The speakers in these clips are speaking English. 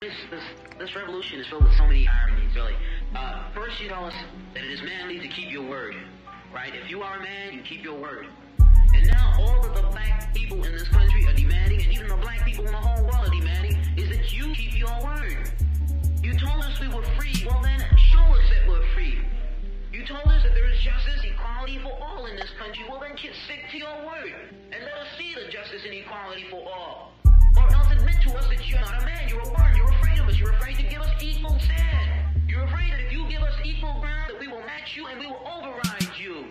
This revolution is filled with so many ironies, really. First, you tell us that it is manly to keep your word, right? If you are a man, you keep your word. And now all of the black people in this country are demanding, and even the black people in the whole world are demanding, is that you keep your word. You told us we were free. Well, then show us that we're free. You told us that there is justice, equality for all in this country. Well, then stick to your word and let us see the justice and equality for all. Or else admit to us that you're not a man, you're a word, you're afraid of us, you're afraid to give us equal stand. You're afraid that if you give us equal ground, that we will match you and we will override you.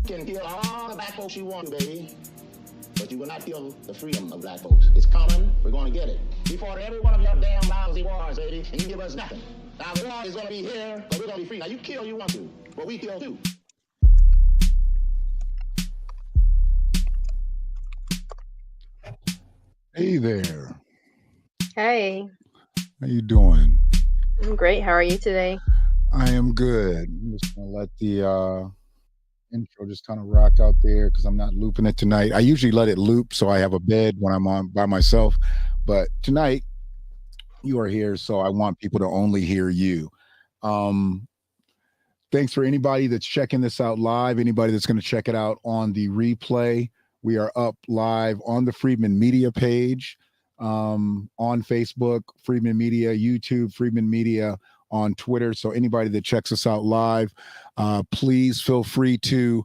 You can kill all the black folks you want, baby, but you will not kill the freedom of black folks. It's coming. We're going to get it. We fought every one of your damn lousy wars, baby, and you give us nothing. Now, the war is going to be here, but we're going to be free. Now, you kill you want to, but we kill too. Hey there. Hey, How you doing? I'm great. How are you today? I am good. I'm just gonna let the intro just kind of rock out there because I'm not looping it tonight. I usually let it loop so I have a bed when I'm on by myself, but tonight you are here, so I want people to only hear you. Um, Thanks for anybody that's checking this out live, anybody that's going to check it out on the replay. We are up live on the Friedman Media page, on Facebook, Friedman Media, YouTube, Friedman Media, on Twitter. So anybody that checks us out live, please feel free to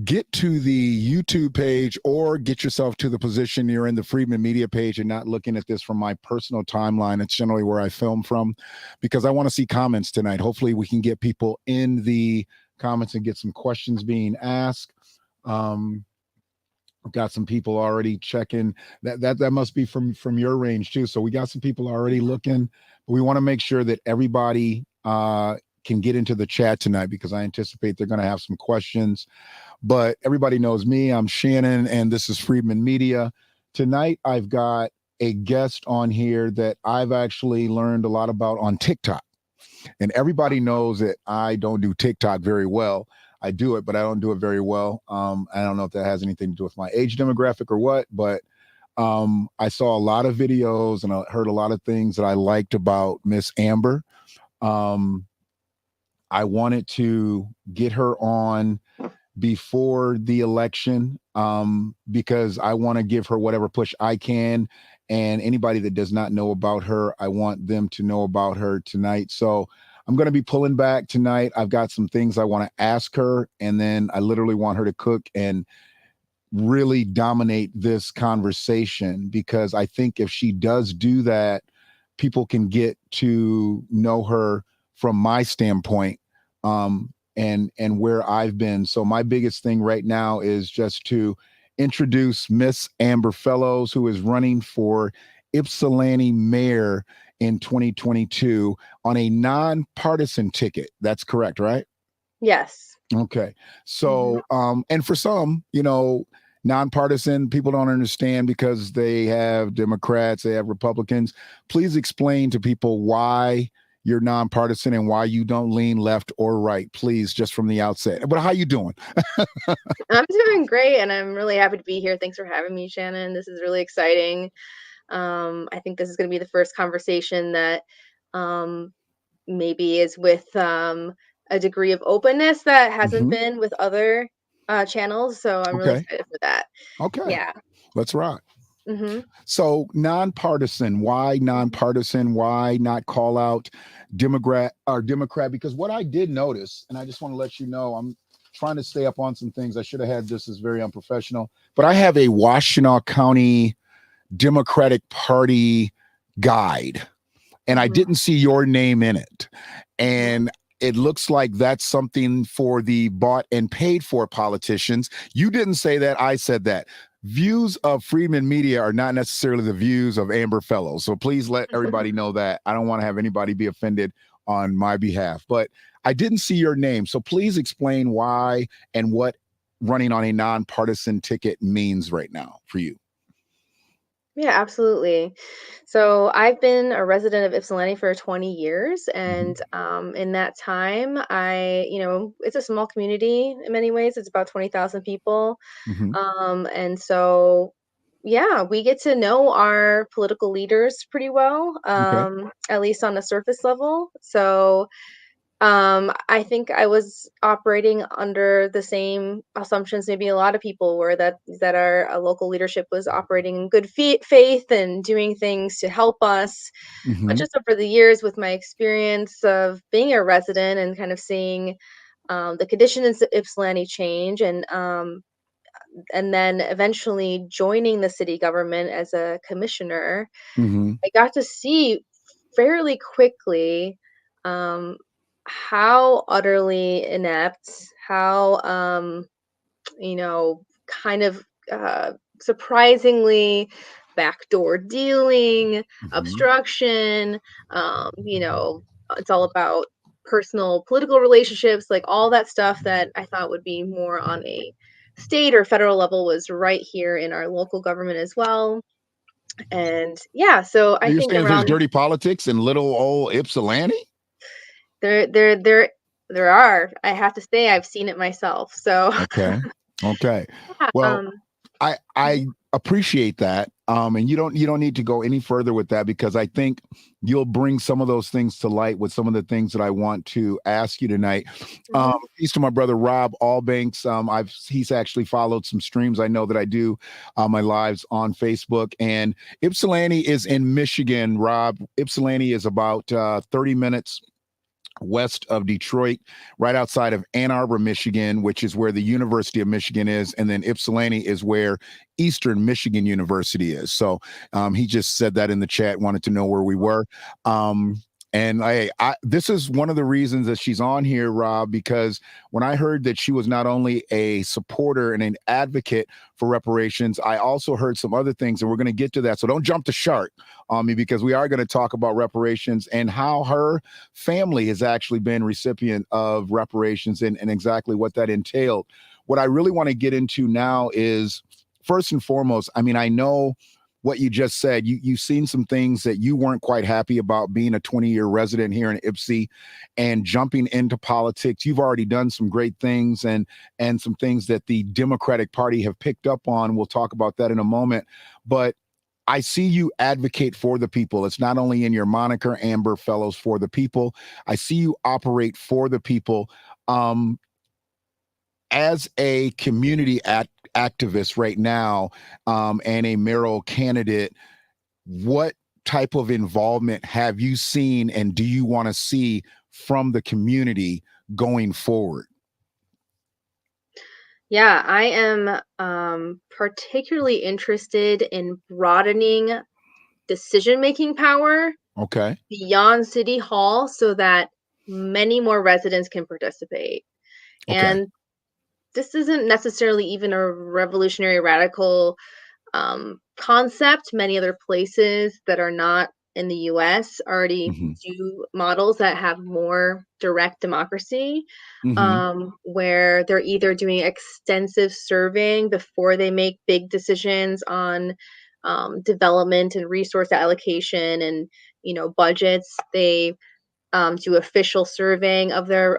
get to the YouTube page or get yourself to the position you're in the Friedman Media page and not looking at this from my personal timeline. It's generally where I film from because I want to see comments tonight. Hopefully we can get people in the comments and get some questions being asked. got some people already checking. That must be from your range too. So we got some people already looking. But we want to make sure that everybody can get into the chat tonight, because I anticipate they're going to have some questions. But everybody knows me. I'm Shannon, and this is Freedman Media. Tonight, I've got a guest on here that I've actually learned a lot about on TikTok. And everybody knows that I don't do TikTok very well. I do it, but I don't do it very well. I don't know if that has anything to do with my age demographic or what, but I saw a lot of videos and I heard a lot of things that I liked about Miss Amber. I wanted to get her on before the election because I want to give her whatever push I can. And anybody that does not know about her, I want them to know about her tonight. So I'm going to be pulling back tonight. I've got some things I want to ask her, and then I literally want her to cook and really dominate this conversation, because I think if she does do that, people can get to know her from my standpoint and where I've been. So my biggest thing right now is just to introduce Miss Amber Fellows, who is running for Ypsilanti mayor in 2022 on a nonpartisan ticket. That's correct, right? Yes. Okay. So, and for some, nonpartisan, people don't understand because they have Democrats, they have Republicans. Please explain to people why you're nonpartisan and why you don't lean left or right, please, just from the outset. But how you doing? I'm doing great, and I'm really happy to be here. Thanks for having me, Shannon. This is really exciting. I think this is going to be the first conversation that maybe is with a degree of openness that hasn't been with other channels. So I'm really excited for that. Okay. Yeah. Let's rock. So nonpartisan, why nonpartisan? Why not call out Democrat? Because what I did notice, and I just want to let you know, I'm trying to stay up on some things. I should have had this as very unprofessional, but I have a Washtenaw County Democratic Party guide, and I didn't see your name in it. And it looks like that's something for the bought and paid for politicians. You didn't say that. I said that. Views of Freedman Media are not necessarily the views of Amber Fellows. So please let everybody know that. I don't want to have anybody be offended on my behalf. But I didn't see your name. So please explain why and what running on a nonpartisan ticket means right now for you. Yeah, absolutely. So I've been a resident of Ypsilanti for 20 years, and in that time, it's a small community in many ways. It's about 20,000 people, and so yeah, we get to know our political leaders pretty well, at least on the surface level. So I think I was operating under the same assumptions maybe a lot of people were, that our local leadership was operating in good faith and doing things to help us. But just over the years, with my experience of being a resident and kind of seeing the conditions of Ypsilanti change, and then eventually joining the city government as a commissioner, I got to see fairly quickly how utterly inept, how kind of surprisingly backdoor dealing, obstruction, it's all about personal political relationships, like all that stuff that I thought would be more on a state or federal level was right here in our local government as well. And yeah, so I You're think saying there's around dirty politics in little old Ypsilanti? there are. I have to say I've seen it myself. So Okay. yeah, Well, I appreciate that. And you don't need to go any further with that, because I think you'll bring some of those things to light with some of the things that I want to ask you tonight. Peace to my brother Rob Allbanks. He's actually followed some streams I know that I do on my lives on Facebook. And Ypsilanti is in Michigan, Rob. Ypsilanti is about 30 minutes west of Detroit, right outside of Ann Arbor, Michigan, which is where the University of Michigan is. And then Ypsilanti is where Eastern Michigan University is. So he just said that in the chat, wanted to know where we were. And this is one of the reasons that she's on here, Rob, because when I heard that she was not only a supporter and an advocate for reparations, I also heard some other things, and we're going to get to that. So don't jump the shark on me, because we are going to talk about reparations and how her family has actually been recipient of reparations and exactly what that entailed. What I really want to get into now is, first and foremost, I mean, I know what you just said. You've seen some things that you weren't quite happy about being a 20-year resident here in Ypsi and jumping into politics. You've already done some great things and some things that the Democratic Party have picked up on. We'll talk about that in a moment. But I see you advocate for the people. It's not only in your moniker, Amber Fellows for the People. I see you operate for the people. As a community activist right now, and a mayoral candidate, what type of involvement have you seen and do you want to see from the community going forward? Yeah, I am particularly interested in broadening decision-making power Okay. beyond City Hall so that many more residents can participate. Okay. And this isn't necessarily even a revolutionary radical concept. Many other places that are not in the US already Mm-hmm. do models that have more direct democracy, Mm-hmm. where they're either doing extensive surveying before they make big decisions on development and resource allocation and budgets. They do official surveying of their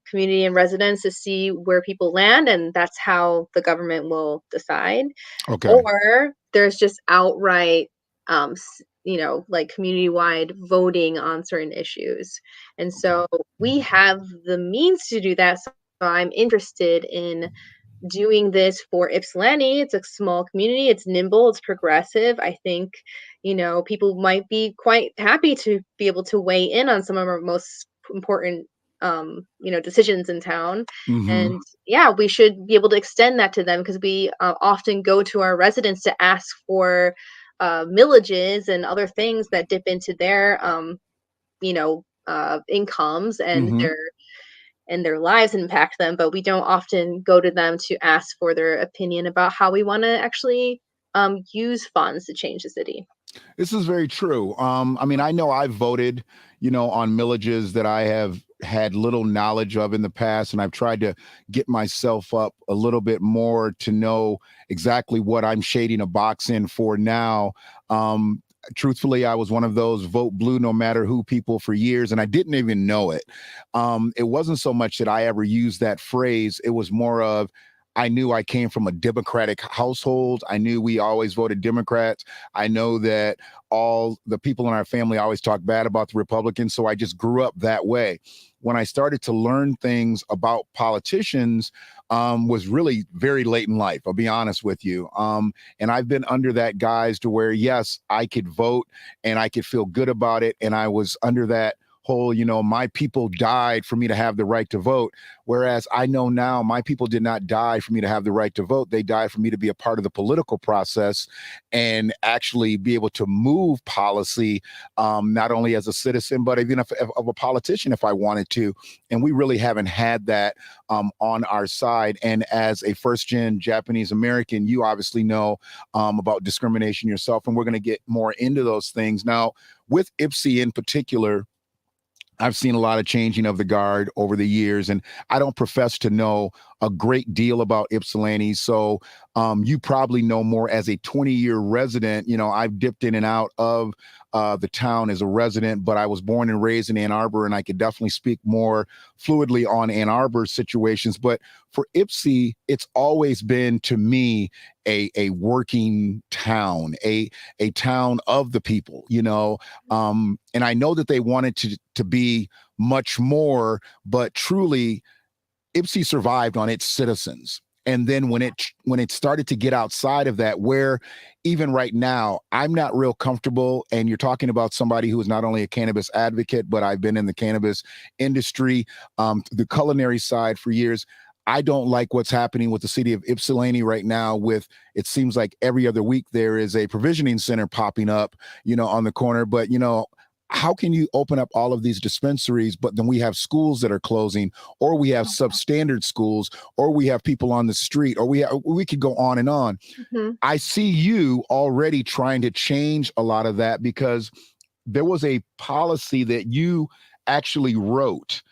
community and residents to see where people land, and that's how the government will decide. Okay. Or there's just outright, like community-wide voting on certain issues. And so we have the means to do that. So I'm interested in doing this for Ypsilanti. It's a small community, it's nimble, it's progressive. I think, people might be quite happy to be able to weigh in on some of our most important decisions in town. Mm-hmm. And yeah, we should be able to extend that to them because we often go to our residents to ask for millages and other things that dip into their incomes and Mm-hmm. their lives and impact them, but we don't often go to them to ask for their opinion about how we want to actually use funds to change the city. This is very true. I mean, I know I've voted, on millages that I have had little knowledge of in the past, and I've tried to get myself up a little bit more to know exactly what I'm shading a box in for now. Truthfully, I was one of those vote blue no matter who people for years, and I didn't even know it. It wasn't so much that I ever used that phrase. It was more of, I knew I came from a Democratic household. I knew we always voted Democrats. I know that all the people in our family always talk bad about the Republicans. So I just grew up that way. When I started to learn things about politicians, was really very late in life, I'll be honest with you. And I've been under that guise to where, yes, I could vote and I could feel good about it. And I was under that whole, my people died for me to have the right to vote. Whereas I know now my people did not die for me to have the right to vote. They died for me to be a part of the political process and actually be able to move policy, not only as a citizen, but even of a politician if I wanted to. And we really haven't had that on our side. And as a first-gen Japanese American, you obviously know about discrimination yourself, and we're going to get more into those things. Now, with Ypsi in particular, I've seen a lot of changing of the guard over the years, and I don't profess to know a great deal about Ypsilanti. So you probably know more as a 20-year resident. I've dipped in and out of the town as a resident, but I was born and raised in Ann Arbor, and I could definitely speak more fluidly on Ann Arbor situations. But for Ypsi, it's always been, to me, a working town, a town of the people, and I know that they wanted to be much more, but truly Ypsi survived on its citizens. And then when it started to get outside of that, where even right now, I'm not real comfortable. And you're talking about somebody who is not only a cannabis advocate, but I've been in the cannabis industry, the culinary side for years. I don't like what's happening with the city of Ypsilanti right now. With, it seems like every other week there is a provisioning center popping up, on the corner. But, how can you open up all of these dispensaries, but then we have schools that are closing, or we have substandard schools, or we have people on the street, or we could go on and on. I see you already trying to change a lot of that, because there was a policy that you actually wrote.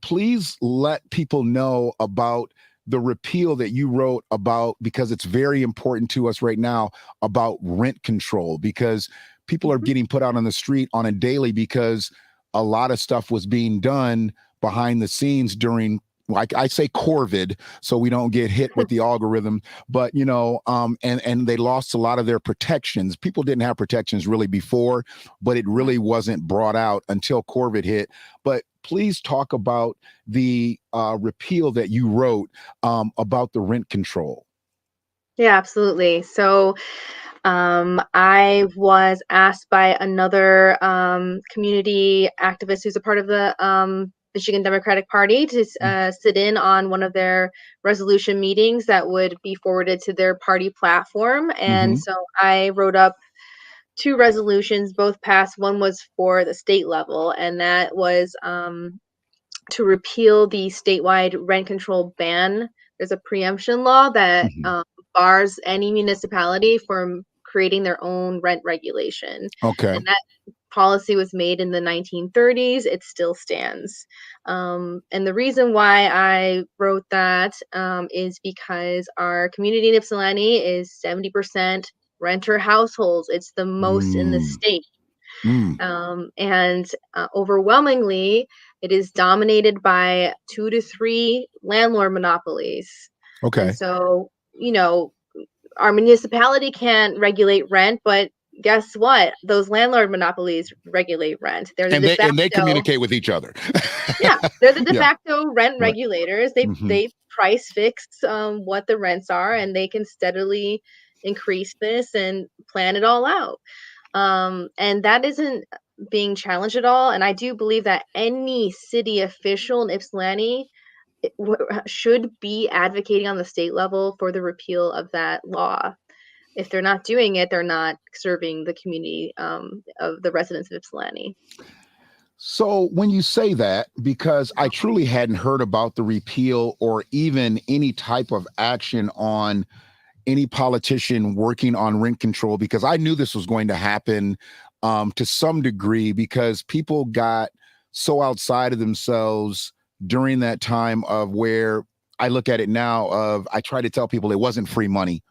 Please let people know about the repeal that you wrote about, because it's very important to us right now, about rent control, because people are getting put out on the street on a daily because a lot of stuff was being done behind the scenes during, like I say, Corvid, so we don't get hit with the algorithm, but and they lost a lot of their protections. People didn't have protections really before, but it really wasn't brought out until Corvid hit. But please talk about the repeal that you wrote about the rent control. Yeah, absolutely. So I was asked by another community activist who's a part of the Michigan Democratic Party to sit in on one of their resolution meetings that would be forwarded to their party platform. And so I wrote up 2 resolutions, both passed. One was for the state level, and that was to repeal the statewide rent control ban. There's a preemption law that bars any municipality from creating their own rent regulation. Okay. And that policy was made in the 1930s. It still stands. And the reason why I wrote that is because our community in Ypsilanti is 70% renter households. It's the most in the state. And overwhelmingly, it is dominated by 2 to 3 landlord monopolies. Okay. And so, our municipality can't regulate rent, but guess what? Those landlord monopolies regulate rent. They're the and they communicate with each other. Yeah, they're the de facto rent regulators. They price fix what the rents are, and they can steadily increase this and plan it all out. And that isn't being challenged at all. And I do believe that any city official in Ypsilanti should be advocating on the state level for the repeal of that law. If they're not doing it, they're not serving the community of the residents of Ypsilanti. So when you say that, because I truly hadn't heard about the repeal or even any type of action on any politician working on rent control, because I knew this was going to happen to some degree, because people got so outside of themselves during that time, of where I look at it now, of I try to tell people it wasn't free money.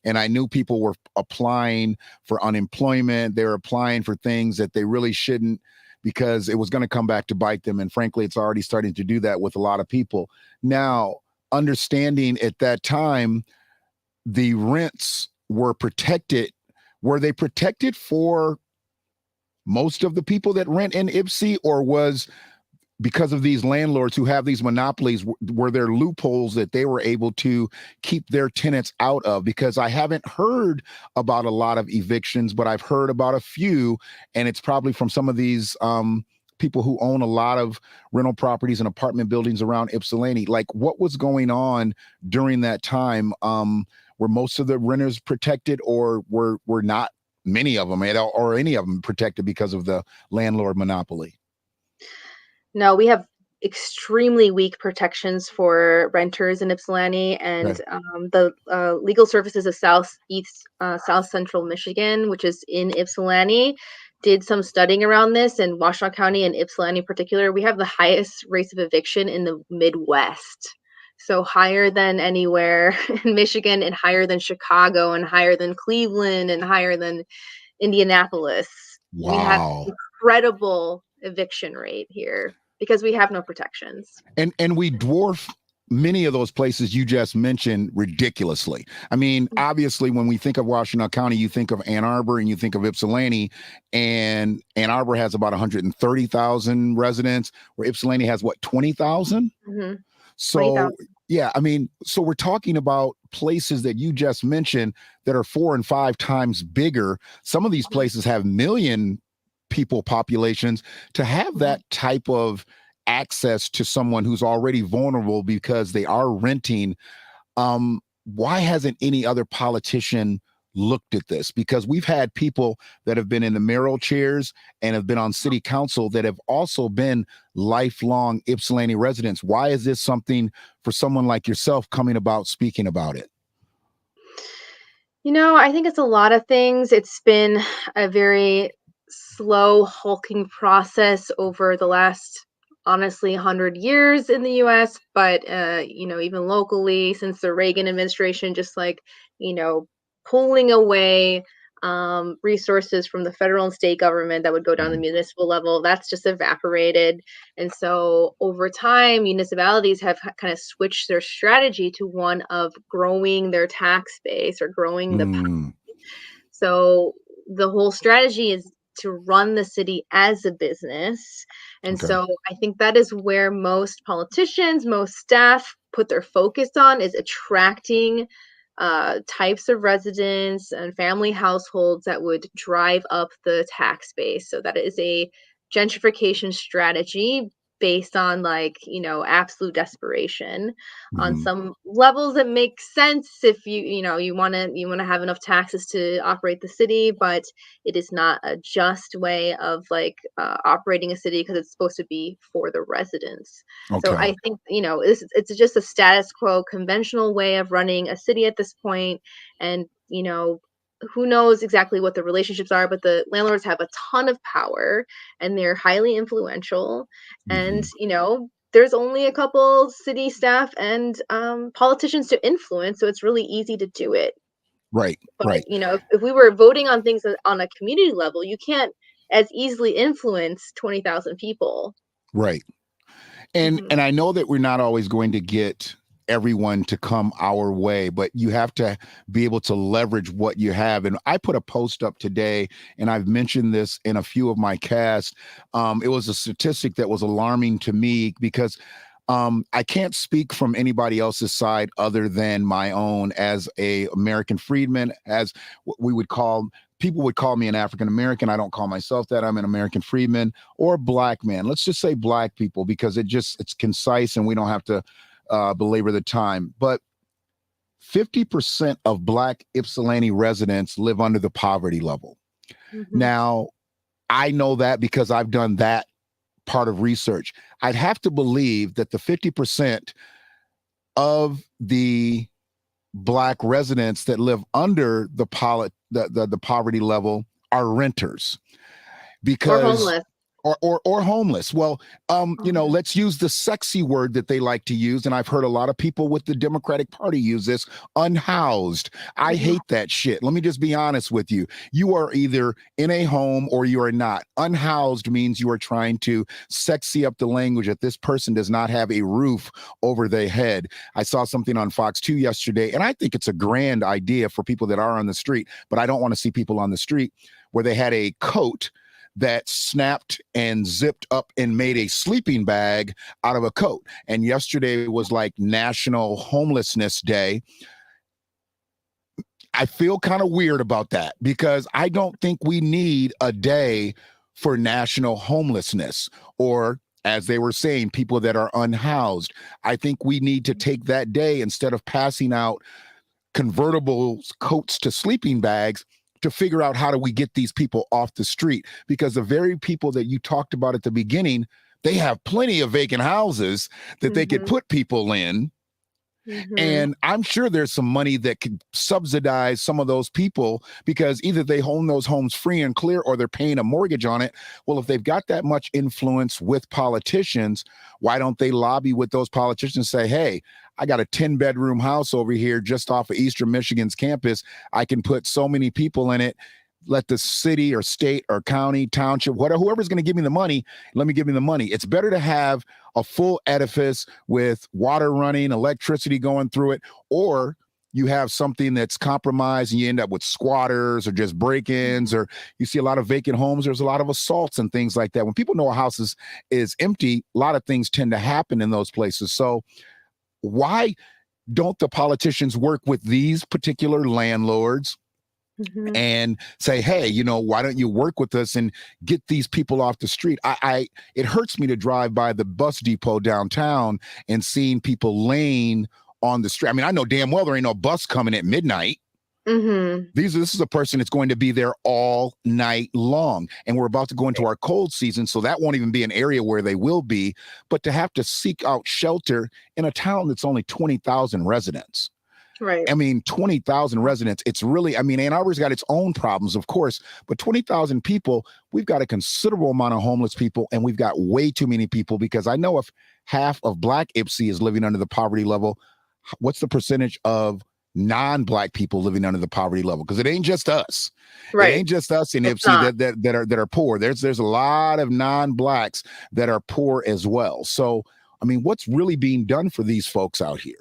And I knew people were applying for unemployment. They were applying for things that they really shouldn't, because it was going to come back to bite them. And frankly, it's already starting to do that with a lot of people. Now, understanding at that time, the rents were protected. Were they protected for most of the people that rent in Ypsi, or was because of these landlords who have these monopolies, were there loopholes that they were able to keep their tenants out of? Because I haven't heard about a lot of evictions, but I've heard about a few, and it's probably from some of these people who own a lot of rental properties and apartment buildings around Ypsilanti. Like, what was going on during that time? Were most of the renters protected, or were not many of them or any of them protected because of the landlord monopoly? No, we have extremely weak protections for renters in Ypsilanti, and the Legal Services of South Central Michigan, which is in Ypsilanti, did some studying around this. In Washtenaw County and Ypsilanti in particular, we have the highest rates of eviction in the Midwest. So higher than anywhere in Michigan, and higher than Chicago, and higher than Cleveland, and higher than Indianapolis. Wow. We have incredible eviction rate here because we have no protections. And we dwarf many of those places you just mentioned ridiculously. I mean, obviously, when we think of Washtenaw County, you think of Ann Arbor and you think of Ypsilanti, and Ann Arbor has about 130,000 residents, where Ypsilanti has what, 20,000? So 20,000. yeah, I mean, so we're talking about places that you just mentioned that are 4 and 5 times bigger. Some of these places have million people populations. To have that type of access to someone who's already vulnerable because they are renting, why hasn't any other politician looked at this? Because we've had people that have been in the mayoral chairs and have been on city council that have also been lifelong Ypsilanti residents. Why is this something for someone like yourself coming about speaking about it? I think it's a lot of things. It's been a very slow, hulking process over the last, honestly, 100 years in the US. But, even locally, since the Reagan administration, just like, you know, pulling away resources from the federal and state government that would go down the Mhm. municipal level, that's just evaporated. And so over time, municipalities have kind of switched their strategy to one of growing their tax base or growing the Mm, so the whole strategy is to run the city as a business. And okay. so I think that is where most politicians, most staff put their focus on is attracting types of residents and family households that would drive up the tax base. So that is a gentrification strategy based on absolute desperation. On Mhm. some levels it makes sense if you want to have enough taxes to operate the city, but it is not a just way of operating a city because it's supposed to be for the residents. So Okay. I think it's just a status quo conventional way of running a city at this point. And who knows exactly what the relationships are, but the landlords have a ton of power and they're highly influential. And Mhm. there's only a couple city staff and politicians to influence, so it's really easy to do it. Right, But right, if we were voting on things on a community level, you can't as easily influence 20,000 people. right. And Hmm. and I know that we're not always going to get everyone to come our way, but you have to be able to leverage what you have. And I put a post up today, and I've mentioned this in a few of my casts. It was a statistic that was alarming to me because I can't speak from anybody else's side other than my own as a American freedman, as what we would call people would call me an African American. I don't call myself that. I'm an American freedman or black man. Let's just say black people because it's concise and we don't have to belabor the time. But 50% of black Ypsilanti residents live under the poverty level. Hmm. Now, I know that because I've done that part of research. I'd have to believe that the 50% of the black residents that live under the poverty level are renters Or because homeless. or homeless. Well, Mhm. let's use the sexy word that they like to use, and I've heard a lot of people with the Democratic Party use this: unhoused. I Mhm. hate that shit. Let me just be honest with you. You are either in a home or you are not. Unhoused means you are trying to sexy up the language that this person does not have a roof over their head. I saw something on Fox 2 yesterday, and I think it's a grand idea for people that are on the street, but I don't want to see people on the street where they had a coat that snapped and zipped up and made a sleeping bag out of a coat. And yesterday was like National Homelessness Day. I feel kind of weird about that because I don't think we need a day for national homelessness or, as they were saying, people that are unhoused. I think we need to take that day instead of passing out convertible coats to sleeping bags to figure out how do we get these people off the street, because the very people that you talked about at the beginning, they have plenty of vacant houses that they could Mhm. put people in, Mhm. and I'm sure there's some money that could subsidize some of those people because either they own those homes free and clear or they're paying a mortgage on it. Well, if they've got that much influence with politicians, why don't they lobby with those politicians and say, hey, I got a 10-bedroom house over here just off of Eastern Michigan's campus. I can put so many people in it. Let the city or state or county, township, whatever, whoever's going to give me the money, let me give me the money. It's better to have a full edifice with water running, electricity going through it, or you have something that's compromised and you end up with squatters or just break-ins, Mhm. or you see a lot of vacant homes. There's a lot of assaults and things like that. When people know a house is empty, a lot of things tend to happen in those places. So why don't the politicians work with these particular landlords Mhm. and say, hey, why don't you work with us and get these people off the street? It hurts me to drive by the bus depot downtown and seeing people laying on the street. I mean, I know damn well there ain't no bus coming at midnight. Mm-hmm. This is a person that's going to be there all night long. And we're about to go into our cold season, so that won't even be an area where they will be. But to have to seek out shelter in a town that's only 20,000 residents. Right. I mean, 20,000 residents, it's really, I mean, Ann Arbor's got its own problems, of course, but 20,000 people, we've got a considerable amount of homeless people, and we've got way too many people, because I know if half of Black Ypsi is living under the poverty level, what's the percentage of non-Black people living under the poverty level? Because it ain't just us. Right. It ain't just us in It's Ypsi not. that are poor. There's a lot of non-Blacks that are poor as well. So, I mean, what's really being done for these folks out here?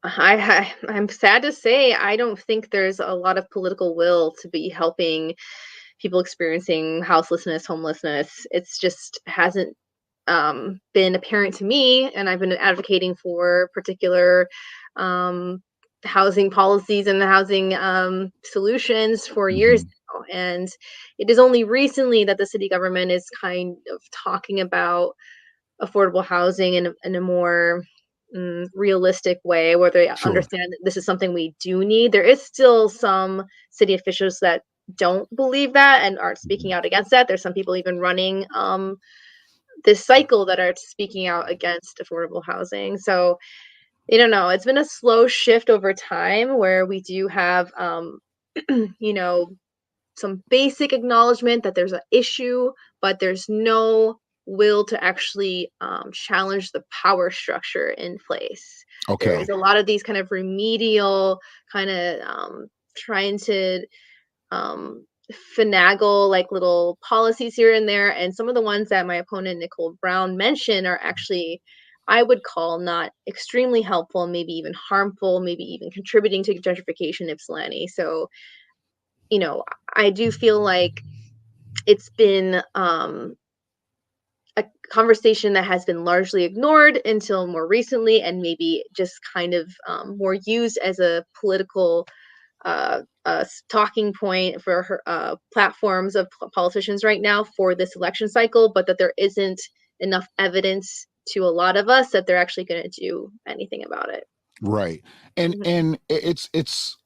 I'm sad to say I don't think there's a lot of political will to be helping people experiencing houselessness, homelessness. It's just hasn't been apparent to me, and I've been advocating for particular um, housing policies and the housing solutions for years now. And it is only recently that the city government is kind of talking about affordable housing in a more realistic way, where they Sure. understand that this is something we do need. There is still some city officials that don't believe that and are speaking out against that. There's some people even running this cycle that are speaking out against affordable housing. So I don't know. It's been a slow shift over time where we do have, you know, some basic acknowledgement that there's an issue, but there's no will to actually challenge the power structure in place. There Okay. is a lot of these kind of remedial, kind of trying to um, finagle like little policies here and there. And some of the ones that my opponent, Nicole Brown, mentioned are actually, I would call not extremely helpful, maybe even harmful, maybe even contributing to gentrification in Ypsilanti. So, I do feel like it's been a conversation that has been largely ignored until more recently, and maybe just kind of more used as a political talking point for her platforms of politicians right now for this election cycle, but that there isn't enough evidence to a lot of us that they're actually going to do anything about it. Right. And Mhm. it's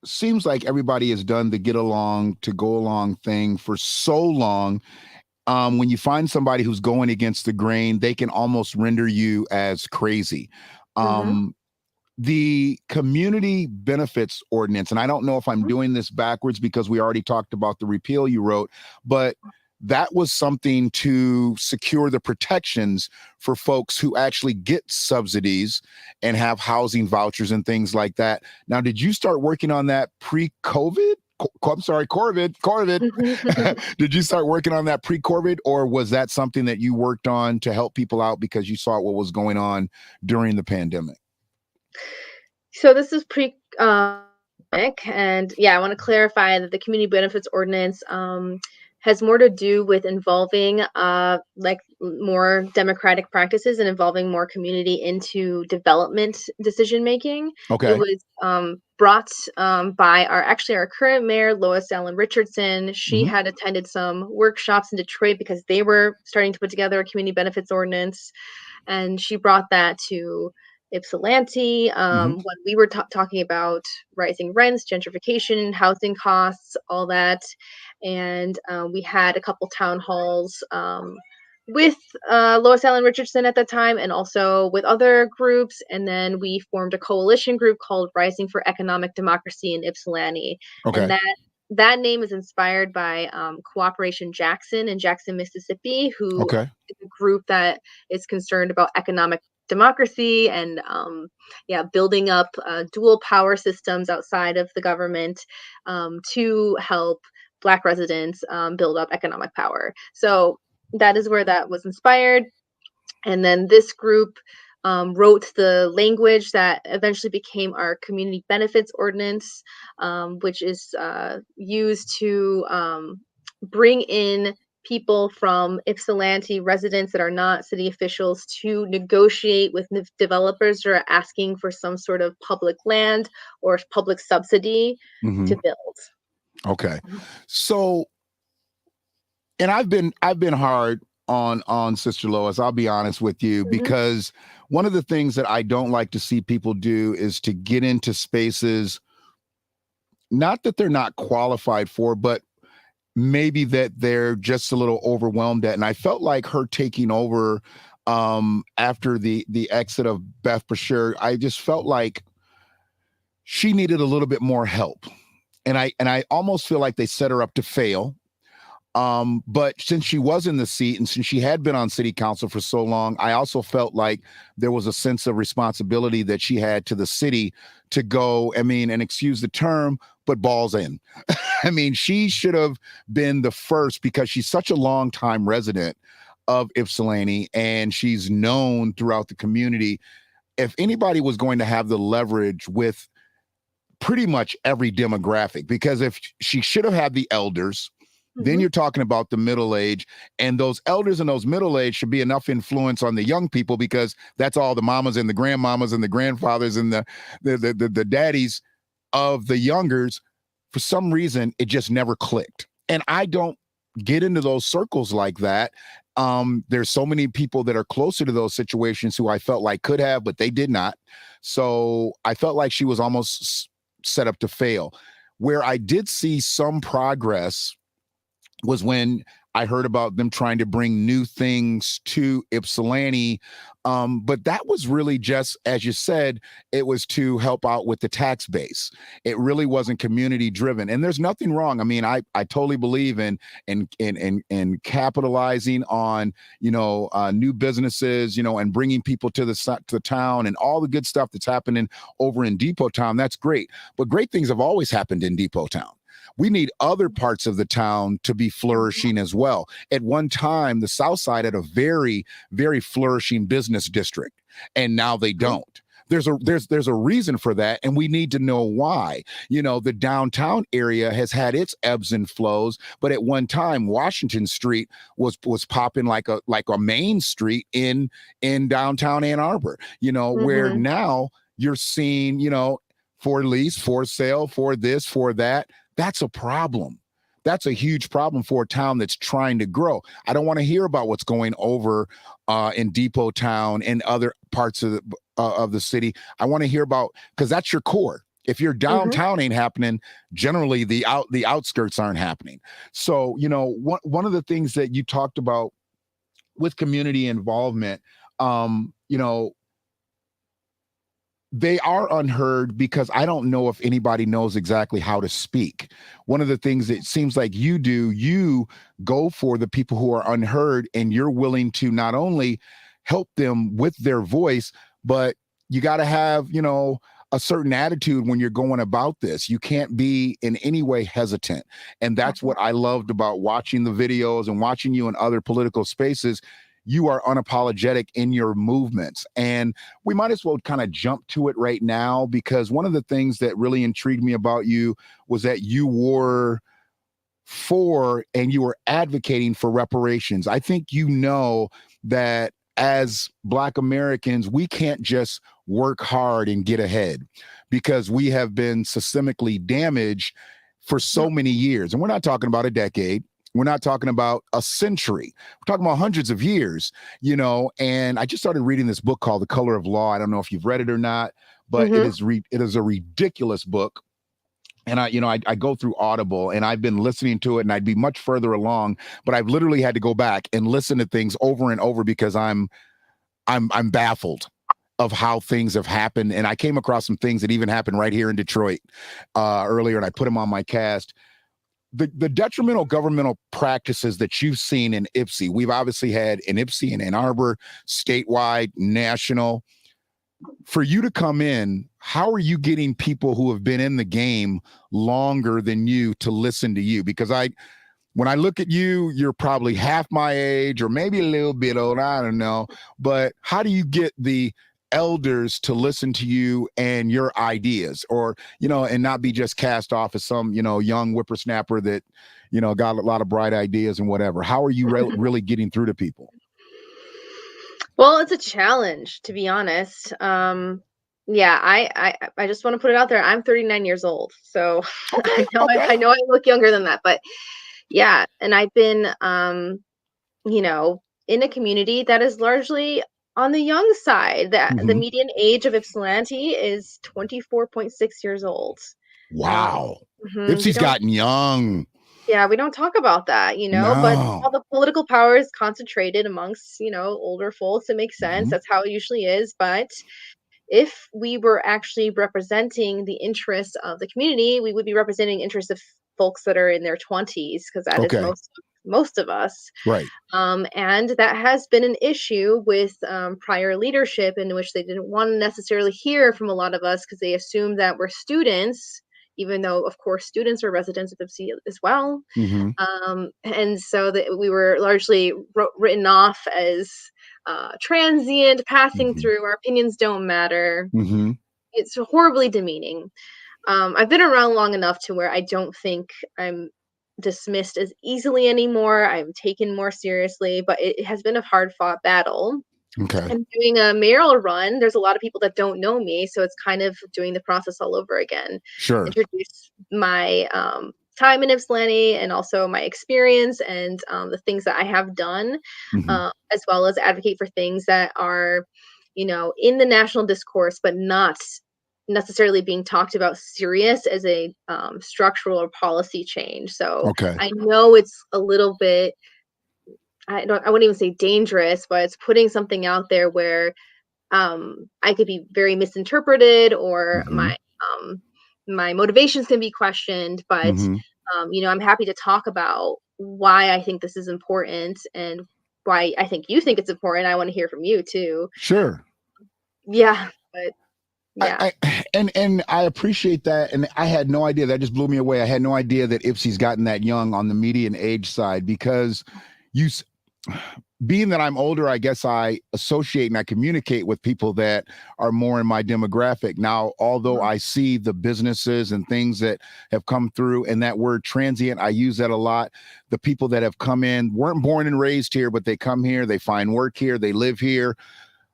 seems like everybody has done the get along to go along thing for so long. When you find somebody who's going against the grain, they can almost render you as crazy. Mhm. Um, the community benefits ordinance, and I don't know if I'm doing this backwards because we already talked about the repeal you wrote, but that was something to secure the protections for folks who actually get subsidies and have housing vouchers and things like that. Now, did you start working on that pre-COVID? I'm sorry, Corvid. Did you start working on that pre-COVID, or was that something that you worked on to help people out because you saw what was going on during the pandemic? So this is and yeah, I want to clarify that the community benefits ordinance has more to do with involving like more democratic practices and involving more community into development decision making. It Okay. was brought by our current mayor, Lois Allen Richardson. She Hmm. had attended some workshops in Detroit because they were starting to put together a community benefits ordinance, and she brought that to Ypsilanti, Hmm. when we were talking about rising rents, gentrification, housing costs, all that. And we had a couple town halls with Lois Allen Richardson at the time, and also with other groups. And then we formed a coalition group called Rising for Economic Democracy in Ypsilanti. And Okay. that name is inspired by Cooperation Jackson in Jackson, Mississippi, who Okay. is a group that is concerned about economic democracy and building up dual power systems outside of the government to help Black residents build up economic power. So that is where that was inspired. And then this group wrote the language that eventually became our community benefits ordinance, which is used to bring in people from Ypsilanti residents that are not city officials to negotiate with developers that are asking for some sort of public land or public subsidy Hmm. to build. Okay. So, and I've been hard on Sister Lois. I'll be honest with you, because one of the things that I don't like to see people do is to get into spaces, not that they're not qualified for, but maybe that they're just a little overwhelmed at. And I felt like her taking over after the exit of Beth Bashir, I just felt like she needed a little bit more help. And I almost feel like they set her up to fail. But since she was in the seat and since she had been on city council for so long, I also felt like there was a sense of responsibility that she had to the city to go, I mean, and excuse the term, but balls in. I mean, she should have been the first, because she's such a long time resident of Ypsilanti and she's known throughout the community. If anybody was going to have the leverage with pretty much every demographic, because if she should have had the elders, then you're talking about the middle age, and those elders and those middle age should be enough influence on the young people, because that's all the mamas and the grandmamas and the grandfathers and the daddies of the youngers. For some reason, it just never clicked. And I don't get into those circles like that. There's so many people that are closer to those situations who I felt like could have, but they did not. So I felt like she was almost set up to fail. Where I did see some progress was when I heard about them trying to bring new things to Ypsilanti. But that was really just, as you said, it was to help out with the tax base. It really wasn't community driven. And there's nothing wrong. I mean, I totally believe in capitalizing on, new businesses, and bringing people to the town and all the good stuff that's happening over in Depot Town. That's great. But great things have always happened in Depot Town. We need other parts of the town to be flourishing as well. At one time, the South Side had a very, very flourishing business district, and now they don't. There's a reason for that, and we need to know why. The downtown area has had its ebbs and flows, but at one time, Washington Street was popping like a main street in downtown Ann Arbor. Where now you're seeing, for lease, for sale, for this, for that. That's a problem. That's a huge problem for a town that's trying to grow. I don't want to hear about what's going over in Depot Town and other parts of the city. I want to hear about, because that's your core. If your downtown ain't happening, generally the outskirts aren't happening. So, one of the things that you talked about with community involvement, they are unheard, because I don't know if anybody knows exactly how to speak. One of the things that seems like you do, you go for the people who are unheard, and you're willing to not only help them with their voice, but you got to have, a certain attitude when you're going about this. You can't be in any way hesitant. And that's what I loved about watching the videos and watching you in other political spaces. You are unapologetic in your movements. And we might as well kind of jump to it right now, because one of the things that really intrigued me about you was that you were for and you were advocating for reparations. I think that as Black Americans, we can't just work hard and get ahead, because we have been systemically damaged for so many years. And we're not talking about a decade. We're not talking about a century. We're talking about hundreds of years, and I just started reading this book called The Color of Law. I don't know if you've read it or not, but it is a ridiculous book. And I go through Audible, and I've been listening to it, and I'd be much further along, but I've literally had to go back and listen to things over and over, because I'm baffled of how things have happened. And I came across some things that even happened right here in Detroit earlier, and I put them on my cast. The detrimental governmental practices that you've seen in Ypsi, we've obviously had in Ypsi and Ann Arbor, statewide, national. For you to come in, how are you getting people who have been in the game longer than you to listen to you? Because when I look at you, you're probably half my age or maybe a little bit old, I don't know. But how do you get the elders to listen to you and your ideas, or and not be just cast off as some young whippersnapper that got a lot of bright ideas and whatever? How are you really getting through to people? Well, it's a challenge, to be honest. Yeah, I just want to put it out there. I'm 39 years old, so I know I look younger than that, but yeah, and I've been in a community that is largely on the young side. That the Mhm. median age of Ypsilanti is 24.6 years old. Um, Wow. we Ipsy's don't, gotten young. yeah, we don't talk about that, but No. all the political power is concentrated amongst, older folks. It makes sense. Mhm. That's how it usually is. But if we were actually representing the interests of the community, we would be representing interests of folks that are in their 20s, because that is Okay. most of us. Right. And that has been an issue with prior leadership, in which they didn't want to necessarily hear from a lot of us because they assumed that we're students, even though, of course, students are residents of Ipsy as well. Mhm. And so that we were largely written off as transient, passing Mhm. through. Our opinions don't matter. Mhm. It's horribly demeaning. I've been around long enough to where I don't think I'm dismissed as easily anymore. I'm taken more seriously, but it has been a hard fought battle. Okay. I'm doing a mayoral run. There's a lot of people that don't know me, so it's kind of doing the process all over again. Sure. Introduce my time in Ypsilanti and also my experience and the things that I have done, Mhm. as well as advocate for things that are, in the national discourse, but not necessarily being talked about serious as a structural or policy change. So Okay. I know it's a little bit, I wouldn't even say dangerous, but it's putting something out there where I could be very misinterpreted, or Mhm. my motivations can be questioned. But Mhm. I'm happy to talk about why I think this is important and why I think you think it's important. I want to hear from you too. Sure. Yeah, but yeah. And I appreciate that, and I had no idea. That just blew me away. I had no idea that Ipsy's gotten that young on the median age side, because you s- being that I'm older, I guess I associate and I communicate with people that are more in my demographic. Now, although Mhm, I see the businesses and things that have come through, and that word transient, I use that a lot. The people that have come in weren't born and raised here, but they come here, they find work here, they live here.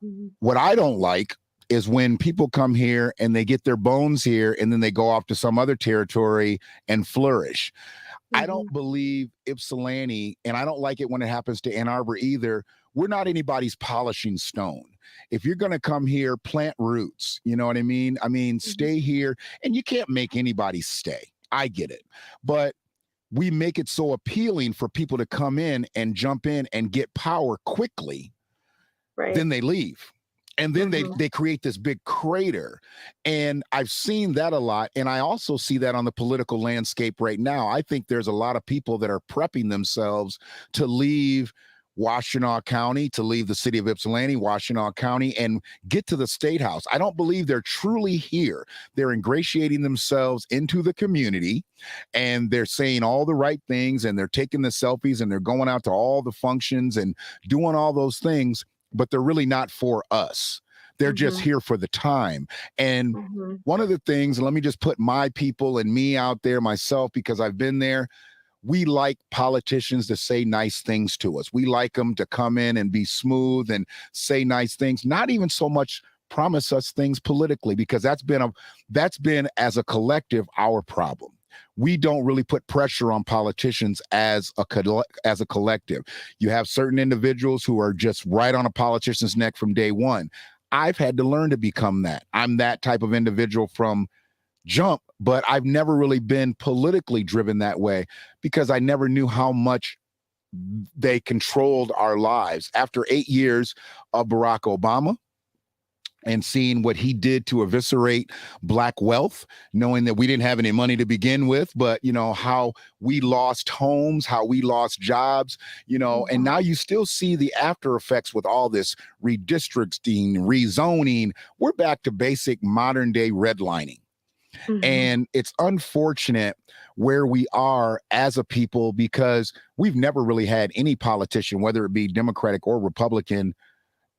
mhm, What I don't like is when people come here and they get their bones here and then they go off to some other territory and flourish. I don't mhm, believe Ypsilanti, and I don't like it when it happens to Ann Arbor either. We're not anybody's polishing stone. If you're going to come here, plant roots. You know what I mean? I mean, mhm, stay here, and you can't make anybody stay. I get it. But we make it so appealing for people to come in and jump in and get power quickly, right. then they leave, and then they Mhm, they create this big crater. And I've seen that a lot, and I also see that on the political landscape right now. I think there's a lot of people that are prepping themselves to leave Washtenaw County, to leave the city of Ypsilanti, Washtenaw County, and get to the state house. I don't believe they're truly here. They're ingratiating themselves into the community, and they're saying all the right things, and they're taking the selfies, and they're going out to all the functions and doing all those things, but they're really not for us. They're just mhm, here for the time. And mhm, one of the things, let me just put my people and me out there myself, because I've been there. We like politicians to say nice things to us. We like them to come in and be smooth and say nice things, not even so much promise us things politically, because that's been as a collective our problem. We don't really put pressure on politicians as a collective. You have certain individuals who are just right on a politician's neck from day one. I've had to learn to become that. I'm that type of individual from jump, but I've never really been politically driven that way, because I never knew how much they controlled our lives. After 8 years of Barack Obama, and seeing what he did to eviscerate black wealth, knowing that we didn't have any money to begin with, but how we lost homes, how we lost jobs, and mhm, now you still see the after effects with all this redistricting, rezoning. We're back to basic modern day redlining. mhm, And it's unfortunate where we are as a people, because we've never really had any politician, whether it be Democratic or Republican,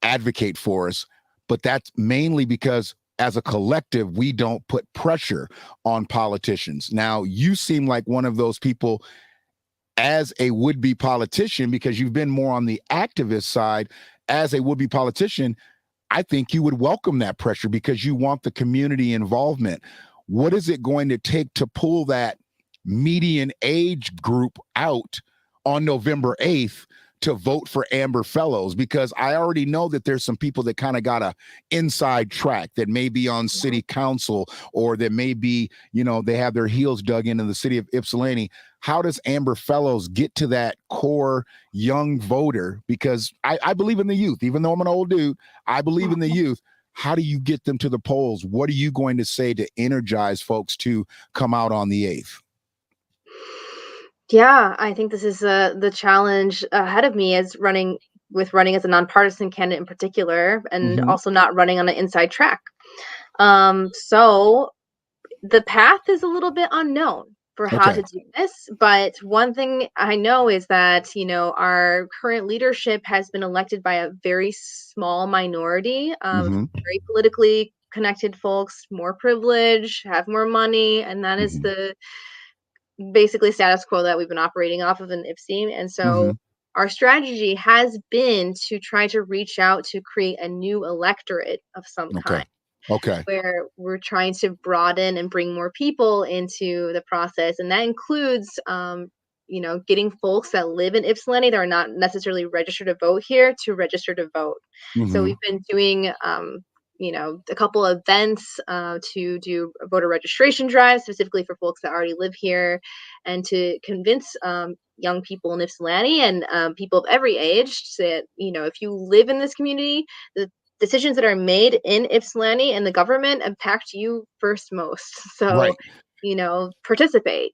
advocate for us. But that's mainly because as a collective, we don't put pressure on politicians. Now, you seem like one of those people as a would-be politician, because you've been more on the activist side. As a would-be politician, I think you would welcome that pressure because you want the community involvement. What is it going to take to pull that median age group out on November 8th to vote for Amber Fellows? Because I already know that there's some people that kind of got a inside track that may be on city council, or that may be, they have their heels dug into the city of Ypsilanti. How does Amber Fellows get to that core young voter? Because I believe in the youth, even though I'm an old dude, I believe in the youth. How do you get them to the polls? What are you going to say to energize folks to come out on the 8th? Yeah, I think this is the challenge ahead of me is running as a nonpartisan candidate in particular, and Mm-hmm. also not running on an inside track. So the path is a little bit unknown for how Okay. to do this, but one thing I know is that, our current leadership has been elected by a very small minority of Mm-hmm. very politically connected folks, more privilege, have more money, and that is Mm-hmm. the basically status quo that we've been operating off of in Ipsy. And Mm-hmm. so our strategy has been to try to reach out to create a new electorate of some Okay. kind, Okay. where we're trying to broaden and bring more people into the process. And that includes, getting folks that live in Ypsilanti that are not necessarily registered to vote here to register to vote. So Mm-hmm. we've been doing, a couple of events to do a voter registration drive specifically for folks that already live here, and to convince young people in Ypsilanti and people of every age that, if you live in this community, the decisions that are made in Ypsilanti and the government impact you first most. So, Right. participate.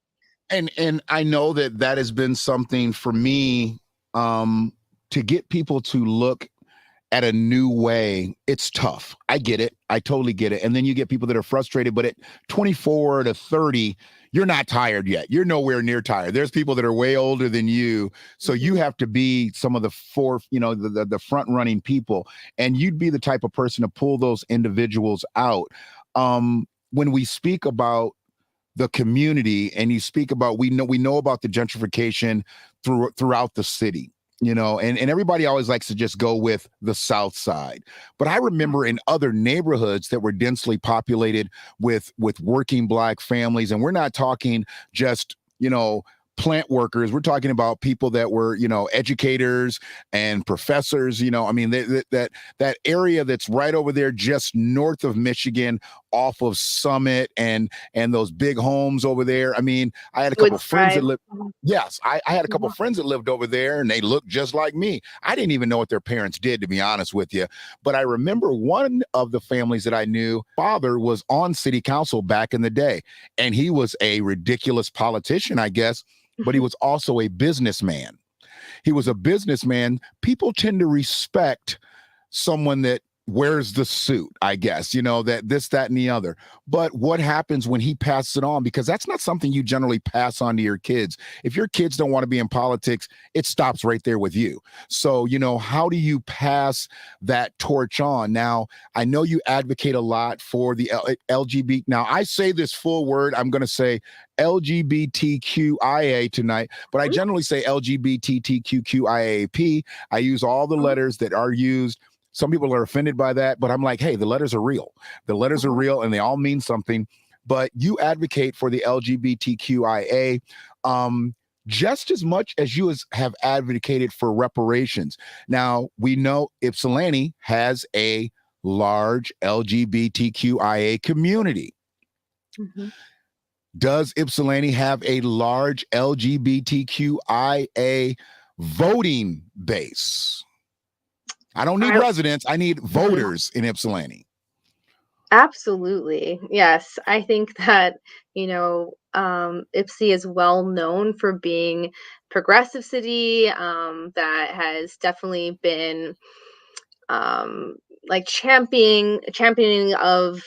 And I know that has been something for me, to get people to look at a new way. It's tough. I get it. I totally get it. And then you get people that are frustrated, but at 24 to 30, you're not tired yet. You're nowhere near tired. There's people that are way older than you. So you have to be some of the the front running people, and you'd be the type of person to pull those individuals out. When we speak about the community, and you speak about, we know about the gentrification throughout the city, and everybody always likes to just go with the South Side. But I remember in other neighborhoods that were densely populated with working Black families, and we're not talking just, plant workers. We're talking about people that were, educators and professors. I mean, that area that's right over there, just north of Michigan, off of Summit, and those big homes over there. I mean, I had a couple Woods of friends that Drive. lived. Yes, I had a couple of friends that lived over there, and they looked just like me. I didn't even know what their parents did, to be honest with you. But I remember one of the families that I knew, father was on city council back in the day, and he was a ridiculous politician, I guess, but he was also a businessman. He was a businessman. People tend to respect someone that wears the suit, I guess, that this, that, and the other. But what happens when he passes it on? Because that's not something you generally pass on to your kids. If your kids don't want to be in politics, it stops right there with you. So, how do you pass that torch on? Now, I know you advocate a lot for the LGBT. Now, I say this full word, I'm going to say LGBTQIA tonight, but I generally say LGBTQIAP. I use all the letters that are used. Some people are offended by that, but I'm like, hey, the letters are real. The letters are real, and they all mean something. But you advocate for the LGBTQIA just as much as you have advocated for reparations. Now, we know Ypsilanti has a large LGBTQIA community. Mm-hmm. Does Ypsilanti have a large LGBTQIA voting base? I don't need residents. I need voters in Ypsilanti. Absolutely. Yes. I think that, Ipsy is well known for being progressive city, that has definitely been like championing of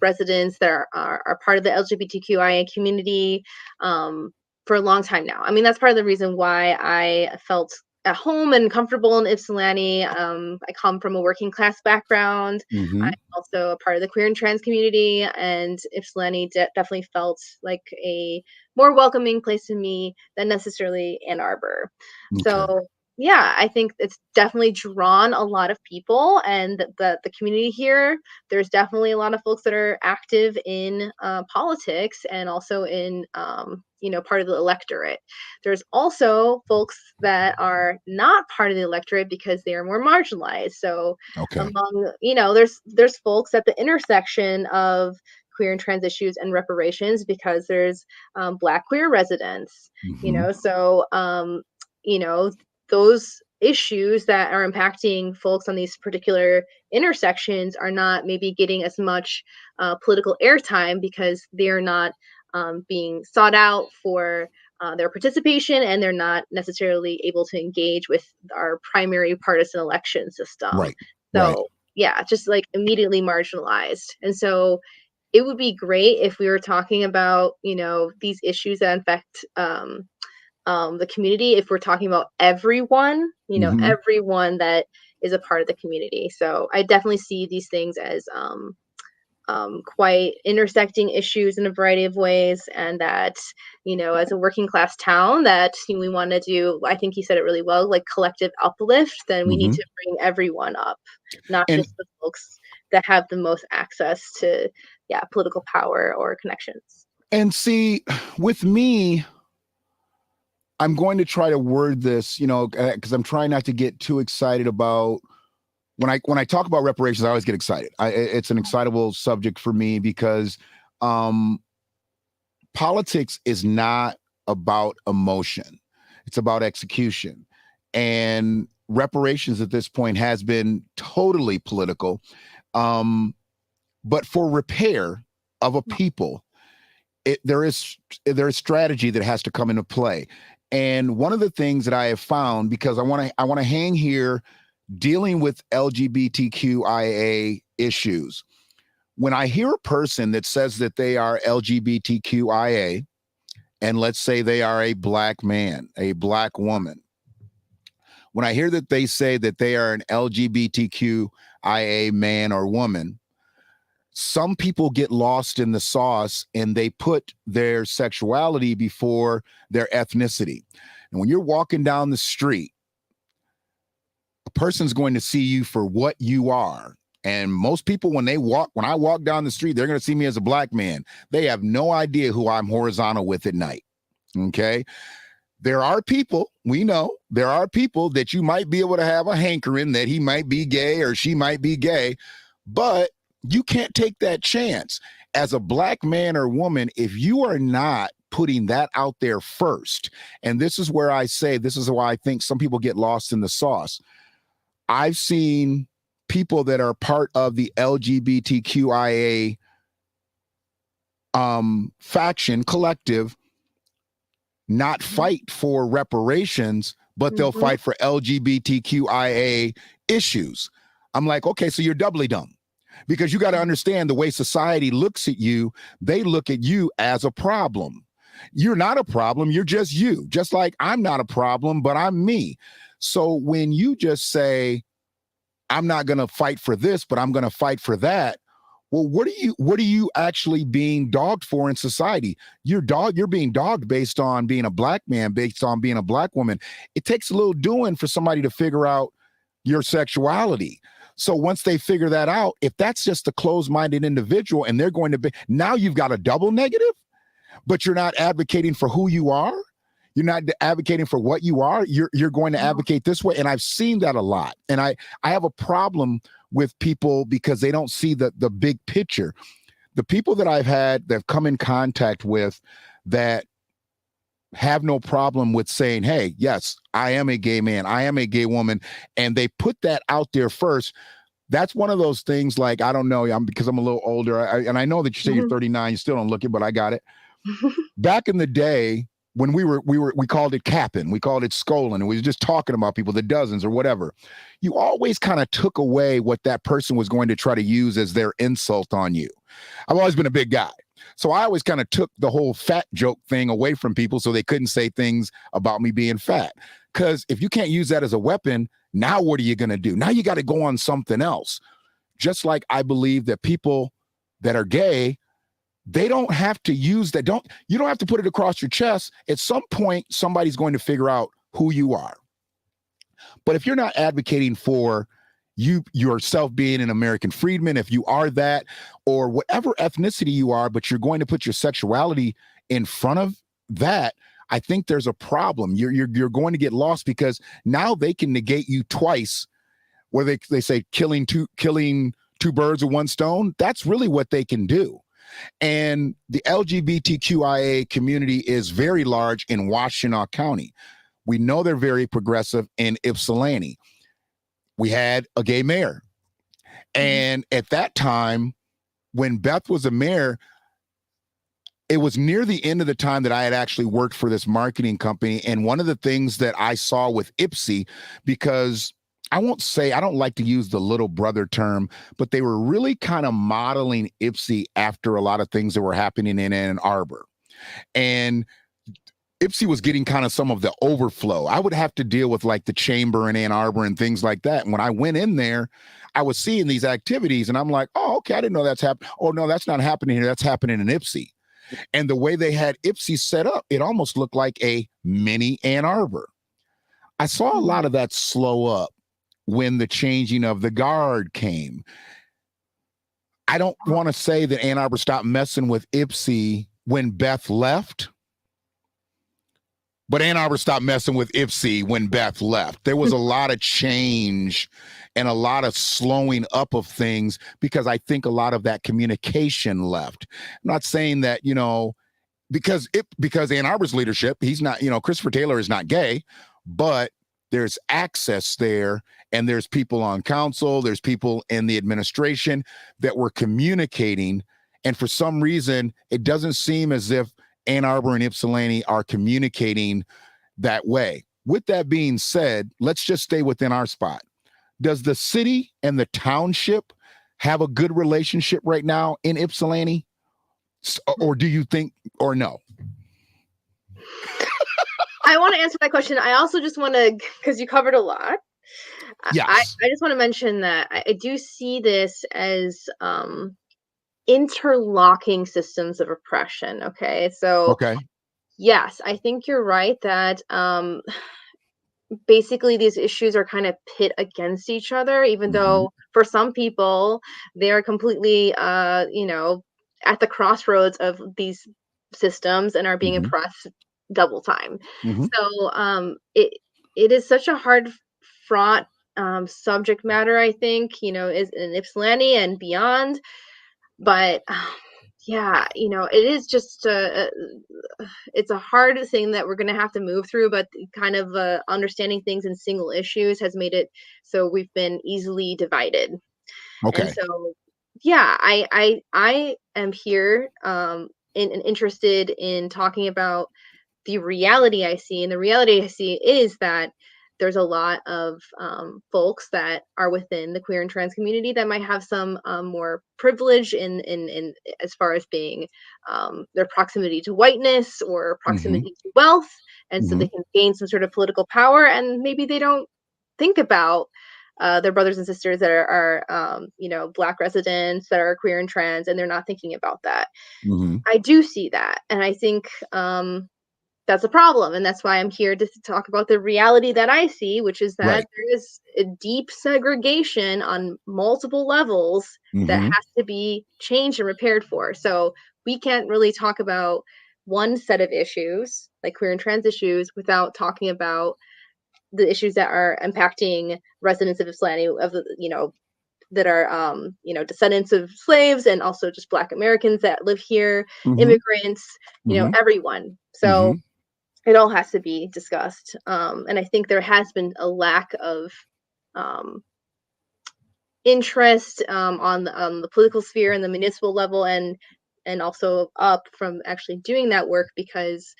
residents that are part of the LGBTQIA community for a long time now. I mean, that's part of the reason why I felt at home and comfortable in Ypsilanti. I come from a working class background. Mm-hmm. I'm also a part of the queer and trans community, and Ypsilanti definitely felt like a more welcoming place to me than necessarily Ann Arbor. Okay. So yeah, I think it's definitely drawn a lot of people, and the community here, there's definitely a lot of folks that are active in politics and also in part of the electorate. There's also folks that are not part of the electorate because they are more marginalized. So Okay. among there's folks at the intersection of queer and trans issues and reparations because there's Black queer residents. Hmm. So you know those issues that are impacting folks on these particular intersections are not maybe getting as much political airtime because they're not being sought out for their participation, and they're not necessarily able to engage with our primary partisan election system. Right. Right. So, yeah, just like immediately marginalized. And so it would be great if we were talking about, these issues that affect the community, if we're talking about everyone, Hmm. everyone that is a part of the community. So I definitely see these things as quite intersecting issues in a variety of ways, and that as a working class town, that we want to do. I think you said it really well, like collective uplift. Then we need Hmm. to bring everyone up, not And just the folks that have the most access to political power or connections. see, with me, I'm going to try to word this, because I'm trying not to get too excited about when I talk about reparations. I always get excited. It's an excitable subject for me because um, politics is not about emotion; it's about execution. And reparations at this point has been totally political. Um, but for repair of a people, there is strategy that has to come into play. And one of the things that I have found, because I want to hang here dealing with LGBTQIA issues. When I hear a person that says that they are LGBTQIA, and let's say they are a Black man, a Black woman, when I hear that they say that they are an LGBTQIA man or woman, some people get lost in the sauce and they put their sexuality before their ethnicity. And when you're walking down the street, a person's going to see you for what you are. And most people, when I walk down the street, they're going to see me as a Black man. They have no idea who I'm horizontal with at night. Okay. There are people, we know, there are people that you might be able to have a hankering that he might be gay or she might be gay, but you can't take that chance. As a Black man or woman, if you are not putting that out there first, and this is where I say, this is why I think some people get lost in the sauce. I've seen people that are part of the LGBTQIA faction collective not fight for reparations, but they'll Mhm. fight for LGBTQIA issues. I'm like, okay, so you're doubly dumb. Because you got to understand the way society looks at you, they look at you as a problem. You're not a problem, you're just you. Just like I'm not a problem, but I'm me. So when you just say, I'm not going to fight for this, but I'm going to fight for that, well, what are you actually being dogged for in society? You're being dogged based on being a Black man, based on being a Black woman. It takes a little doing for somebody to figure out your sexuality. So once they figure that out, if that's just a closed-minded individual and they're going to be, now you've got a double negative, but you're not advocating for who you are. You're not advocating for what you are. You're going to advocate this way. And I've seen that a lot. And I have a problem with people because they don't see the big picture. The people that I've had that have come in contact with that have no problem with saying, hey, yes, I am a gay man, I am a gay woman, and they put that out there first. That's one of those things, like, I don't know, because I'm a little older, and I know that you say you're 39, you still don't look it, but I got it. Back in the day, when we called it capping, we called it scolding, and we were just talking about people, the dozens or whatever. You always kind of took away what that person was going to try to use as their insult on you. I've always been a big guy. So I always kind of took the whole fat joke thing away from people so they couldn't say things about me being fat. Because if you can't use that as a weapon, now what are you going to do? Now you got to go on something else. Just like I believe that people that are gay, they don't have to use that. You don't have to put it across your chest. At some point, somebody's going to figure out who you are. But if you're not advocating for you yourself being an American freedman, if you are that, or whatever ethnicity you are, but you're going to put your sexuality in front of that, I think there's a problem. You're going to get lost, because now they can negate you twice, where they say killing two birds with one stone. That's really what they can do. And the LGBTQIA community is very large in Washtenaw County. We know they're very progressive in Ypsilanti. We had a gay mayor. And at that time, when Beth was a mayor, it was near the end of the time that I had actually worked for this marketing company. And one of the things that I saw with Ipsy, because I don't like to use the little brother term, but they were really kind of modeling Ipsy after a lot of things that were happening in Ann Arbor. And Ipsy was getting kind of some of the overflow. I would have to deal with like the chamber in Ann Arbor and things like that. And when I went in there, I was seeing these activities and I'm like, oh, okay, I didn't know that's happening. Oh, no, that's not happening here. That's happening in Ipsy. And the way they had Ipsy set up, it almost looked like a mini Ann Arbor. I saw a lot of that slow up when the changing of the guard came. I don't want to say that Ann Arbor stopped messing with Ipsy when Beth left, but Ann Arbor stopped messing with Ipsy when Beth left. There was a lot of change and a lot of slowing up of things, because I think a lot of that communication left. I'm not saying that, because Ann Arbor's leadership, he's not, Christopher Taylor is not gay, but there's access there, and there's people on council, there's people in the administration that were communicating. And for some reason, it doesn't seem as if Ann Arbor and Ypsilanti are communicating that way. With that being said, let's just stay within our spot. Does the city and the township have a good relationship right now in Ypsilanti? Or do you think, or no? I want to answer that question. I also just want to, because you covered a lot. Yes. I just want to mention that I do see this as interlocking systems of oppression. Okay. So, yes, I think you're right that basically these issues are kind of pit against each other, even though for some people they are completely, at the crossroads of these systems and are being oppressed double time. So it is such a hard fraught subject matter, I think, is in Ypsilanti and beyond. But it is just it's a hard thing that we're going to have to move through, but kind of understanding things in single issues has made it so we've been easily divided. And so I am here and interested in talking about the reality I see. And the reality I see is that there's a lot of folks that are within the queer and trans community that might have some more privilege in as far as being their proximity to whiteness or proximity to wealth. And so they can gain some sort of political power, and maybe they don't think about their brothers and sisters that are Black residents that are queer and trans, and they're not thinking about that. I do see that. And I think that's a problem. And that's why I'm here to talk about the reality that I see, which is that there is a deep segregation on multiple levels that has to be changed and repaired for. So we can't really talk about one set of issues, like queer and trans issues, without talking about the issues that are impacting residents of Ypsilanti, that are, descendants of slaves, and also just Black Americans that live here, immigrants, everyone. So it all has to be discussed. And I think there has been a lack of interest on the political sphere and the municipal level, and also up from actually doing that work, because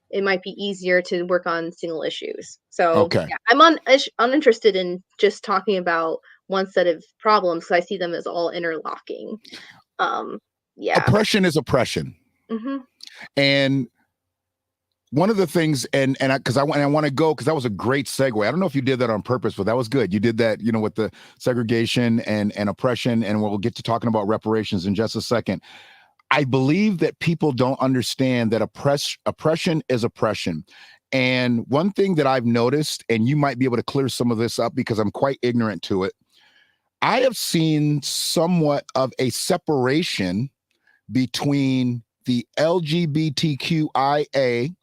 it might be easier to work on single issues. So I'm uninterested in just talking about one set of problems, because I see them as all interlocking. Oppression is oppression. And one of the things, and because I want to go, because that was a great segue. I don't know if you did that on purpose, but that was good. You did that, with the segregation and oppression, and we'll get to talking about reparations in just a second. I believe that people don't understand that oppression is oppression. And one thing that I've noticed, and you might be able to clear some of this up because I'm quite ignorant to it, I have seen somewhat of a separation between the LGBTQIA,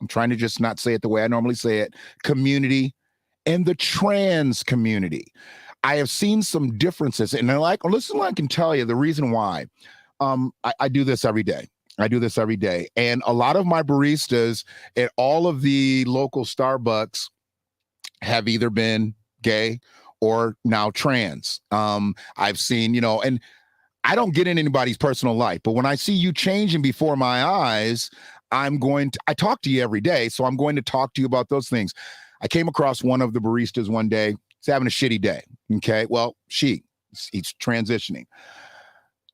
I'm trying to just not say it the way I normally say it, community, and the trans community. I have seen some differences, and listen, I can tell you the reason why. I do this every day. And a lot of my baristas at all of the local Starbucks have either been gay or now trans. I've seen, and I don't get in anybody's personal life, but when I see you changing before my eyes, I talk to you every day, so I'm going to talk to you about those things. I came across one of the baristas one day. He's having a shitty day. Okay. Well, he's transitioning.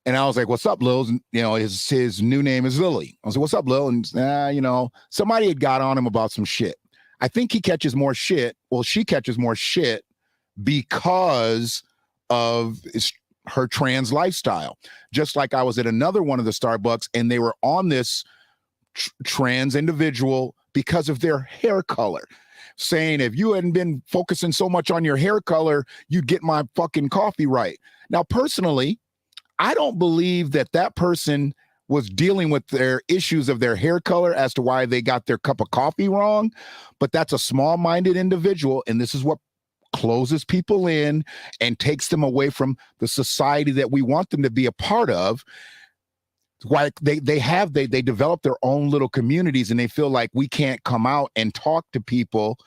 And I was like, what's up, Lil? And, his new name is Lily. I was like, what's up, Lil? And, somebody had got on him about some shit. I think he catches more shit. Well, she catches more shit because of her trans lifestyle. Just like I was at another one of the Starbucks and they were on this trans individual because of their hair color, saying if you hadn't been focusing so much on your hair color, you'd get my fucking coffee right. Now, personally, I don't believe that person was dealing with their issues of their hair color as to why they got their cup of coffee wrong, but that's a small-minded individual, and this is what closes people in and takes them away from the society that we want them to be a part of. Why they develop their own little communities and they feel like we can't come out and talk to people.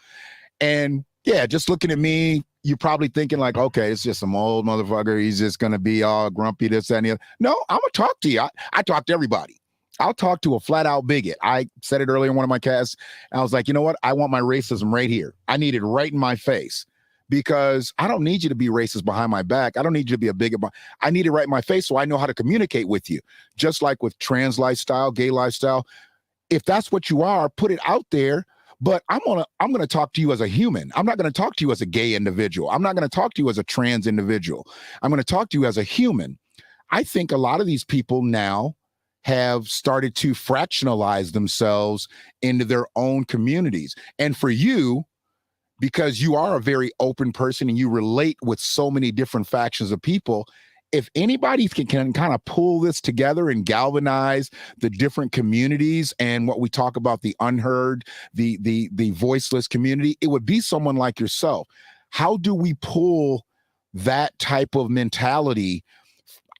And yeah, just looking at me, you're probably thinking like, okay, it's just some old motherfucker. He's just going to be all grumpy, this, that, and the other. No, I'm going to talk to you. I talk to everybody. I'll talk to a flat out bigot. I said it earlier in one of my casts. I was like, you know what? I want my racism right here. I need it right in my face because I don't need you to be racist behind my back. I don't need you to be a bigot. I need it right in my face so I know how to communicate with you. Just like with trans lifestyle, gay lifestyle. If that's what you are, put it out there. But I'm gonna talk to you as a human. I'm not gonna talk to you as a gay individual. I'm not gonna talk to you as a trans individual. I'm gonna talk to you as a human. I think a lot of these people now have started to fractionalize themselves into their own communities. And for you, because you are a very open person and you relate with so many different factions of people, if anybody can kind of pull this together and galvanize the different communities and what we talk about, the unheard, the voiceless community, it would be someone like yourself. How do we pull that type of mentality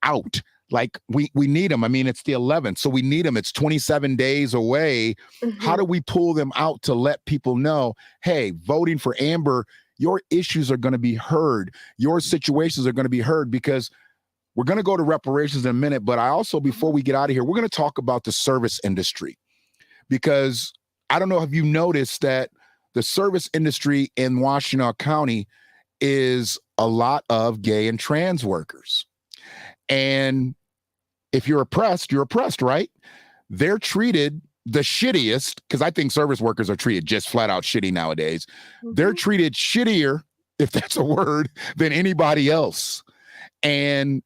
out? Like we need them. I mean, it's the 11th, so we need them. It's 27 days away. Mm-hmm. How do we pull them out to let people know, hey, voting for Amber, your issues are going to be heard. Your situations are going to be heard, because we're going to go to reparations in a minute, but I also, before we get out of here, we're going to talk about the service industry, because I don't know if you noticed that the service industry in Washtenaw County is a lot of gay and trans workers. And if you're oppressed, right? They're treated the shittiest, because I think service workers are treated just flat out shitty nowadays. Mm-hmm. They're treated shittier, if that's a word, than anybody else. And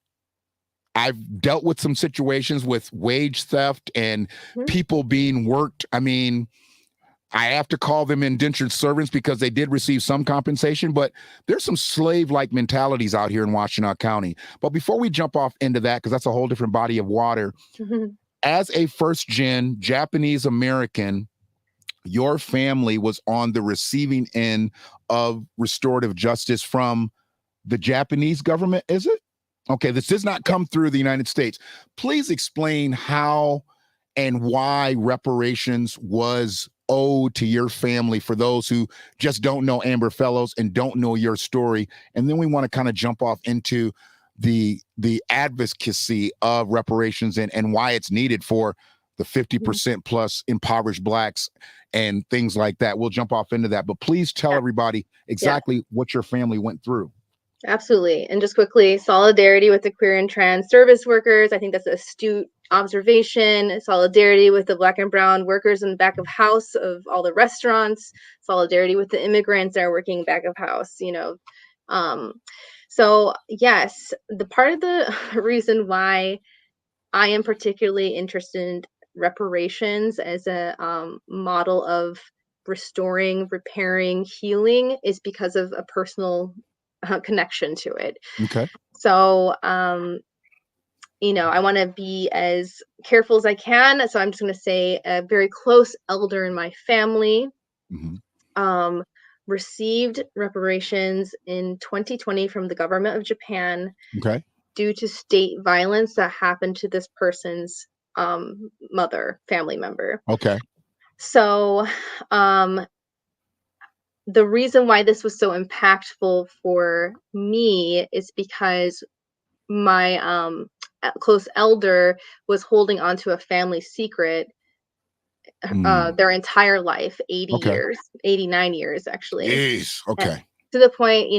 I've dealt with some situations with wage theft and people being worked. I mean, I have to call them indentured servants because they did receive some compensation, but there's some slave-like mentalities out here in Washtenaw County. But before we jump off into that, because that's a whole different body of water, as a first-gen Japanese American, your family was on the receiving end of restorative justice from the Japanese government, is it? Okay, this does not come through the United States. Please explain how and why reparations was owed to your family for those who just don't know Amber Fellows and don't know your story. And then we want to kind of jump off into the advocacy of reparations and why it's needed for the 50% plus impoverished Blacks and things like that. We'll jump off into that, but please tell everybody exactly what your family went through. Absolutely. And just quickly, solidarity with the queer and trans service workers. I think that's an astute observation. Solidarity with the Black and brown workers in the back of house of all the restaurants. Solidarity with the immigrants that are working back of house, So yes, the part of the reason why I am particularly interested in reparations as a model of restoring, repairing, healing is because of a personal connection to it. Okay. So, I want to be as careful as I can. So I'm just going to say a very close elder in my family Hmm. um, received reparations in 2020 from the government of Japan Okay. due to state violence that happened to this person's family member. Okay. So, the reason why this was so impactful for me is because my close elder was holding on to a family secret Mm. their entire life, 80 Okay. years, 89 years actually. Yes. Uh, Okay. to the point,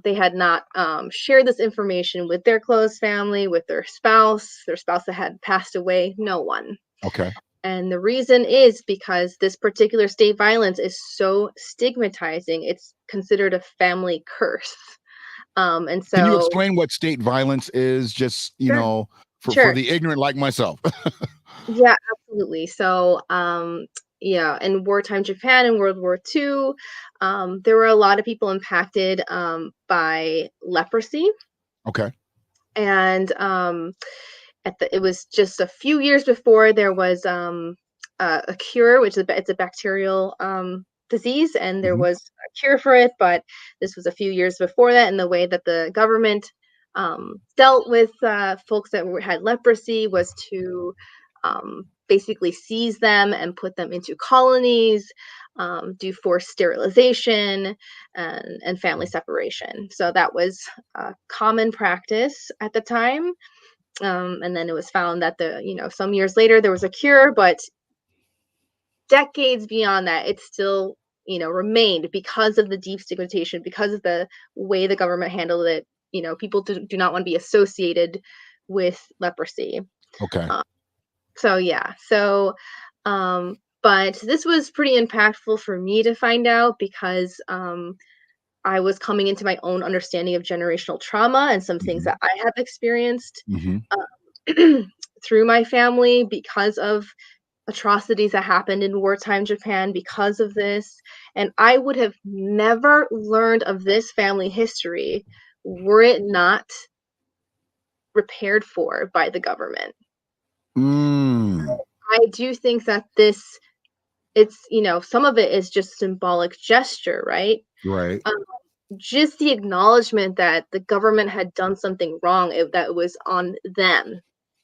they had not shared this information with their close family, with their spouse that had passed away, no one. Okay. And the reason is because this particular state violence is so stigmatizing. It's considered a family curse. And Can you so, explain what state violence is? Just, sure, for sure. the ignorant like myself. Yeah, absolutely. So, yeah, in wartime Japan in World War II, there were a lot of people impacted by leprosy, Okay. and it was just a few years before there was a cure, which is it's a bacterial disease, and there Hmm. was a cure for it. But this was a few years before that, and the way that the government dealt with folks that had leprosy was to basically seize them and put them into colonies, do forced sterilization, and family separation. So that was a common practice at the time. And then it was found that some years later there was a cure, but decades beyond that, it still, remained because of the deep stigmatization, because of the way the government handled it. People do not want to be associated with leprosy. Okay. Uh, so yeah, but this was pretty impactful for me to find out because I was coming into my own understanding of generational trauma and some things Hmm. that I have experienced Hmm. through my family because of atrocities that happened in wartime Japan because of this. And I would have never learned of this family history were it not repaired for by the government. Mm. I do think that some of it is just symbolic gesture, right? Right. Um, just the acknowledgement that the government had done something wrong, that it was on them.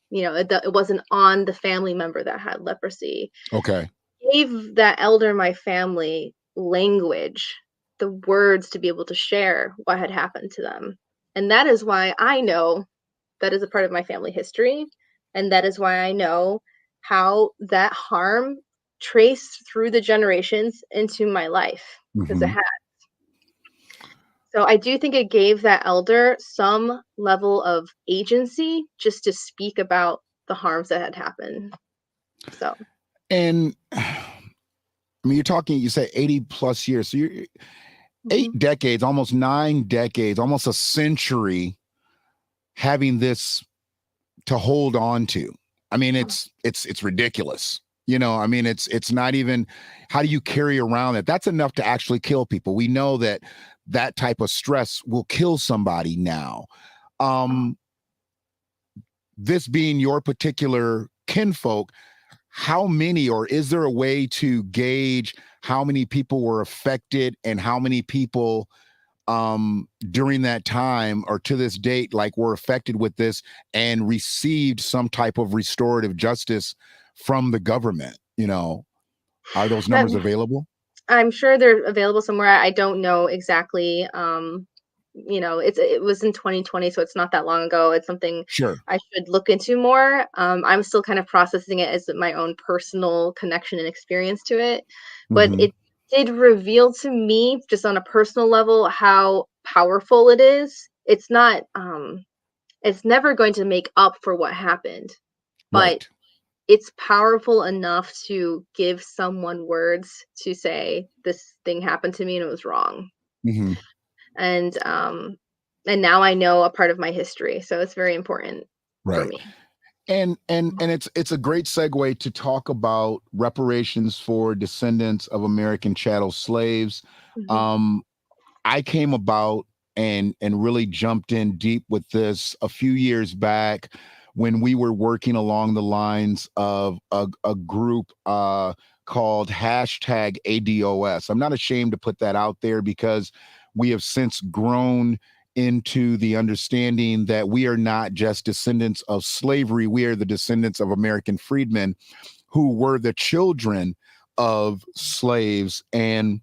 It wasn't on the family member that had leprosy. Okay. Gave that elder in my family language, the words to be able to share what had happened to them. And that is why I know that is a part of my family history. And that is why I know how that harm traced through the generations into my life, because it Hmm. had. So I do think it gave that elder some level of agency just to speak about the harms that had happened. So, And I mean, you say 80 plus years. So you're mhm. 8 decades, almost 9 decades, almost a century having this to hold on to. I mean, it's ridiculous. I mean, it's not even, how do you carry around that? That's enough to actually kill people. We know that that type of stress will kill somebody now. Um, this being your particular kinfolk, how many, or is there a way to gauge how many people were affected and how many people during that time or to this date like were affected with this and received some type of restorative justice from the government? Are those numbers Um, available? I'm sure they're available somewhere. I don't know exactly. It was in 2020, so it's not that long ago. It's something Sure. I should look into more. I'm still kind of processing it as my own personal connection and experience to it, but Hmm. it did reveal to me, just on a personal level, how powerful it is. It's not. It's never going to make up for what happened, but Right. it's powerful enough to give someone words to say, "This thing happened to me and it was wrong." Hmm. And now I know a part of my history, so it's very important for Right. me. And it's a great segue to talk about reparations for descendants of American chattel slaves. Mhm. Um, I came about and really jumped in deep with this a few years back when we were working along the lines of a group called hashtag ADOS. I'm not ashamed to put that out there because we have since grown into the understanding that we are not just descendants of slavery, we are the descendants of American freedmen who were the children of slaves. And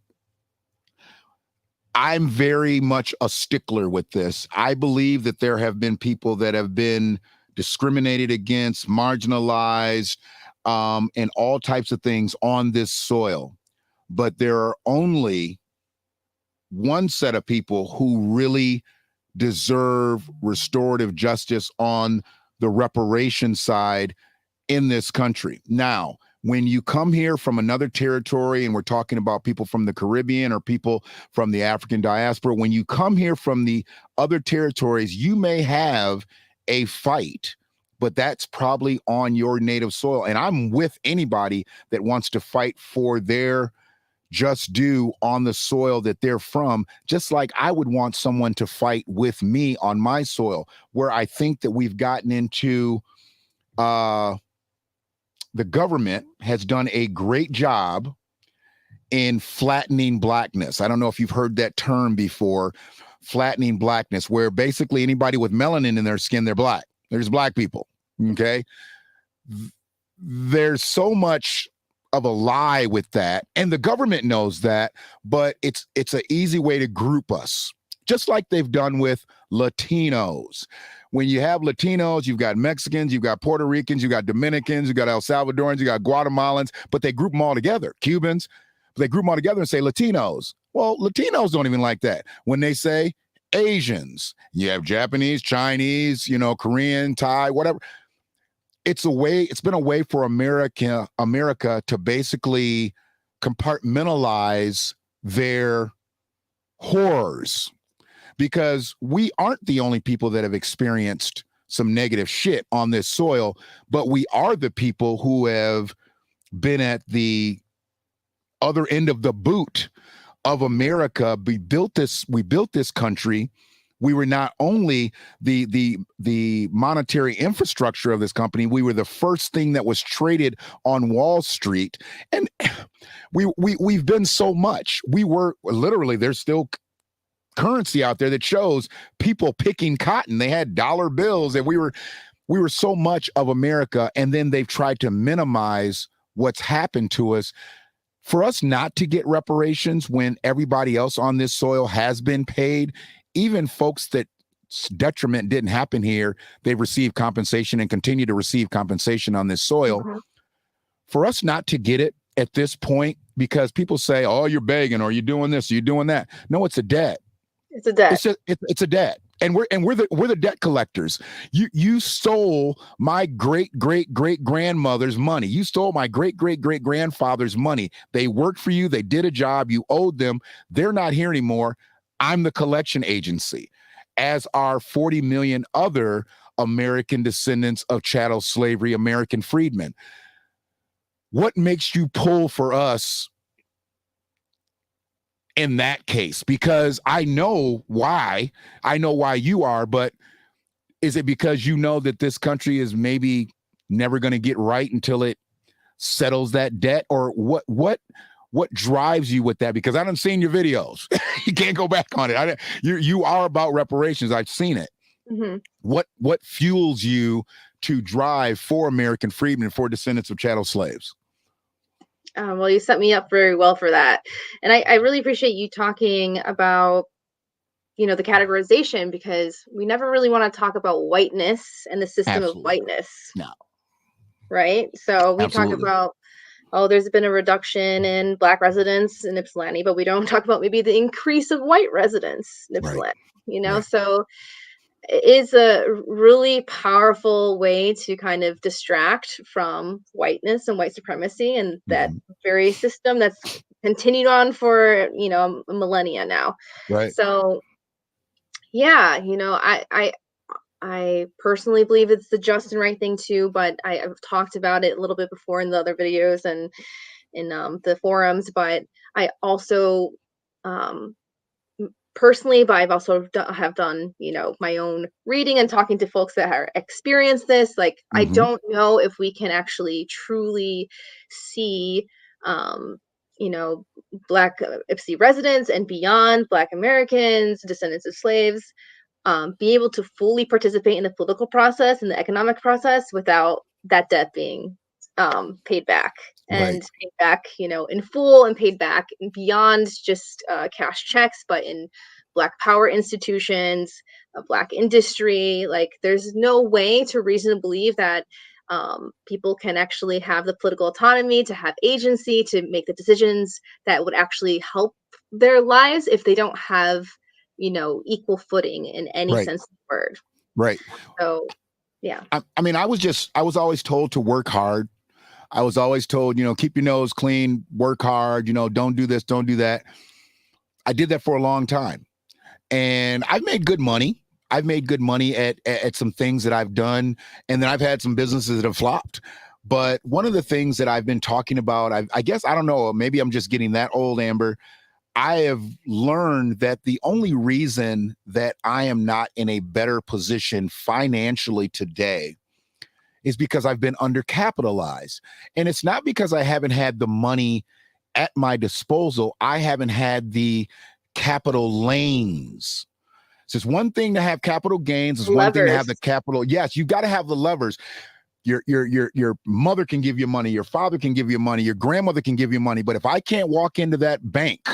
I'm very much a stickler with this. I believe that there have been people that have been discriminated against, marginalized, and all types of things on this soil. But there are only one set of people who really deserve restorative justice on the reparation side in this country. Now, when you come here from another territory, and we're talking about people from the Caribbean or people from the African diaspora, when you come here from the other territories, you may have a fight, but that's probably on your native soil. And I'm with anybody that wants to fight for their just due on the soil that they're from, just like I would want someone to fight with me on my soil. Where I think that we've gotten into the government has done a great job in flattening blackness. I don't know if you've heard that term before, flattening blackness, where basically anybody with melanin in their skin, they're black. There's black people. Okay. There's so much of a lie with that, and the government knows that, but it's an easy way to group us, just like they've done with Latinos. When you have Latinos, you've got Mexicans, you've got Puerto Ricans, you've got Dominicans, you've got El Salvadorans, you got Guatemalans, but they group them all together. Cubans, but they group them all together and say Latinos. Well, Latinos don't even like that. When they say Asians, you have Japanese, Chinese, Korean, Thai, whatever. It's been a way for America to basically compartmentalize their horrors, because we aren't the only people that have experienced some negative shit on this soil, but we are the people who have been at the other end of the boot of America. We built this country. We were not only the monetary infrastructure of this company, we were the first thing that was traded on Wall Street. And we've been so much. We were literally, there's still currency out there that shows people picking cotton. They had dollar bills, and we were so much of America. And then they've tried to minimize what's happened to us. For us not to get reparations when everybody else on this soil has been paid, even folks that detriment didn't happen here, they've received compensation and continue to receive compensation on this soil. Mm-hmm. For us not to get it at this point, because people say, oh, you're begging, or you're doing this, or you're doing that. No, it's a debt. It's a debt. It's a debt. And we're the debt collectors. You stole my great grandmother's money. You stole my great grandfather's money. They worked for you. They did a job. You owed them. They're not here anymore. I'm the collection agency, as are 40 million other American descendants of chattel slavery, American freedmen. What makes you pull for us in that case? Because I know why you are, but is it because you know that this country is maybe never going to get right until it settles that debt? Or what drives you with that? Because I haven't seen your videos. You can't go back on it. You are about reparations. I've seen it. Mm-hmm. What fuels you to drive for American freedmen, for descendants of chattel slaves? Well, you set me up very well for that. And I really appreciate you talking about, the categorization, because we never really want to talk about whiteness and the system Absolutely. Of whiteness. No. Right? So we Absolutely. talk about, there's been a reduction in Black residents in Ypsilanti, but we don't talk about maybe the increase of white residents in Ypsilanti, right. So it is a really powerful way to kind of distract from whiteness and white supremacy and that very system that's continued on for, millennia now. Right. So, yeah, I personally believe it's the just and right thing too, but I've talked about it a little bit before in the other videos and in the forums. But I also um, personally, but I've also have done, my own reading and talking to folks that have experienced this. Like, I Mm-hmm. don't know if we can actually truly see, um, you know, Black Ypsi residents and beyond, Black Americans, descendants of slaves, be able to fully participate in the political process and the economic process without that debt being paid back Right. and paid back, in full and paid back beyond just cash checks, but in Black power institutions, Black industry. Like, there's no way to reasonably believe that people can actually have the political autonomy to have agency to make the decisions that would actually help their lives if they don't have equal footing in any Right. sense of the word. Right. So, yeah. I mean, I was always told to work hard. I was always told, keep your nose clean, work hard, don't do this, don't do that. I did that for a long time. And I've made good money. I've made good money at some things that I've done. And then I've had some businesses that have flopped. But one of the things that I've been talking about, I guess, I don't know, maybe I'm just getting that old, Amber. I have learned that the only reason that I am not in a better position financially today is because I've been undercapitalized. And it's not because I haven't had the money at my disposal. I haven't had the capital lanes. So it's one thing to have capital gains. It's one thing to have the capital. Yes, you got to have the levers. Your mother can give you money. Your father can give you money. Your grandmother can give you money. But if I can't walk into that bank,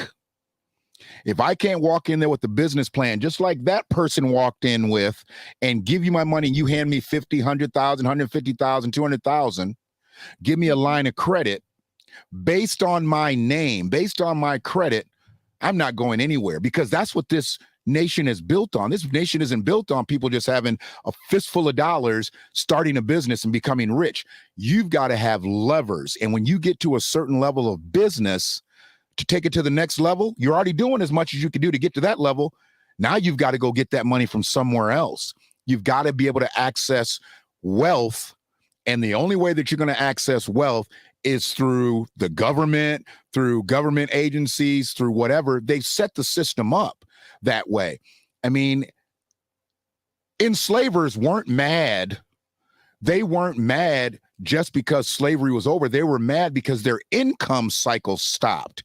if I can't walk in there with the business plan, just like that person walked in with, and give you my money, you hand me 50, 100,000, 150,000, 200,000, give me a line of credit based on my name, based on my credit, I'm not going anywhere, because that's what this nation is built on. This nation isn't built on people just having a fistful of dollars, starting a business and becoming rich. You've got to have levers. And when you get to a certain level of business, to take it to the next level, you're already doing as much as you can do to get to that level. Now you've got to go get that money from somewhere else. You've got to be able to access wealth. And the only way that you're going to access wealth is through the government, through government agencies, through whatever. They've set the system up that way. I mean, enslavers weren't mad. They weren't mad just because slavery was over. They were mad because their income cycle stopped.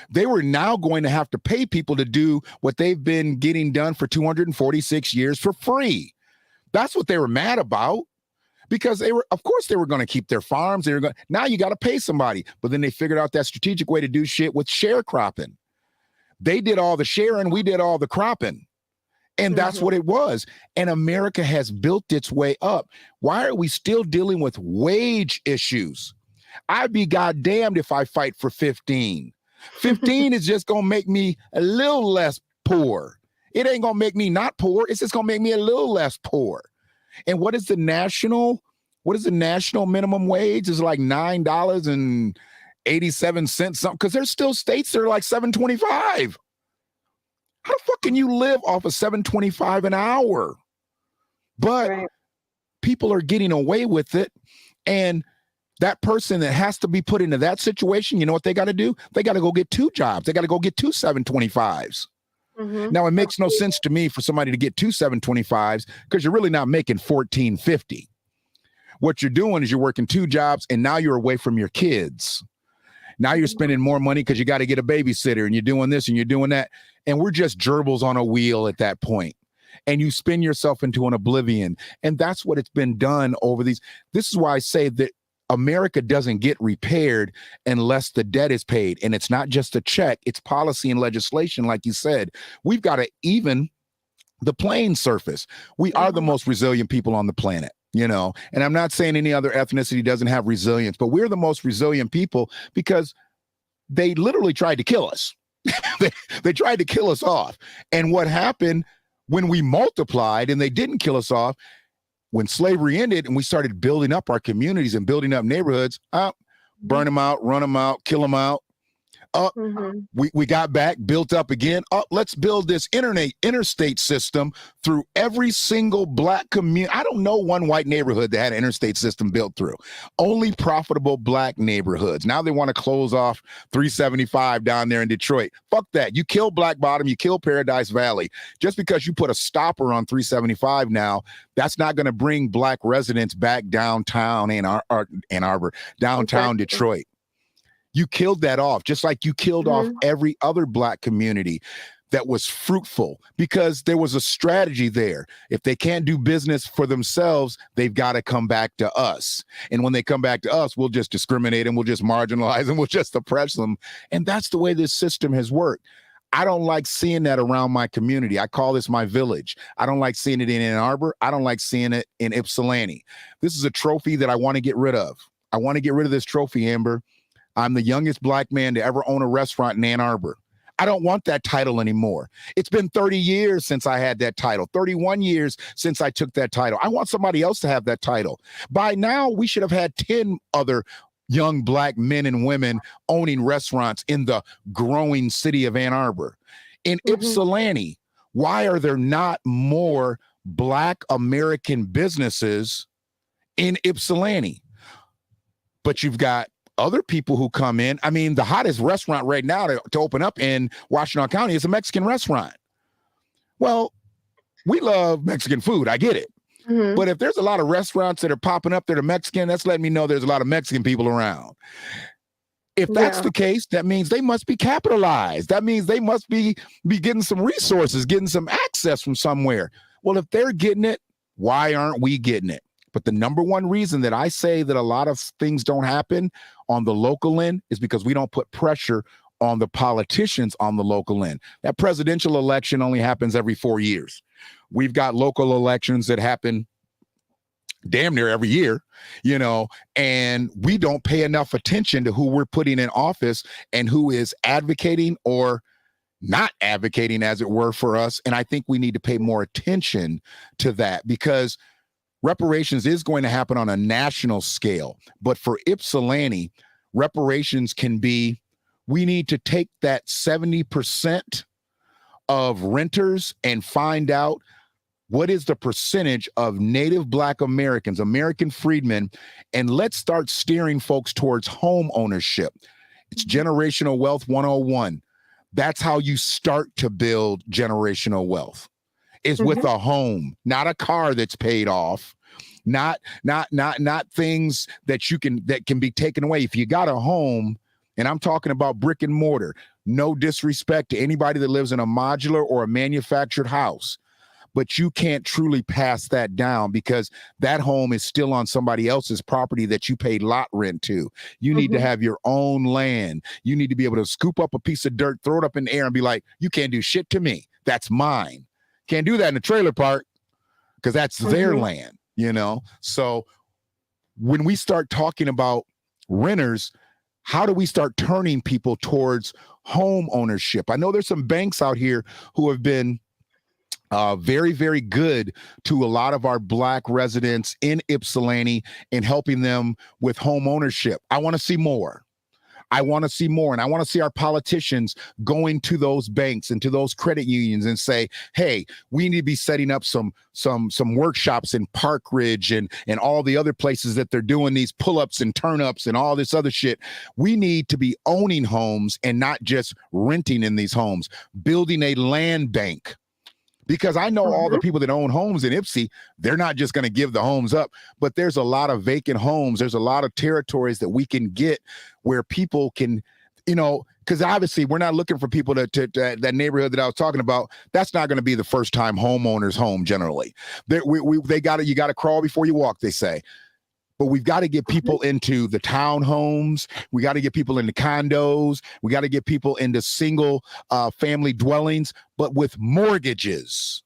They were now going to have to pay people to do what they've been getting done for 246 years for free. That's what they were mad about, because of course they were going to keep their farms. Now you got to pay somebody. But then they figured out that strategic way to do shit with sharecropping. They did all the sharing, we did all the cropping. And that's what it was. And America has built its way up. Why are we still dealing with wage issues? I'd be goddamned if I fight for 15. 15 is just going to make me a little less poor. It ain't going to make me not poor. It's just going to make me a little less poor. And what is the national minimum wage? Is like $9.87 something, because there's still states that are like $7.25. How the fuck can you live off of $7.25 an hour? But people are getting away with it. And that person that has to be put into that situation, you know what they got to do? They got to go get two jobs. They got to go get two 725s. Now, it makes no sense to me for somebody to get two 725s, because you're really not making $14.50. What you're doing is you're working two jobs, and now you're away from your kids. Now you're spending more money because you got to get a babysitter, and you're doing this and you're doing that. And we're just gerbils on a wheel at that point. And you spin yourself into an oblivion. And that's what it's been done over these. This is why I say that America doesn't get repaired unless the debt is paid. And it's not just a check, it's policy and legislation. Like you said, we've got to even the playing surface. We are the most resilient people on the planet, and I'm not saying any other ethnicity doesn't have resilience, but we're the most resilient people because they literally tried to kill us. They tried to kill us off. And what happened when we multiplied and they didn't kill us off? When slavery ended and we started building up our communities and building up neighborhoods, burn them out, run them out, kill them out. Mm-hmm. We got back, built up again. Let's build this interstate system through every single black community. I don't know one white neighborhood that had an interstate system built through. Only profitable black neighborhoods. Now they want to close off 375 down there in Detroit. Fuck that. You kill Black Bottom, you kill Paradise Valley. Just because you put a stopper on 375 now, that's not going to bring black residents back downtown Ann Arbor, downtown Exactly. Detroit. You killed that off, just like you killed off every other black community that was fruitful, because there was a strategy there. If they can't do business for themselves, they've got to come back to us. And when they come back to us, we'll just discriminate and we'll just marginalize and we'll just oppress them. And that's the way this system has worked. I don't like seeing that around my community. I call this my village. I don't like seeing it in Ann Arbor. I don't like seeing it in Ypsilanti. This is a trophy that I want to get rid of. I want to get rid of this trophy, Amber. I'm the youngest black man to ever own a restaurant in Ann Arbor. I don't want that title anymore. It's been 30 years since I had that title, 31 years since I took that title. I want somebody else to have that title. By now, we should have had 10 other young black men and women owning restaurants in the growing city of Ann Arbor. In Ypsilanti, why are there not more black American businesses in Ypsilanti? But you've got other people who come in. I mean, the hottest restaurant right now to open up in Washington County is a Mexican restaurant. Well, we love Mexican food. I get it. But if there's a lot of restaurants that are popping up that are Mexican, that's letting me know there's a lot of Mexican people around. If that's the case, that means they must be capitalized. That means they must be getting some resources, getting some access from somewhere. Well, if they're getting it, why aren't we getting it? But the number one reason that I say that a lot of things don't happen on the local end is because we don't put pressure on the politicians on the local end. That presidential election only happens every 4 years. We've got local elections that happen damn near every year, you know, and we don't pay enough attention to who we're putting in office and who is advocating or not advocating, as it were, for us. And I think we need to pay more attention to that, because reparations is going to happen on a national scale. But for Ypsilanti, reparations can be, we need to take that 70% of renters and find out what is the percentage of Native Black Americans, American freedmen, and let's start steering folks towards home ownership. It's generational wealth 101. That's how you start to build generational wealth, is with a home, not a car that's paid off, not things that can be taken away. If you got a home, and I'm talking about brick and mortar, no disrespect to anybody that lives in a modular or a manufactured house, but you can't truly pass that down, because that home is still on somebody else's property that you paid lot rent to. You need to have your own land. You need to be able to scoop up a piece of dirt, throw it up in the air and be like, you can't do shit to me. That's mine. Can't do that in a trailer park because that's their land, you know? So when we start talking about renters, how do we start turning people towards home ownership? I know there's some banks out here who have been very, very good to a lot of our Black residents in Ypsilanti in helping them with home ownership. I want to see more. I want to see more. And I want to see our politicians going to those banks and to those credit unions and say, hey, we need to be setting up some workshops in Park Ridge and all the other places that they're doing these pull-ups and turn-ups and all this other shit. We need to be owning homes and not just renting in these homes, building a land bank. Because I know all the people that own homes in Ypsi, they're not just going to give the homes up, but there's a lot of vacant homes. There's a lot of territories that we can get where people can, you know, because obviously we're not looking for people to that neighborhood that I was talking about. That's not going to be the first time homeowner's home generally. You got to crawl before you walk, they say. But we've got to get people into the townhomes. We got to get people into condos. We got to get people into single family dwellings, but with mortgages,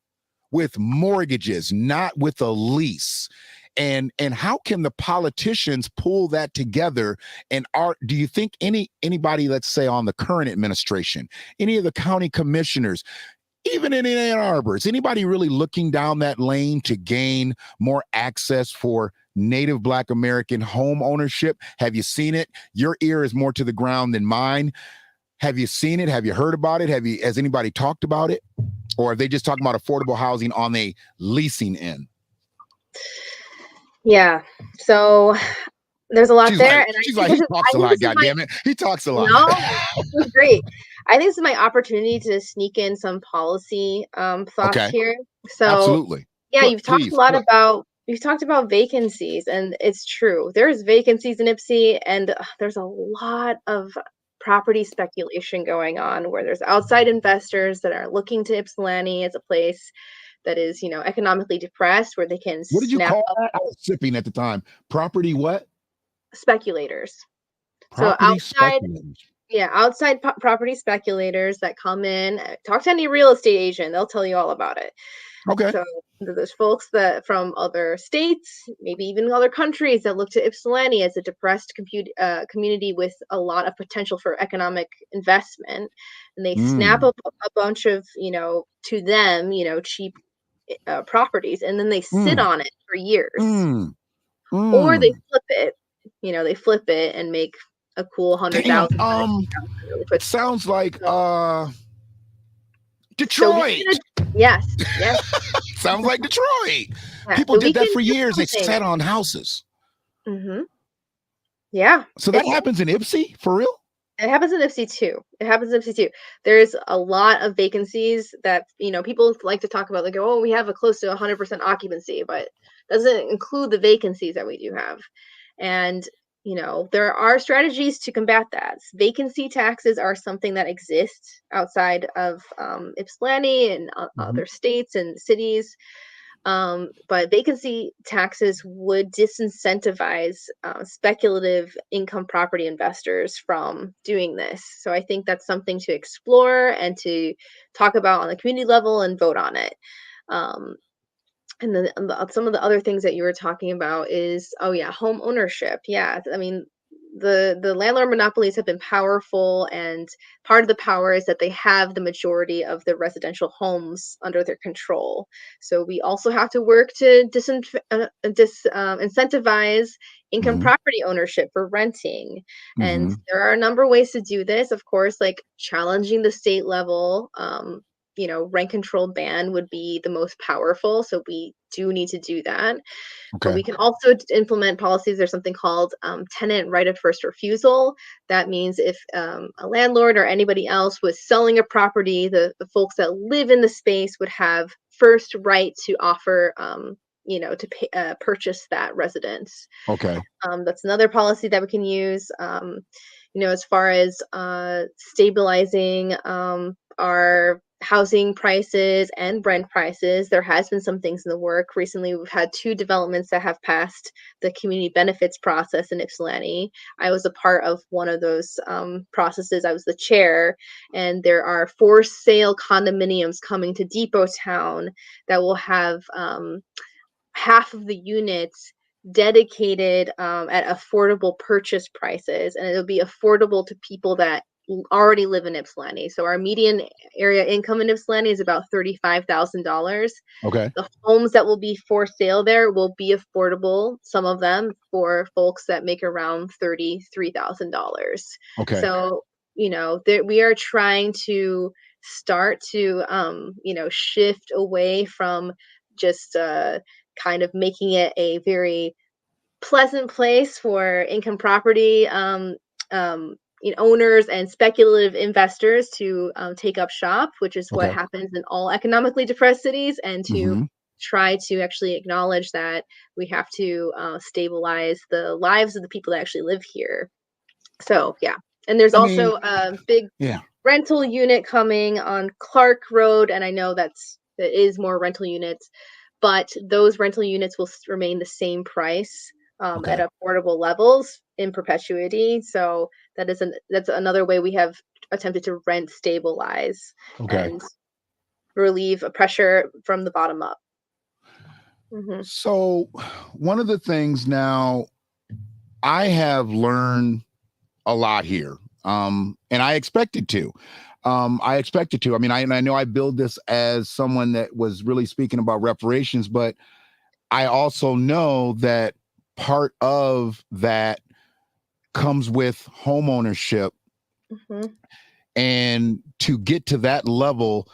not with a lease. And how can the politicians pull that together? And do you think anybody, let's say on the current administration, any of the county commissioners, even in Ann Arbor, is anybody really looking down that lane to gain more access for Native Black American home ownership? Have you seen it? Your ear is more to the ground than mine. Have you seen it? Have you heard about it? Has anybody talked about it? Or are they just talking about affordable housing on the leasing end? Yeah. So there's a lot there, and I she's think like, he talks a lot, goddammit. He talks a lot. No, this is great. I think this is my opportunity to sneak in some policy thoughts here. So absolutely. yeah, you've talked about vacancies, and it's true. There's vacancies in Ipsy, and there's a lot of property speculation going on where there's outside investors that are looking to Ypsilanti as a place that is, economically depressed, where they can What did you snap call up that? I was sipping at the time. Property what? speculators. Property speculators. Yeah, outside property speculators that come in. Talk to any real estate agent; they'll tell you all about it. Okay. So there's folks that from other states, maybe even other countries, that look to Ypsilanti as a depressed community with a lot of potential for economic investment, and they snap up a bunch of, to them, cheap properties, and then they sit on it for years, or they flip it. They flip it and make a cool 100,000. Sounds like Detroit. Yes. Sounds like Detroit. Yeah, People did that for years. They sat on houses. Mm-hmm. Yeah. So that happens in Ipsy for real? It happens in Ipsy too. There's a lot of vacancies that, people like to talk about. They go, oh, we have a close to 100% occupancy, but doesn't include the vacancies that we do have. And there are strategies to combat that. Vacancy taxes are something that exists outside of Ypsilanti and other states and cities. But vacancy taxes would disincentivize speculative income property investors from doing this. So I think that's something to explore and to talk about on the community level and vote on it. And then some of the other things that you were talking about is, home ownership. Yeah, I mean, the landlord monopolies have been powerful, and part of the power is that they have the majority of the residential homes under their control. So we also have to work to incentivize income property ownership for renting. And there are a number of ways to do this, of course, like challenging the state level. Rent control ban would be the most powerful. So we do need to do that. Okay. But we can also implement policies. There's something called tenant right of first refusal. That means if a landlord or anybody else was selling a property, the folks that live in the space would have first right to offer, to pay, purchase that residence. Okay. That's another policy that we can use. As far as stabilizing our housing prices and rent prices, there has been some things in the work. Recently, we've had 2 developments that have passed the community benefits process in Ypsilanti. I was a part of one of those processes. I was the chair, and there are for sale condominiums coming to Depot Town that will have half of the units dedicated at affordable purchase prices, and it'll be affordable to people that already live in Ypsilanti. So our median area income in Ypsilanti is about $35,000. Okay. The homes that will be for sale there will be affordable, some of them for folks that make around $33,000. Okay. So, we are trying to start to, shift away from just kind of making it a very pleasant place for income property owners and speculative investors to take up shop, which is what happens in all economically depressed cities, and to try to actually acknowledge that we have to stabilize the lives of the people that actually live here. So, yeah. And there's also a big rental unit coming on Clark Road, and I know that is more rental units, but those rental units will remain the same price at affordable levels in perpetuity. So that's another way we have attempted to rent stabilize and relieve pressure from the bottom up. So one of the things now, I have learned a lot here, and I expected to. I mean, I know I build this as someone that was really speaking about reparations, but I also know that part of that comes with home ownership And to get to that level,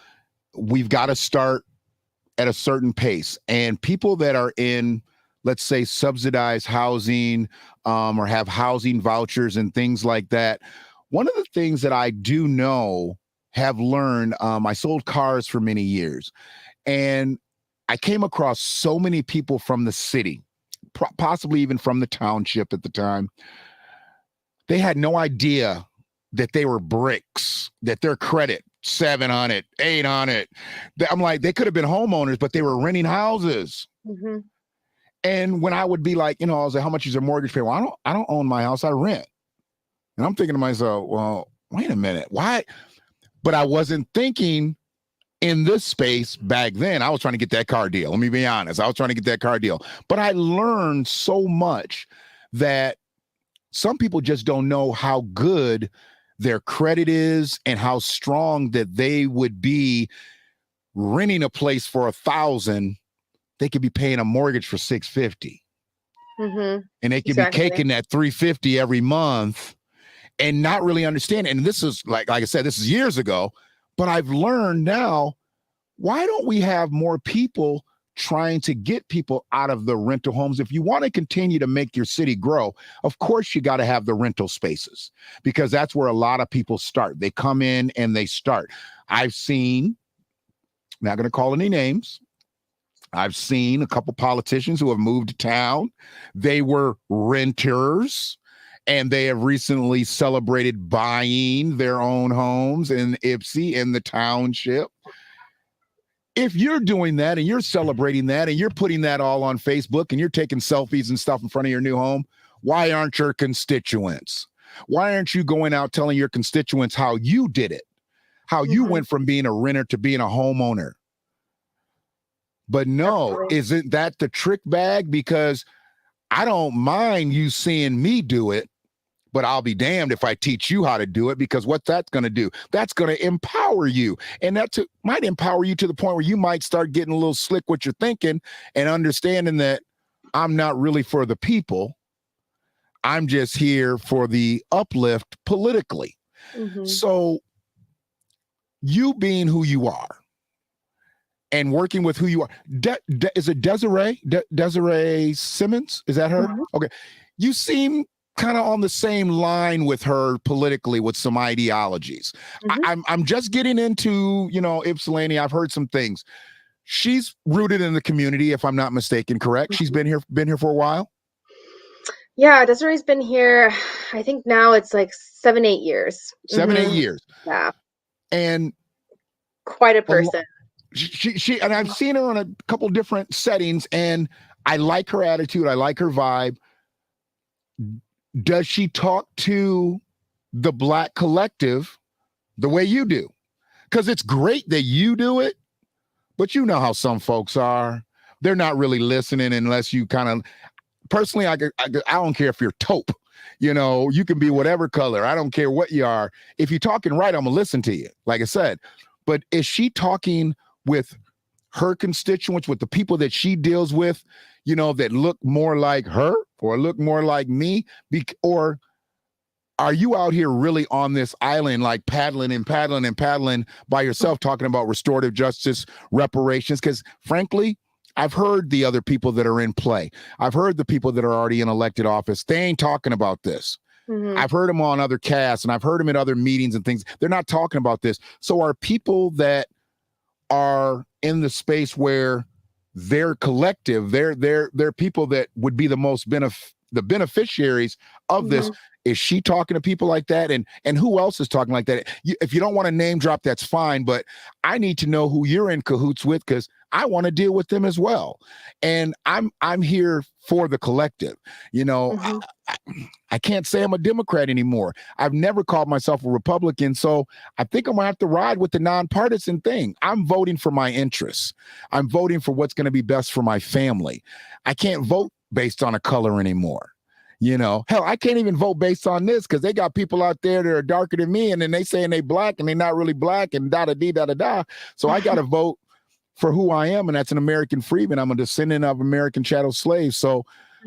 we've got to start at a certain pace. And people that are in, let's say, subsidized housing, or have housing vouchers and things like that. One of the things that I do know, have learned, I sold cars for many years, and I came across so many people from the city, possibly even from the township at the time. They had no idea that they were bricks, that their credit 700, 800. I'm like, they could have been homeowners, but they were renting houses. Mm-hmm. And when I would be like, I was like, how much is your mortgage payment? Well, I don't own my house, I rent. And I'm thinking to myself, well, wait a minute, why? But I wasn't thinking in this space back then. I was trying to get that car deal. Let me be honest. I was trying to get that car deal. But I learned so much that some people just don't know how good their credit is and how strong that they would be renting a place for $1,000. They could be paying a mortgage for $650. Mm-hmm. And they could be caking that $350 every month and not really understand. And this is like I said, this is years ago, but I've learned now, why don't we have more people trying to get people out of the rental homes? If you want to continue to make your city grow, of course, you got to have the rental spaces, because that's where a lot of people start. They come in and they start. I've seen, not going to call any names, I've seen a couple politicians who have moved to town. They were renters, and they have recently celebrated buying their own homes in Ypsi, in the township. If you're doing that and you're celebrating that and you're putting that all on Facebook and you're taking selfies and stuff in front of your new home, why aren't your constituents? Why aren't you going out telling your constituents how you did it? How you went from being a renter to being a homeowner? But no, isn't that the trick bag? Because I don't mind you seeing me do it, but I'll be damned if I teach you how to do it, because what that's going to do, that's going to empower you. And that might empower you to the point where you might start getting a little slick what you're thinking and understanding that I'm not really for the people. I'm just here for the uplift politically. Mm-hmm. So you being who you are and working with who you are, is it Desiree? Desiree Simmons? Is that her? Mm-hmm. Okay. You seem kind of on the same line with her politically with some ideologies. Mm-hmm. I'm just getting into, Ypsilanti. I've heard some things. She's rooted in the community, if I'm not mistaken, correct? Mm-hmm. She's been here for a while? Yeah, Desiree's been here, I think now it's like 7-8 years. 7-8 years. Yeah. And quite a person. She and I've seen her in a couple different settings, and I like her attitude. I like her vibe. Does she talk to the Black collective the way you do? Because it's great that you do it, but you know how some folks are. They're not really listening unless you kind of, personally, I don't care if you're taupe. You can be whatever color. I don't care what you are. If you're talking right, I'm going to listen to you, like I said. But is she talking with her constituents, with the people that she deals with, that look more like her or look more like me? Or are you out here really on this island, like paddling and paddling and paddling by yourself, talking about restorative justice, reparations? Because frankly, I've heard the other people that are in play. I've heard the people that are already in elected office. They ain't talking about this. Mm-hmm. I've heard them on other casts, and I've heard them at other meetings and things. They're not talking about this. So are people that are in the space where they're collective, they're people that would be the most the beneficiaries of this. Is she talking to people like that? And who else is talking like that? If you don't want to name drop, that's fine. But I need to know who you're in cahoots with, because I want to deal with them as well. And I'm here for the collective. I can't say I'm a Democrat anymore. I've never called myself a Republican. So I think I'm gonna have to ride with the nonpartisan thing. I'm voting for my interests. I'm voting for what's going to be best for my family. I can't vote based on a color anymore. Hell, I can't even vote based on this, because they got people out there that are darker than me, and then they saying they Black and they're not really Black, and da-da-dee-da-da-da. So I got to vote for who I am, and that's an American freeman. I'm a descendant of American chattel slaves. So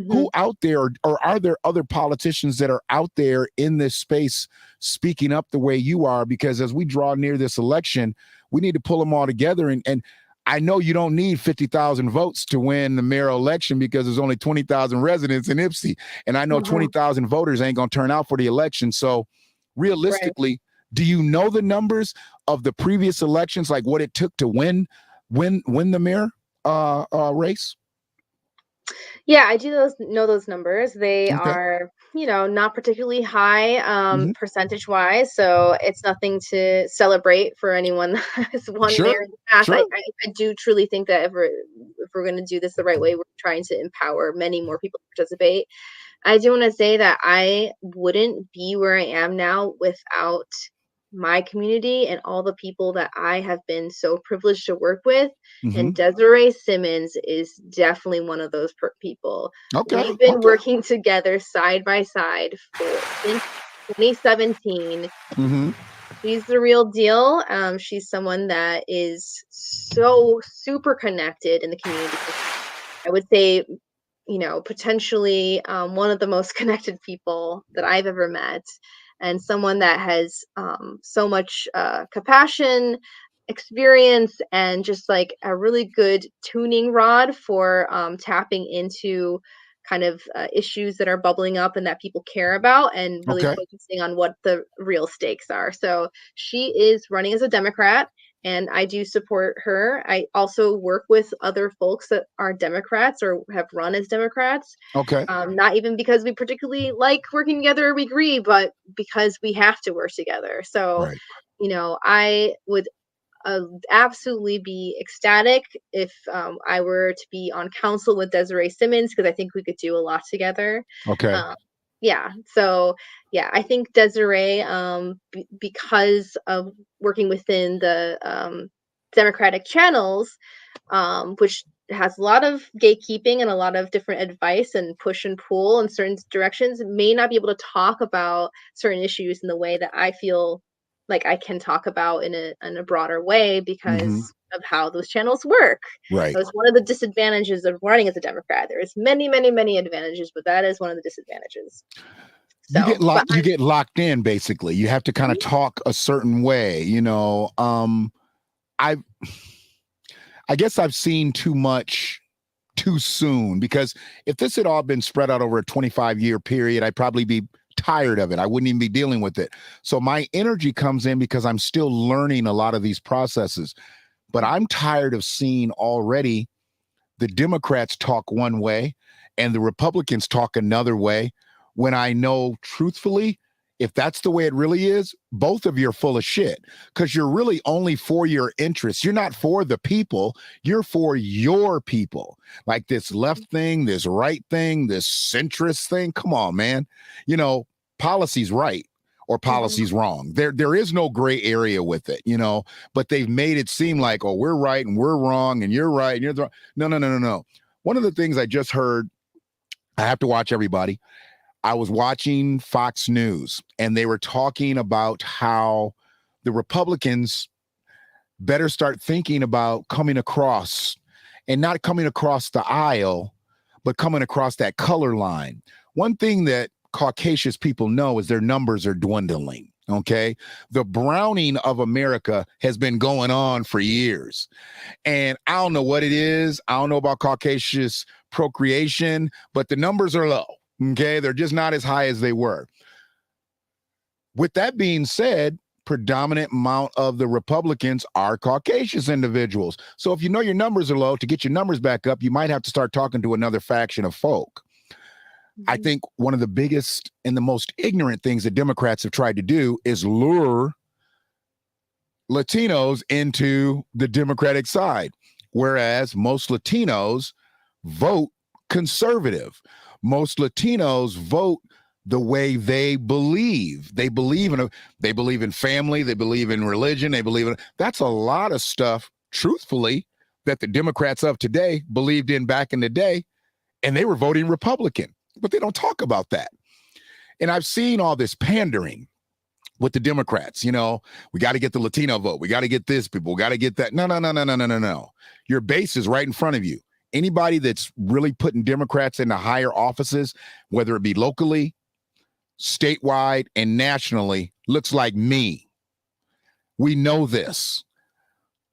who out there, or are there other politicians that are out there in this space speaking up the way you are? Because as we draw near this election, we need to pull them all together. And I know you don't need 50,000 votes to win the mayoral election because there's only 20,000 residents in Ypsi. And I know 20,000 voters ain't going to turn out for the election. So realistically, do you know the numbers of the previous elections, like what it took to win the mayor race? Yeah, I do know those numbers. They are, not particularly high percentage wise. So it's nothing to celebrate for anyone that has won mayor in the past. I do truly think that if we're going to do this the right way, we're trying to empower many more people to participate. I do want to say that I wouldn't be where I am now without my community and all the people that I have been so privileged to work with. And Desiree Simmons is definitely one of those people. We've been working together side by side since 2017. She's the real deal. She's someone that is so super connected in the community. I would say, potentially one of the most connected people that I've ever met, and someone that has so much compassion, experience, and just like a really good tuning rod for tapping into kind of issues that are bubbling up and that people care about, and really focusing on what the real stakes are. So she is running as a Democrat, and I do support her. I also work with other folks that are Democrats or have run as Democrats. Not even because we particularly like working together or we agree, but because we have to work together. So, I would absolutely be ecstatic if I were to be on council with Desiree Simmons, because I think we could do a lot together. So I think Desiree, because of working within the Democratic channels, which has a lot of gatekeeping and a lot of different advice and push and pull in certain directions, may not be able to talk about certain issues in the way that I feel like I can talk about in a broader way because of how those channels work. Right. So it's one of the disadvantages of running as a Democrat. There is many, many, many advantages, but that is one of the disadvantages. So, you get locked in, basically. You have to kind of talk a certain way, I guess I've seen too much too soon, because if this had all been spread out over a 25-year period, I'd probably be tired of it. I wouldn't even be dealing with it. So my energy comes in because I'm still learning a lot of these processes. But I'm tired of seeing already the Democrats talk one way and the Republicans talk another way, when I know, truthfully, if that's the way it really is, both of you are full of shit, because you're really only for your interests. You're not for the people. You're for your people. Like this left thing, this right thing, this centrist thing. Come on, man. Policy's right or policy's wrong. There is no gray area with it, but they've made it seem like, oh, we're right and we're wrong and you're right and you're wrong. No. One of the things I just heard, I have to watch everybody. I was watching Fox News, and they were talking about how the Republicans better start thinking about coming across, and not coming across the aisle, but coming across that color line. One thing that Caucasus people know is their numbers are dwindling. Okay. The browning of America has been going on for years. And I don't know what it is. I don't know about Caucasus procreation, but the numbers are low. Okay, they're just not as high as they were. With that being said, predominant amount of the Republicans are Caucasus individuals. So if you know your numbers are low, to get your numbers back up, you might have to start talking to another faction of folk. I think one of the biggest and the most ignorant things that Democrats have tried to do is lure Latinos into the Democratic side, whereas most Latinos vote conservative. Most Latinos vote the way they believe. They believe in family. They believe in religion. That's a lot of stuff, truthfully, that the Democrats of today believed in back in the day, and they were voting Republican, but they don't talk about that. And I've seen all this pandering with the Democrats. We got to get the Latino vote. We got to get this people. We got to get that. No. Your base is right in front of you. anybody that's really putting Democrats into higher offices, whether it be locally, statewide, and nationally, looks like me. We know this,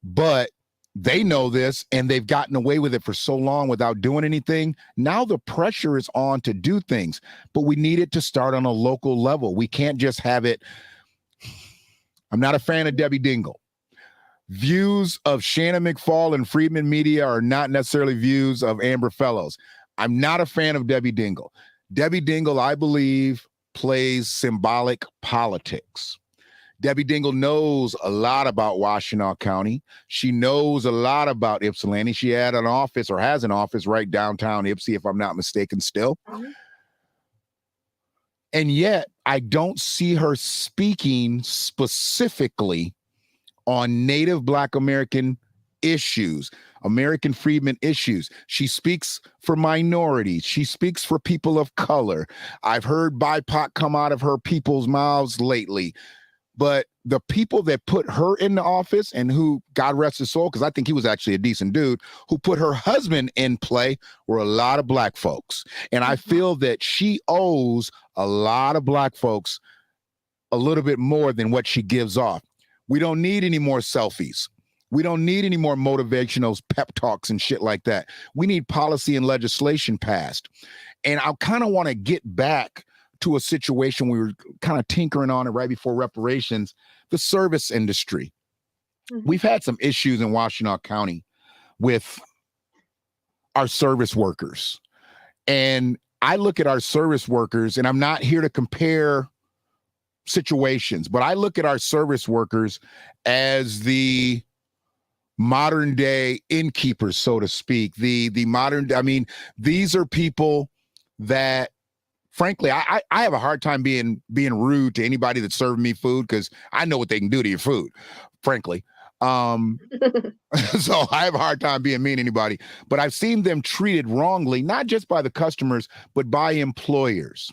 but they know this, and they've gotten away with it for so long without doing anything. Now the pressure is on to do things, but we need it to start on a local level. We can't just have it. I'm not a fan of Debbie Dingell. Views of Shannon McFall and Friedman Media are not necessarily views of Amber Fellows. I'm not a fan of Debbie Dingell. Debbie Dingell, I believe, plays symbolic politics. Debbie Dingell knows a lot about Washtenaw County. She knows a lot about Ypsilanti. She had an office, or has an office, right downtown Ypsi, if I'm not mistaken still. Mm-hmm. And yet, I don't see her speaking specifically on Native Black American issues, American freedmen issues. She speaks for minorities. She speaks for people of color. I've heard BIPOC come out of her people's mouths lately. But the people that put her in the office, and who, God rest his soul, because I think he was actually a decent dude, who put her husband in play, were a lot of Black folks. And I feel that she owes a lot of Black folks a little bit more than what she gives off. We don't need any more selfies. We don't need any more motivational pep talks and shit like that. We need policy and legislation passed. And I kind of want to get back to a situation we were kind of tinkering on it right before reparations, the service industry. Mm-hmm. We've had some issues in Washtenaw County with our service workers. And I look at our service workers, and I'm not here to compare situations, but I look at our service workers as the modern day innkeepers, so to speak. The modern, I mean, these are people that, frankly, I have a hard time being rude to anybody that's serving me food, because I know what they can do to your food, frankly. So I have a hard time being mean to anybody, but I've seen them treated wrongly, not just by the customers, but by employers.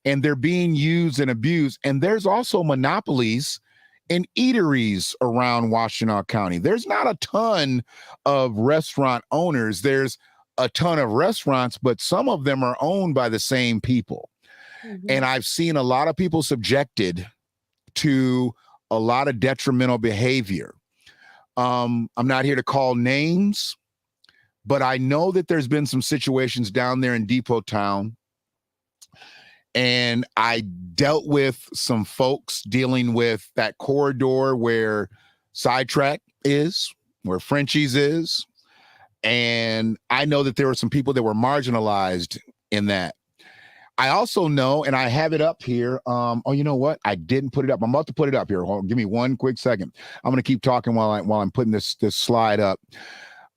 And they're being used and abused. And there's also monopolies in eateries around Washtenaw County. There's not a ton of restaurant owners. There's a ton of restaurants, but some of them are owned by the same people. Mm-hmm. And I've seen a lot of people subjected to a lot of detrimental behavior. I'm not here to call names, but I know that there's been some situations down there in Depot Town. And I dealt with some folks dealing with that corridor where Sidetrack is, where Frenchie's is. And I know that there were some people that were marginalized in that. I also know, and I have it up here. Oh, you know what? I didn't put it up. I'm about to put it up here. Hold on, give me one quick second. I'm going to keep talking while I'm putting this slide up.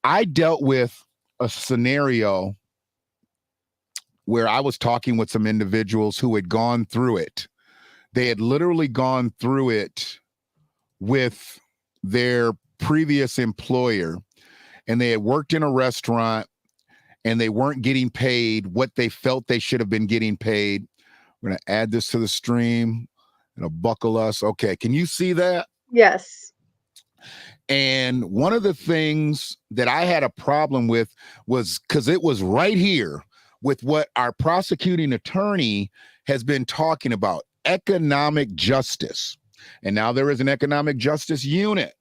I dealt with a scenario where I was talking with some individuals who had gone through it. They had literally gone through it with their previous employer, and they had worked in a restaurant, and they weren't getting paid what they felt they should have been getting paid. We're going to add this to the stream. It'll buckle us. Okay, can you see that? Yes. And one of the things that I had a problem with was, because it was right here with what our prosecuting attorney has been talking about, economic justice. And now there is an economic justice unit.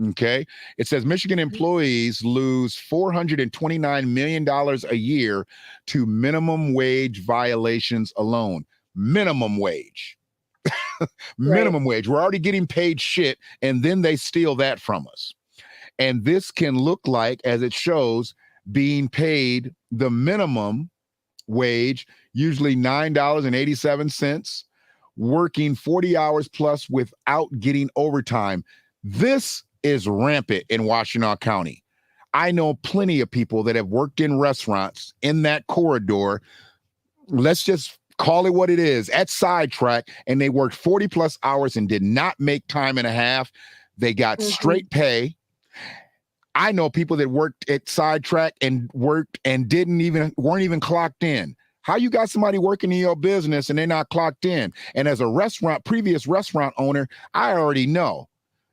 Okay. It says Michigan employees lose $429 million a year to minimum wage violations alone. Minimum wage. Minimum wage. We're already getting paid shit, and then they steal that from us. And this can look like, as it shows, being paid the minimum wage, usually $9.87, working 40 hours plus without getting overtime. This is rampant in Washtenaw County. I know plenty of people that have worked in restaurants in that corridor. Let's just call it what it is, at Sidetrack, and they worked 40 plus hours and did not make time and a half. They got straight pay. I know people that worked at Sidetrack and worked and weren't even clocked in. How you got somebody working in your business and they're not clocked in? And as a previous restaurant owner, I already know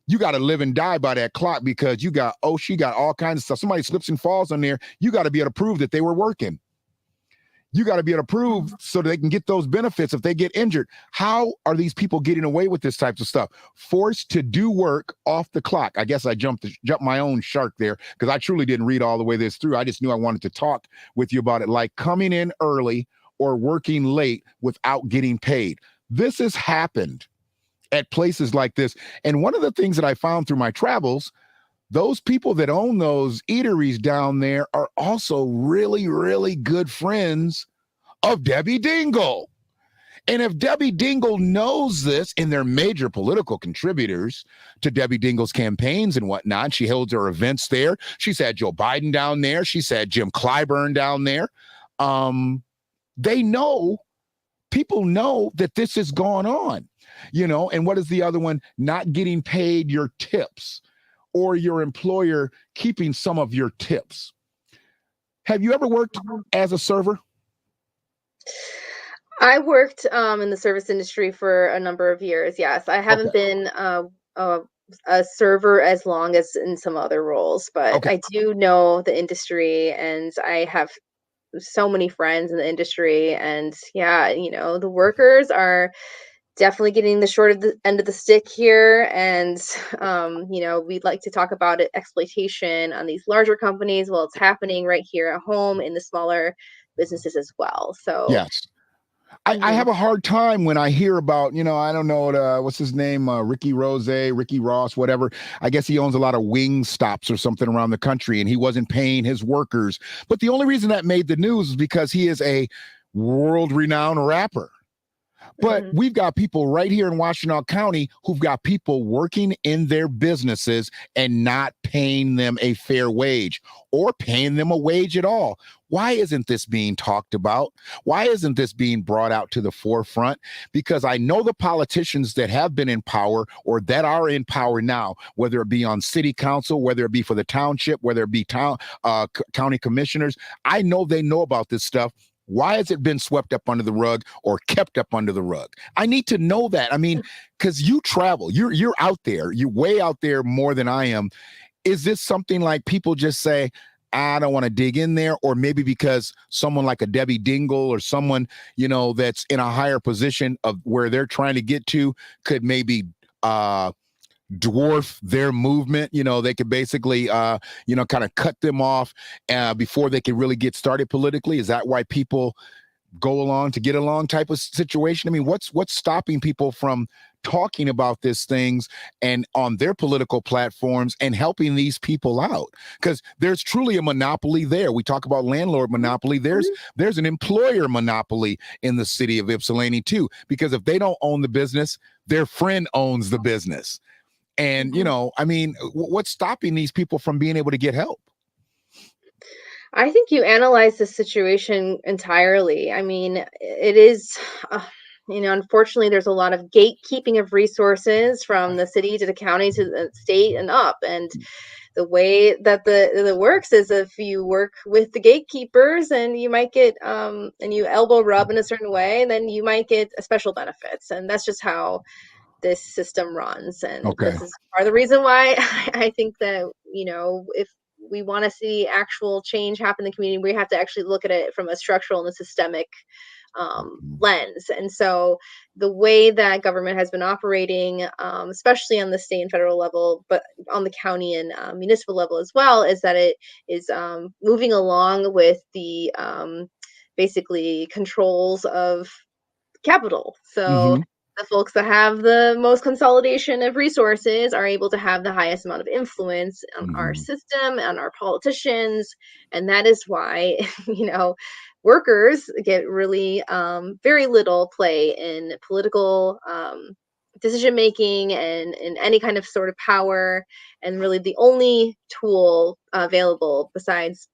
you got to live and die by that clock because you got she got all kinds of stuff. Somebody slips and falls on there. You got to be able to prove that they were working. You got to be able to prove so that they can get those benefits if they get injured. How are these people getting away with this type of stuff? Forced to do work off the clock. I guess I jumped my own shark there because I truly didn't read all the way this through. I just knew I wanted to talk with you about it, like coming in early or working late without getting paid. This has happened at places like this. And one of the things that I found through my travels, those people that own those eateries down there are also really, really good friends of Debbie Dingell. And if Debbie Dingell knows this, and they're major political contributors to Debbie Dingell's campaigns and whatnot, she holds her events there. She's had Joe Biden down there. She's had Jim Clyburn down there. They know, people know that this is going on, you know. And what is the other one? Not getting paid your tips, or your employer keeping some of your tips. Have you ever worked as a server? I worked in the service industry for a number of years. Yes, I haven't been a server as long as in some other roles, but I do know the industry, and I have so many friends in the industry. And yeah, you know, the workers are definitely getting the short of the end of the stick here. And you know, we'd like to talk about it, exploitation on these larger companies. Well, it's happening right here at home in the smaller businesses as well. So yes, I have a hard time when I hear about, you know, I don't know, what's his name, Ricky Ross, whatever. I guess he owns a lot of wing stops or something around the country, and he wasn't paying his workers. But the only reason that made the news is because he is a world-renowned rapper. But we've got people right here in Washtenaw County who've got people working in their businesses and not paying them a fair wage or paying them a wage at all. Why isn't this being talked about? Why isn't this being brought out to the forefront? Because I know the politicians that have been in power or that are in power now, whether it be on city council, whether it be for the township, whether it be county commissioners, I know they know about this stuff. Why has it been swept up under the rug or kept up under the rug? I need to know that. I mean, because you travel, you're out there, you're way out there more than I am. Is this something like people just say, I don't want to dig in there, or maybe because someone like a Debbie Dingell or someone, you know, that's in a higher position of where they're trying to get to could maybe dwarf their movement, you know, they could basically, you know, kind of cut them off before they could really get started politically? Is that why people go along to get along type of situation? I mean, what's stopping people from talking about these things and on their political platforms and helping these people out? Because there's truly a monopoly there. We talk about landlord monopoly. There's an employer monopoly in the city of Ypsilanti too, because if they don't own the business, their friend owns the business. And, you know, I mean, what's stopping these people from being able to get help? I think you analyze the situation entirely. I mean, it is, you know, unfortunately, there's a lot of gatekeeping of resources from the city to the county to the state and up. And the way that the works is if you work with the gatekeepers and you might get, and you elbow rub in a certain way, then you might get special benefits. And that's just how this system runs. And this is part of the reason why I think that, you know, if we want to see actual change happen in the community, we have to actually look at it from a structural and a systemic lens. And so the way that government has been operating, especially on the state and federal level, but on the county and municipal level as well, is that it is moving along with the basically controls of capital. So the folks that have the most consolidation of resources are able to have the highest amount of influence on our system and our politicians. And that is why, you know, workers get really very little play in political decision making and in any kind of sort of power. And really the only tool available besides,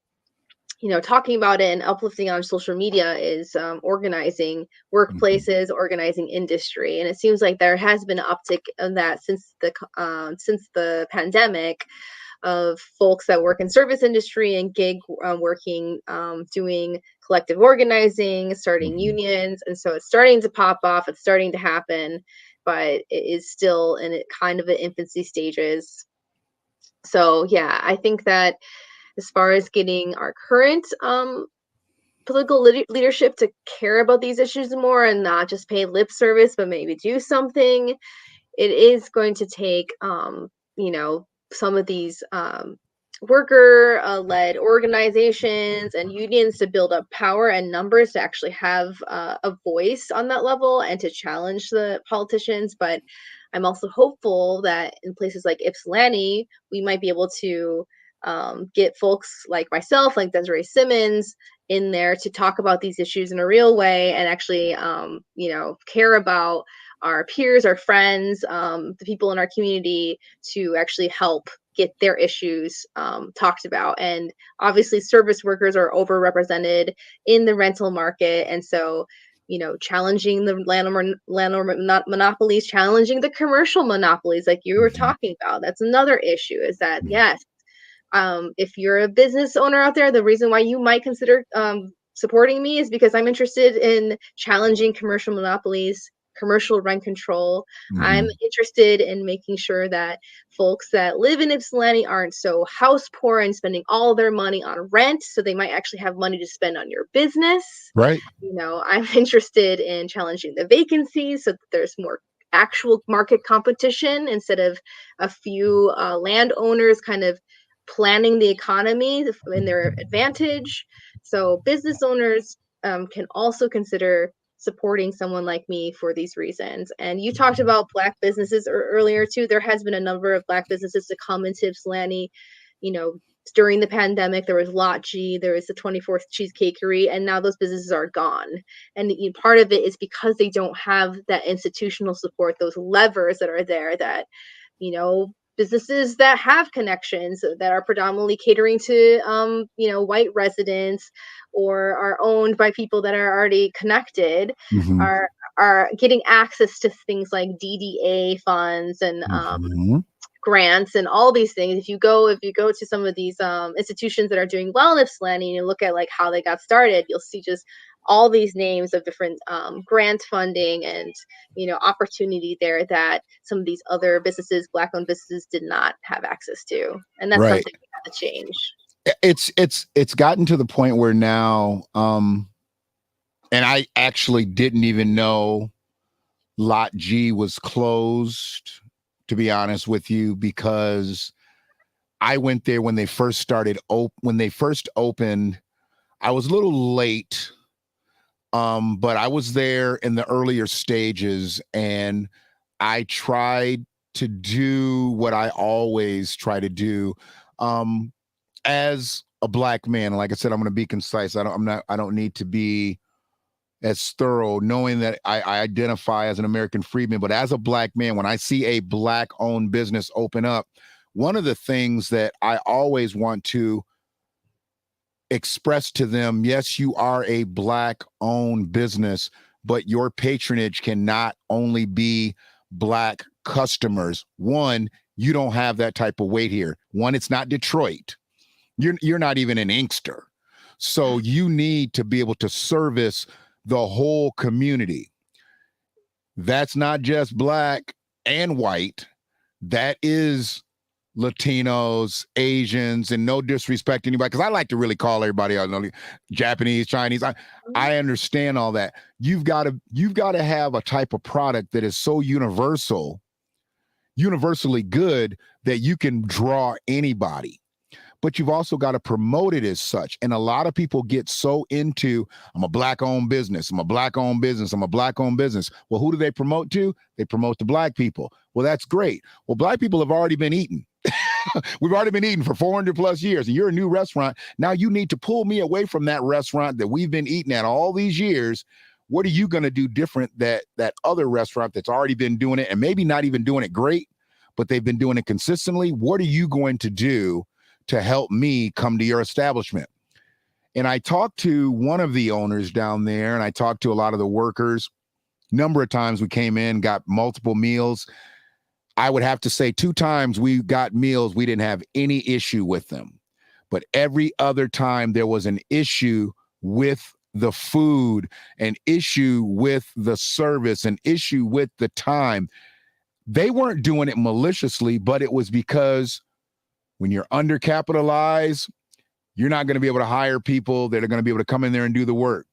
you know, talking about it and uplifting on social media is organizing workplaces, organizing industry. And it seems like there has been an uptick in that since the pandemic, of folks that work in service industry and gig working, doing collective organizing, starting unions. And so it's starting to pop off. It's starting to happen. but it is still in it kind of an infancy stages. So yeah, I think that as far as getting our current political leadership to care about these issues more and not just pay lip service, but maybe do something, it is going to take, you know, some of these worker led organizations and unions to build up power and numbers to actually have a voice on that level and to challenge the politicians. But I'm also hopeful that in places like Ypsilanti, we might be able to get folks like myself, like Desiree Simmons, in there to talk about these issues in a real way and actually, you know, care about our peers, our friends, the people in our community to actually help get their issues talked about. And obviously, service workers are overrepresented in the rental market. And so, you know, challenging the landlord monopolies, challenging the commercial monopolies, like you were talking about, that's another issue is that, yes, if you're a business owner out there, the reason why you might consider supporting me is because I'm interested in challenging commercial monopolies, commercial rent control. I'm interested in making sure that folks that live in Ypsilanti aren't so house poor and spending all their money on rent, so they might actually have money to spend on your business. Right. You know, I'm interested in challenging the vacancies so that there's more actual market competition instead of a few landowners kind of planning the economy in their advantage. So business owners can also consider supporting someone like me for these reasons. And you talked about Black businesses earlier too. There has been a number of Black businesses to come into Ypsilanti. You know, during the pandemic, there was Lot G, there was the 24th Cheesecakery, and now those businesses are gone. And part of it is because they don't have that institutional support, those levers that are there that, you know, businesses that have connections that are predominantly catering to you know, white residents or are owned by people that are already connected are getting access to things like DDA funds and grants and all these things. If you go to some of these institutions that are doing well in Ypsilanti and you look at like how they got started, you'll see just all these names of different grant funding and, you know, opportunity there that some of these other businesses, Black owned businesses, did not have access to. And that's something we have to change. It's gotten to the point where now, and I actually didn't even know Lot G was closed, to be honest with you, because I went there when they first started when they first opened. I was a little late, but I was there in the earlier stages, and I tried to do what I always try to do as a Black man. Like I said, I'm going to be concise. I don't need to be as thorough, knowing that I identify as an American freedman. But as a Black man, when I see a Black-owned business open up, one of the things that I always want to express to them, yes, you are a Black-owned business, but your patronage cannot only be Black customers. One, you don't have that type of weight here. One, it's not Detroit. You're not even in Inkster. So you need to be able to service the whole community. That's not just Black and white. That is Latinos, Asians, and no disrespect to anybody, because I like to really call everybody out, Japanese, Chinese. I understand all that. You've got to have a type of product that is so universally good that you can draw anybody. But you've also got to promote it as such. And a lot of people get so into, I'm a Black-owned business, I'm a Black-owned business, I'm a Black-owned business. Well, who do they promote to? They promote to Black people. Well, that's great. Well, Black people have already been eaten. We've already been eating for 400 plus years, and you're a new restaurant. Now you need to pull me away from that restaurant that we've been eating at all these years. What are you going to do different that other restaurant that's already been doing it and maybe not even doing it great, but they've been doing it consistently? What are you going to do to help me come to your establishment? And I talked to one of the owners down there, and I talked to a lot of the workers. Number of times we came in, got multiple meals. I would have to say 2 times we got meals, we didn't have any issue with them. But every other time there was an issue with the food, an issue with the service, an issue with the time. They weren't doing it maliciously, but it was because when you're undercapitalized, you're not going to be able to hire people that are going to be able to come in there and do the work.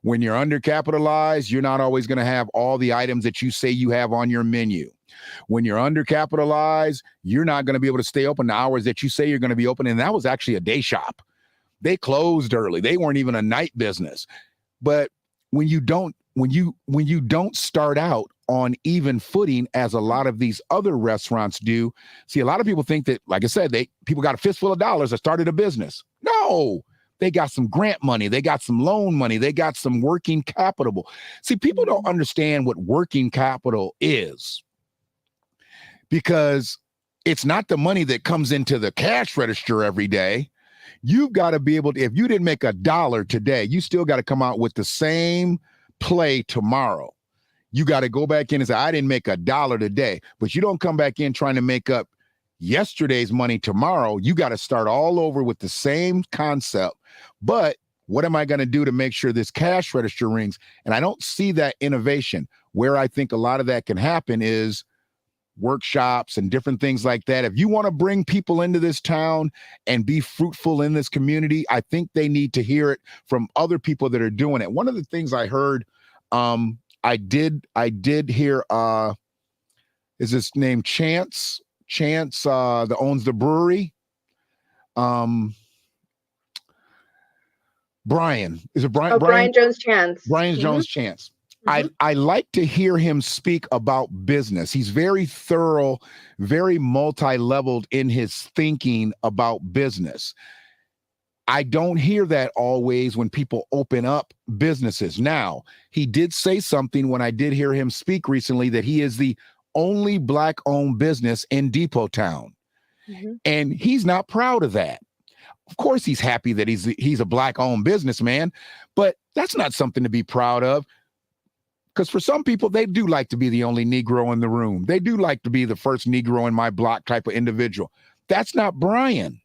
When you're undercapitalized, you're not always going to have all the items that you say you have on your menu. When you're undercapitalized, you're not going to be able to stay open the hours that you say you're going to be open. And that was actually a day shop. They closed early. They weren't even a night business. But when you don't start out on even footing, as a lot of these other restaurants do, see, a lot of people think that, like I said, people got a fistful of dollars that started a business. No, they got some grant money. They got some loan money. They got some working capital. See, people don't understand what working capital is, because it's not the money that comes into the cash register every day. You've got to be able to, if you didn't make $1 today, you still got to come out with the same play tomorrow. You got to go back in and say, I didn't make $1 today, but you don't come back in trying to make up yesterday's money tomorrow. You got to start all over with the same concept. But what am I going to do to make sure this cash register rings? And I don't see that innovation. Where I think a lot of that can happen is workshops and different things like that. If you want to bring people into this town and be fruitful in this community, I think they need to hear it from other people that are doing it. One of the things I heard, I did hear, is this name Chance that owns the brewery? Brian. Is it Brian? Oh, Brian Jones Chance. Brian Jones Chance. I like to hear him speak about business. He's very thorough, very multi-leveled in his thinking about business. I don't hear that always when people open up businesses. Now, he did say something when I did hear him speak recently, that he is the only Black-owned business in Depot Town. And he's not proud of that. Of course, he's happy that he's a Black-owned businessman, but that's not something to be proud of. Because for some people, they do like to be the only Negro in the room. They do like to be the first Negro in my block type of individual. That's not Brian.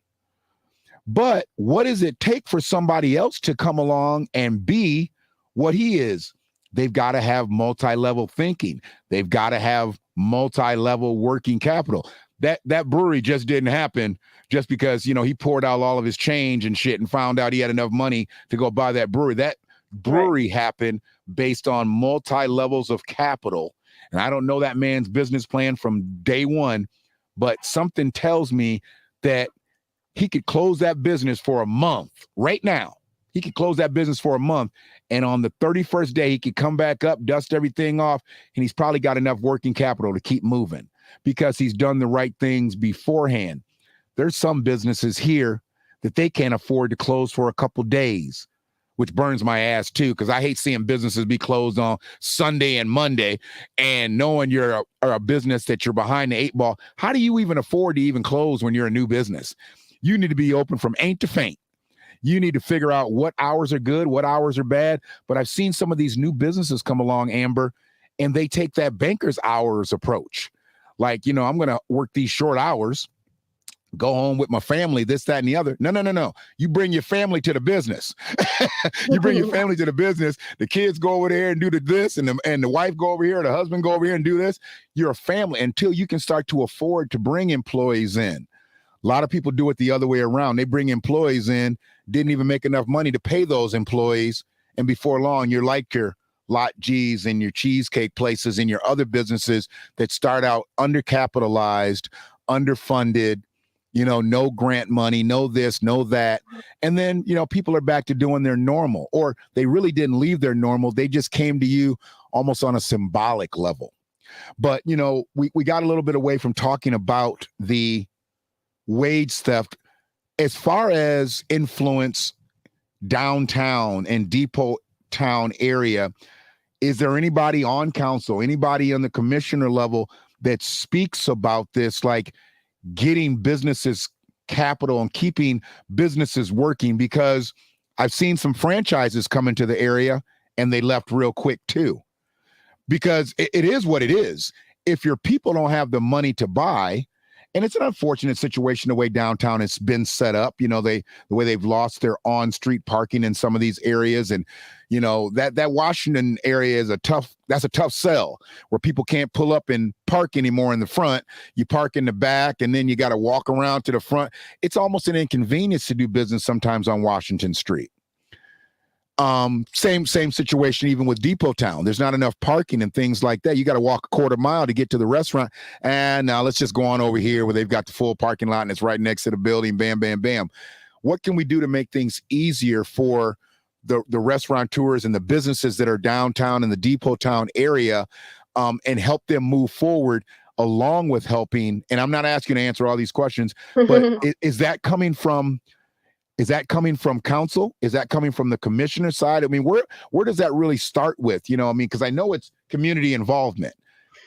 But what does it take for somebody else to come along and be what he is? They've got to have multi-level thinking. They've got to have multi-level working capital. That brewery just didn't happen just because, he poured out all of his change and shit and found out he had enough money to go buy that brewery. That brewery happened based on multi-levels of capital. And I don't know that man's business plan from day one, but something tells me that he could close that business for a month right now. He could close that business for a month. And on the 31st day, he could come back up, dust everything off. And he's probably got enough working capital to keep moving because he's done the right things beforehand. There's some businesses here that they can't afford to close for a couple days, which burns my ass too, because I hate seeing businesses be closed on Sunday and Monday, and knowing you're a business that you're behind the 8 ball. How do you even afford to even close when you're a new business? You need to be open from ain't to faint. You need to figure out what hours are good, what hours are bad. But I've seen some of these new businesses come along, Amber, and they take that banker's hours approach. Like, I'm going to work these short hours, go home with my family, this, that, and the other. No. You bring your family to the business. You bring your family to the business. The kids go over there and do this, and the wife go over here, the husband go over here and do this. You're a family until you can start to afford to bring employees in. A lot of people do it the other way around. They bring employees in, didn't even make enough money to pay those employees. And before long, you're like your Lot G's and your cheesecake places and your other businesses that start out undercapitalized, underfunded, no grant money, no this, no that. And then, people are back to doing their normal, or they really didn't leave their normal. They just came to you almost on a symbolic level. But, we got a little bit away from talking about the wage theft. As far as influence downtown and Depot Town area, is there anybody on council, anybody on the commissioner level that speaks about this, like getting businesses capital and keeping businesses working? Because I've seen some franchises come into the area and they left real quick too, because it is what it is. If your people don't have the money to buy, And it's an unfortunate situation the way downtown has been set up. The way they've lost their on-street parking in some of these areas. And, that Washington area is a tough sell where people can't pull up and park anymore in the front. You park in the back and then you got to walk around to the front. It's almost an inconvenience to do business sometimes on Washington Street. Same situation even with Depot Town. There's not enough parking and things like that. You got to walk a quarter mile to get to the restaurant. And now let's just go on over here where they've got the full parking lot and it's right next to the building. Bam, bam, bam. What can we do to make things easier for the restaurateurs and the businesses that are downtown in the Depot Town area, and help them move forward along with helping? And I'm not asking you to answer all these questions, but is that coming from council? Is that coming from the commissioner side? I mean, where does that really start with? Because I know it's community involvement,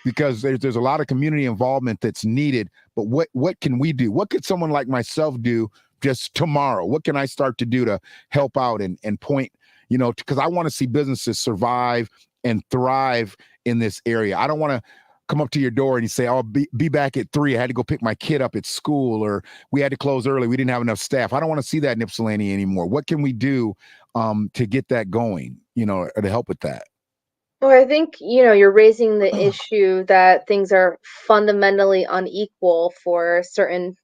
because there's a lot of community involvement that's needed. But what can we do? What could someone like myself do just tomorrow? What can I start to do to help out and point, because I want to see businesses survive and thrive in this area. I don't want to come up to your door and you say, "I'll be back at 3. I had to go pick my kid up at school," or "We had to close early. We didn't have enough staff." I don't want to see that in Ypsilanti anymore. What can we do to get that going, or to help with that? Well, I think, you're raising the issue that things are fundamentally unequal for certain,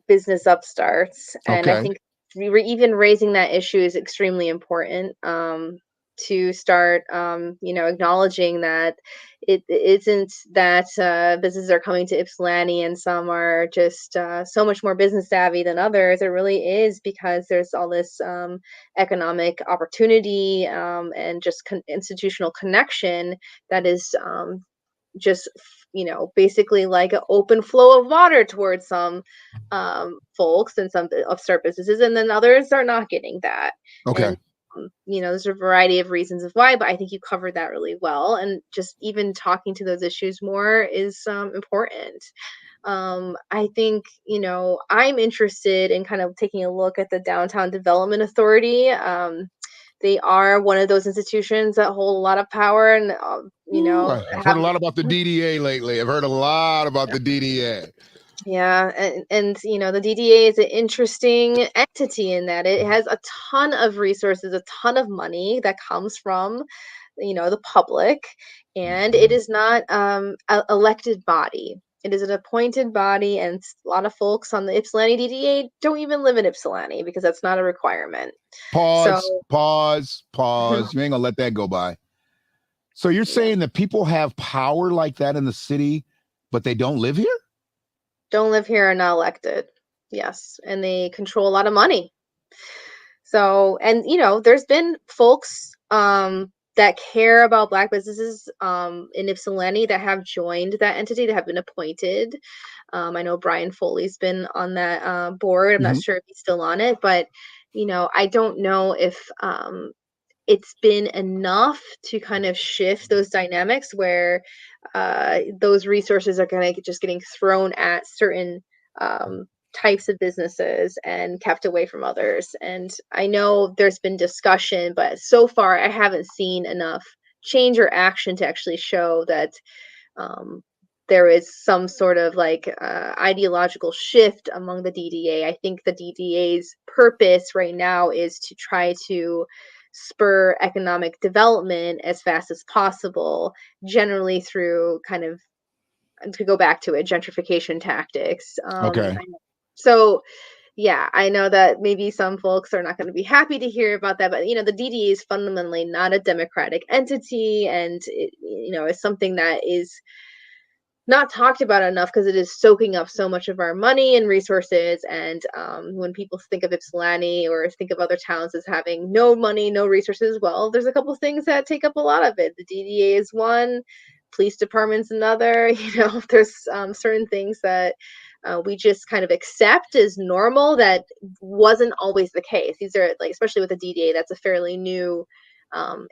business upstarts. And I Okay. think even raising that issue is extremely important, to start, acknowledging that it isn't that businesses are coming to Ypsilanti and some are just so much more business savvy than others. It really is because there's all this economic opportunity, and just institutional connection that is just basically like an open flow of water towards some folks and some upstart businesses, and then others are not getting that. Okay. And there's a variety of reasons of why, but I think you covered that really well. And just even talking to those issues more is important. I think, I'm interested in kind of taking a look at the Downtown Development Authority. They are one of those institutions that hold a lot of power and, I've heard a lot about the DDA lately. I've heard a lot about the DDA. Yeah, and the DDA is an interesting entity in that it has a ton of resources, a ton of money that comes from, the public, and it is not a elected body. It is an appointed body, and a lot of folks on the Ypsilanti DDA don't even live in Ypsilanti because that's not a requirement. So, Pause. You ain't gonna let that go by. So you're saying that people have power like that in the city, but they don't live here? don't live here, are not elected. Yes, and they control a lot of money. So, and there's been folks that care about Black businesses in Ypsilanti that have joined that entity, that have been appointed. I know Brian Foley's been on that board. I'm not sure if he's still on it, but I don't know if it's been enough to kind of shift those dynamics where those resources are kind of just getting thrown at certain types of businesses and kept away from others. And I know there's been discussion, but so far I haven't seen enough change or action to actually show that there is some sort of ideological shift among the DDA. I think the DDA's purpose right now is to try to spur economic development as fast as possible, generally through kind of, to go back to it, gentrification tactics. Okay. So, yeah, I know that maybe some folks are not going to be happy to hear about that, but the DDA is fundamentally not a democratic entity, and it, is something that is not talked about enough because it is soaking up so much of our money and resources. And when people think of Ypsilanti or think of other towns as having no money, no resources, well, there's a couple things that take up a lot of it. The DDA is one, police department's another. There's certain things that we just kind of accept as normal that wasn't always the case. These are especially with the DDA, that's a fairly new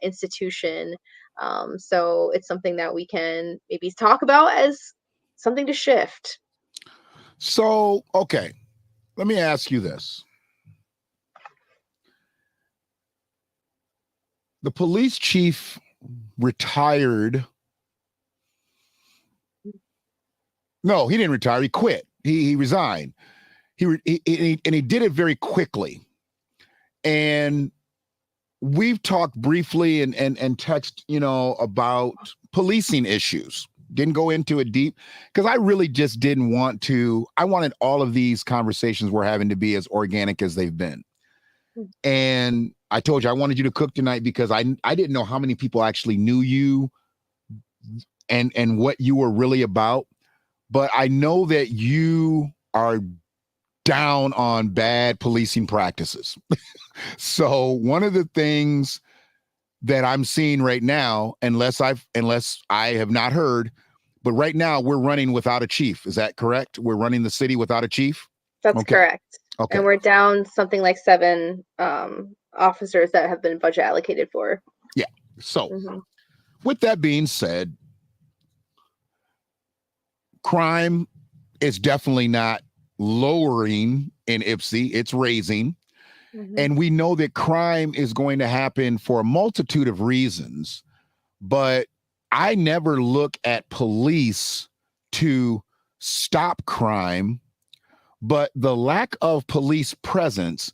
institution. So it's something that we can maybe talk about as something to shift. So, okay, let me ask you this. The police chief retired. No, he didn't retire. He quit. He resigned. And he did it very quickly. And we've talked briefly and text, about policing issues. Didn't go into it deep because I really just didn't want to. I wanted all of these conversations we're having to be as organic as they've been. And I told you I wanted you to cook tonight because I didn't know how many people actually knew you and what you were really about. But I know that you are down on bad policing practices. So one of the things that I'm seeing right now, unless I have not heard, but right now we're running without a chief. Is that correct? We're running the city without a chief? That's correct. Okay. And we're down something like 7 officers that have been budget allocated for. Yeah. So with that being said, crime is definitely not lowering in Ypsi, it's raising. And we know that crime is going to happen for a multitude of reasons, but I never look at police to stop crime, but the lack of police presence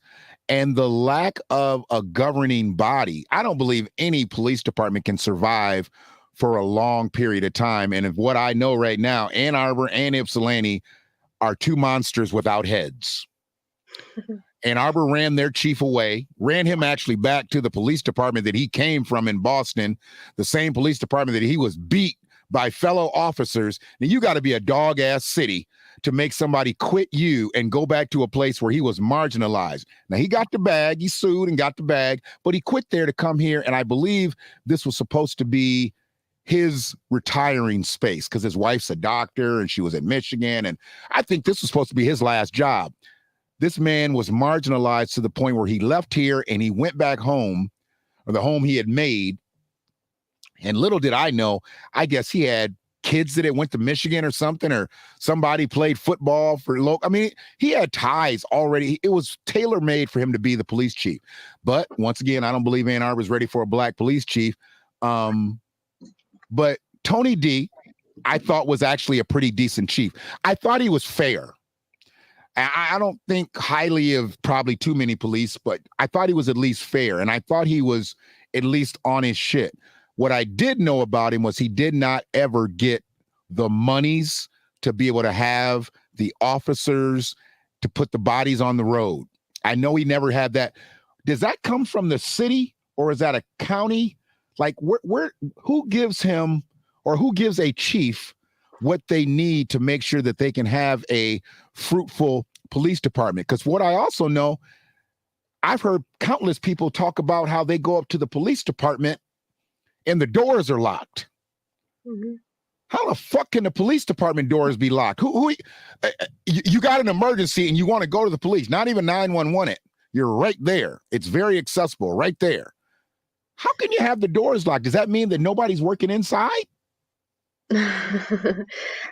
and the lack of a governing body. I don't believe any police department can survive for a long period of time. And if what I know right now, Ann Arbor and Ypsilanti are 2 monsters without heads. Ann Arbor ran their chief away, ran him actually back to the police department that he came from in Boston, the same police department that he was beat by fellow officers. Now, you got to be a dog-ass city to make somebody quit you and go back to a place where he was marginalized. Now, he got the bag, he sued and got the bag, but he quit there to come here, and I believe this was supposed to be his retiring space because his wife's a doctor and she was in Michigan, and I think this was supposed to be his last job. This man was marginalized to the point where he left here and he went back home, or the home he had made. And little did I know, I guess he had kids that went to Michigan or something, or somebody played football for local. I mean, he had ties already. It was tailor-made for him to be the police chief. But once again, I don't believe Ann Arbor is ready for a black police chief. But Tony D, I thought was actually a pretty decent chief. I thought he was fair. I don't think highly of probably too many police, but I thought he was at least fair. And I thought he was at least on his shit. What I did know about him was he did not ever get the monies to be able to have the officers to put the bodies on the road. I know he never had that. Does that come from the city or is that a county? Like who gives him or who gives a chief what they need to make sure that they can have a fruitful police department? Because what I also know, I've heard countless people talk about how they go up to the police department and the doors are locked. How the fuck can the police department doors be locked? You got an emergency and you want to go to the police, not even 911 it. You're right there. It's very accessible right there. How can you have the doors locked? Does that mean that nobody's working inside? I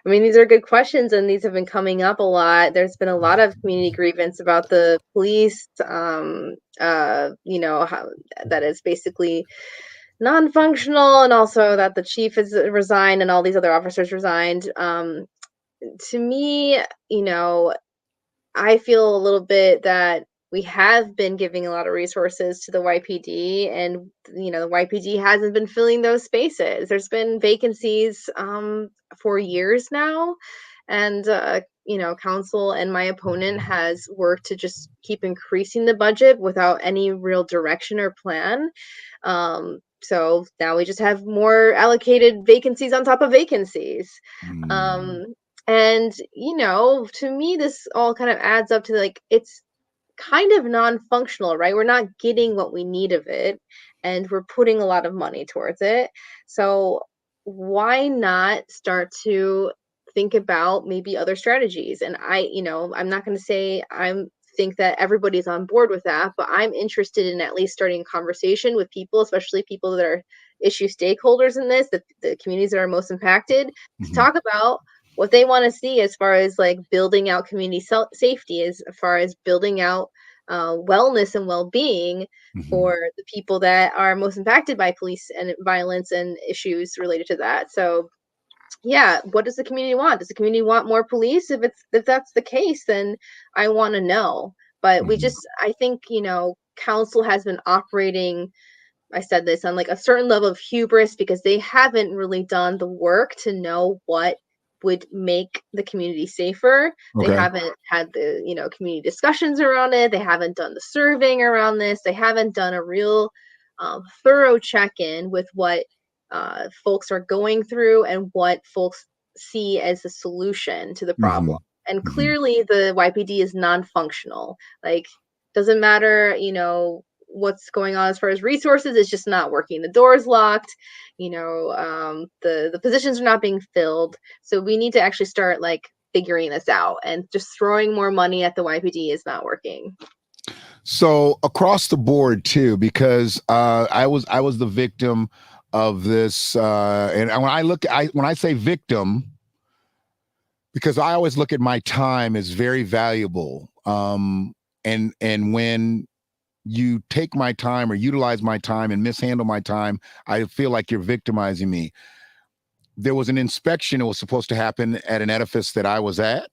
mean, these are good questions, and these have been coming up a lot. There's been a lot of community grievance about the police, how that is basically non-functional, and also that the chief has resigned and all these other officers resigned. To me, I feel a little bit that we have been giving a lot of resources to the YPD, and the YPD hasn't been filling those spaces. There's been vacancies for years now, and council and my opponent has worked to just keep increasing the budget without any real direction or plan. So now we just have more allocated vacancies on top of vacancies. And to me, this all kind of adds up to it's kind of non-functional, right? We're not getting what we need of it, and we're putting a lot of money towards it. So why not start to think about maybe other strategies? And I'm not going to say I think that everybody's on board with that, but I'm interested in at least starting a conversation with people, especially people that are issue stakeholders in this, the communities that are most impacted, to talk about what they want to see as far as building out community safety, as far as building out wellness and well-being for the people that are most impacted by police and violence and issues related to that. So yeah, what does the community want? Does the community want more police? If that's the case, then I want to know. But Mhm. I think, council has been operating, I said this, on like a certain level of hubris because they haven't really done the work to know what would make the community safer. They Okay. haven't had the, community discussions around it. They haven't done the surveying around this. They haven't done a real thorough check-in with what folks are going through and what folks see as the solution to the problem. Hmm. And Hmm. clearly the YPD is non-functional. Like, doesn't matter, what's going on as far as resources, it's just not working. The door's locked, the positions are not being filled. So we need to actually start like figuring this out, and just throwing more money at the YPD is not working. So across the board too, because I was the victim of this, and when I say victim, because I always look at my time as very valuable, and when you take my time or utilize my time and mishandle my time, I feel like you're victimizing me. There was an inspection that was supposed to happen at an edifice that I was at,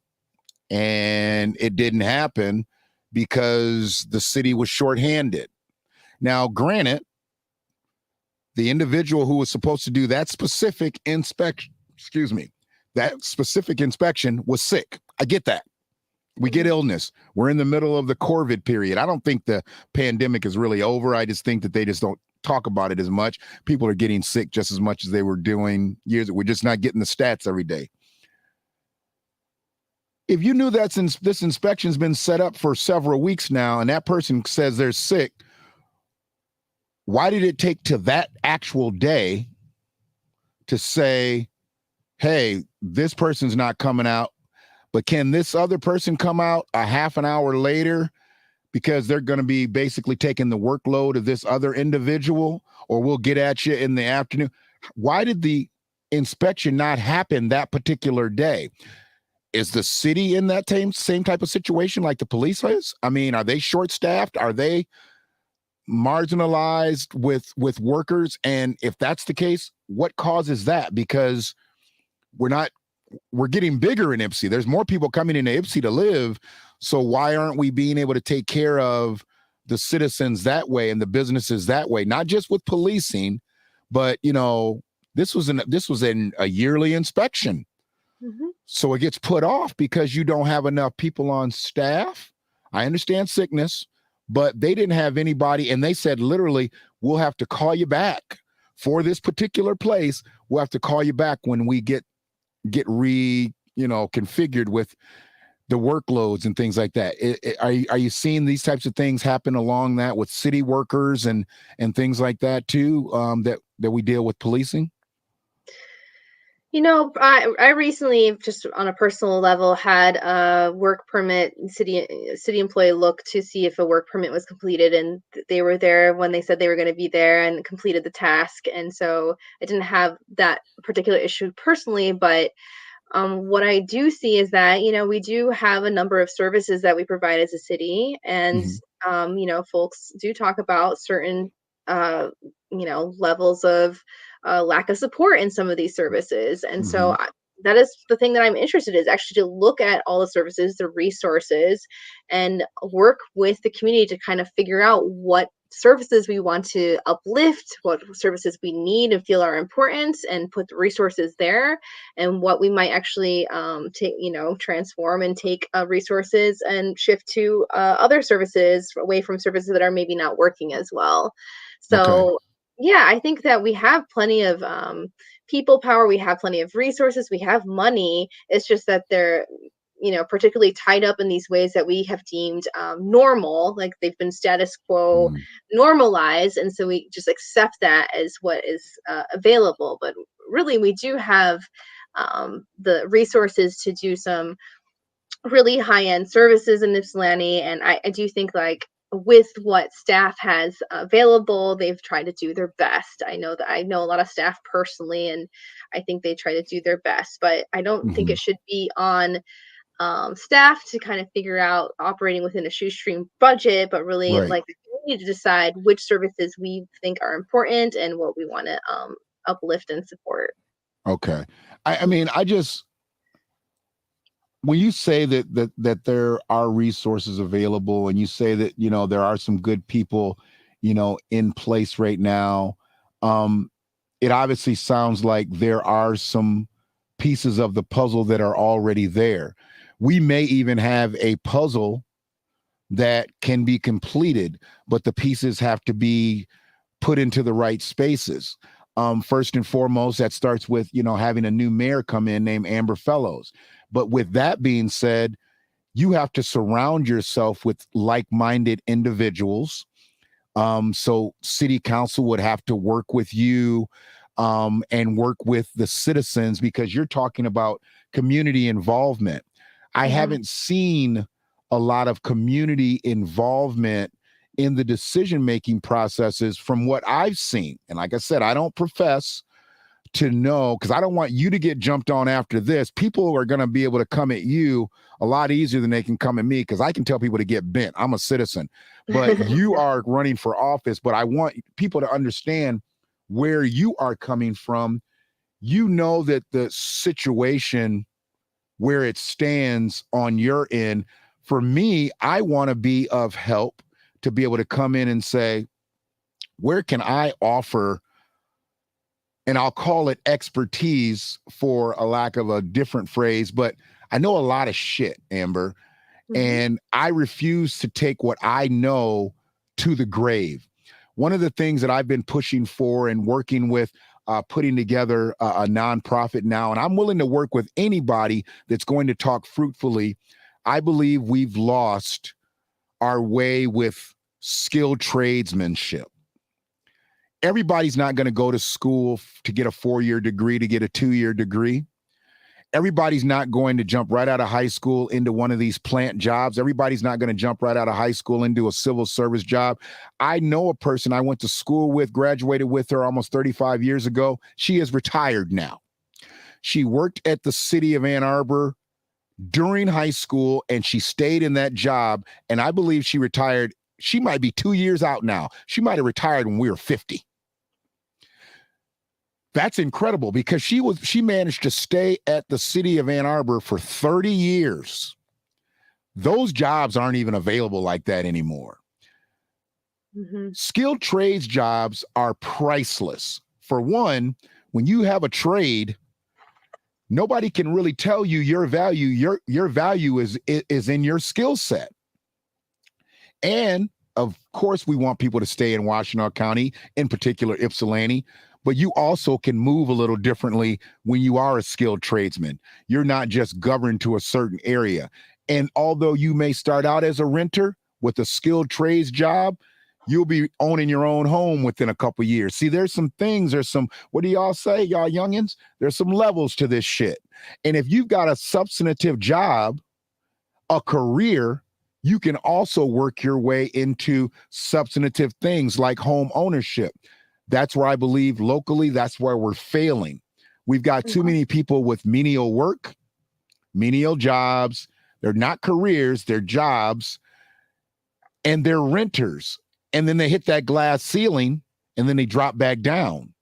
and it didn't happen because the city was shorthanded. Now, granted, the individual who was supposed to do that specific inspection, was sick. I get that. We get illness. We're in the middle of the COVID period. I don't think the pandemic is really over. I just think that they just don't talk about it as much. People are getting sick just as much as they were doing years. We're just not getting the stats every day. If you knew that since this inspection's been set up for several weeks now and that person says they're sick, why did it take to that actual day to say, hey, this person's not coming out, but can this other person come out a half an hour later because they're going to be basically taking the workload of this other individual, or we'll get at you in the afternoon? Why did the inspection not happen that particular day? Is the city in that same type of situation like the police is? I mean, are they short-staffed? Are they marginalized with workers? And if that's the case, what causes that? Because we're getting bigger in Ypsi. There's more people coming into Ypsi to live. So why aren't we being able to take care of the citizens that way and the businesses that way? Not just with policing, but this was in a yearly inspection. Mm-hmm. So it gets put off because you don't have enough people on staff. I understand sickness, but they didn't have anybody. And they said, literally, we'll have to call you back for this particular place. We'll have to call you back when we get configured with the workloads and things like that. Are you seeing these types of things happen along that with city workers and things like that too, that we deal with policing? I recently, just on a personal level, had a work permit city employee look to see if a work permit was completed, and they were there when they said they were going to be there and completed the task. And so I didn't have that particular issue personally, but what I do see is that, we do have a number of services that we provide as a city, and Mhm. folks do talk about certain levels of lack of support in some of these services. And so Mhm. that is the thing that I'm interested in, is actually to look at all the services, the resources, and work with the community to kind of figure out what services we want to uplift, what services we need and feel are important, and put the resources there, and what we might actually take, transform and take resources and shift to other services, away from services that are maybe not working as well. Okay. So, yeah, I think that we have plenty of people power, we have plenty of resources, we have money. It's just that they're, particularly tied up in these ways that we have deemed normal, like they've been status quo Mhm. normalized. And so we just accept that as what is available. But really, we do have the resources to do some really high end services in Ypsilanti. And I do think, like, with what staff has available, they've tried to do their best. I know a lot of staff personally, and I think they try to do their best. But I don't think Mhm. it should be on staff to kind of figure out operating within a shoestring budget, but really, Right. like, we need to decide which services we think are important and what we want to uplift and support. Okay. I mean, I just, when you say that there are resources available, and you say that, you know, there are some good people, you know, in place right now, um, it obviously sounds like there are some pieces of the puzzle that are already there. We may even have a puzzle that can be completed, but the pieces have to be put into the right spaces. First and foremost, that starts with, you know, having a new mayor come in named Amber Fellows. But with that being said, you have to surround yourself with like-minded individuals. So city council would have to work with you, and work with the citizens, because you're talking about community involvement. I haven't seen a lot of community involvement in the decision-making processes from what I've seen. And like I said, I don't profess to know, because I don't want you to get jumped on after this. People are going to be able to come at you a lot easier than they can come at me, because I can tell people to get bent. I'm a citizen. But you are running for office, but I want people to understand where you are coming from. You know that the situation where it stands on your end. For me, I want to be of help to be able to come in and say, where can I offer, and I'll call it expertise for a lack of a different phrase, but I know a lot of shit, Amber, and I refuse to take what I know to the grave. One of the things that I've been pushing for and working with, putting together a nonprofit now, and I'm willing to work with anybody that's going to talk fruitfully. I believe we've lost our way with skilled tradesmanship. Everybody's not going to go to school to get a 4-year degree, to get a 2-year degree. Everybody's not going to jump right out of high school into one of these plant jobs. Everybody's not going to jump right out of high school into a civil service job. I know a person I went to school with, graduated with her almost 35 years ago. She is retired now. She worked at the city of Ann Arbor during high school, and she stayed in that job. And I believe she retired. She might be 2 years out now. She might have retired when we were 50. That's incredible, because she managed to stay at the city of Ann Arbor for 30 years. Those jobs aren't even available like that anymore. Skilled trades jobs are priceless. For one, when you have a trade, nobody can really tell you your value. Your value is in your skill set. And of course, we want people to stay in Washtenaw County, in particular Ypsilanti. But you also can move a little differently when you are a skilled tradesman. You're not just governed to a certain area. And although you may start out as a renter with a skilled trades job, you'll be owning your own home within a couple of years. See, there's some things, what do y'all say, y'all youngins? There's some levels to this shit. And if you've got a substantive job, a career, you can also work your way into substantive things like home ownership. That's where I believe locally, that's where we're failing. We've got too many people with menial work, menial jobs. They're not careers, they're jobs, and they're renters. And then they hit that glass ceiling, and then they drop back down.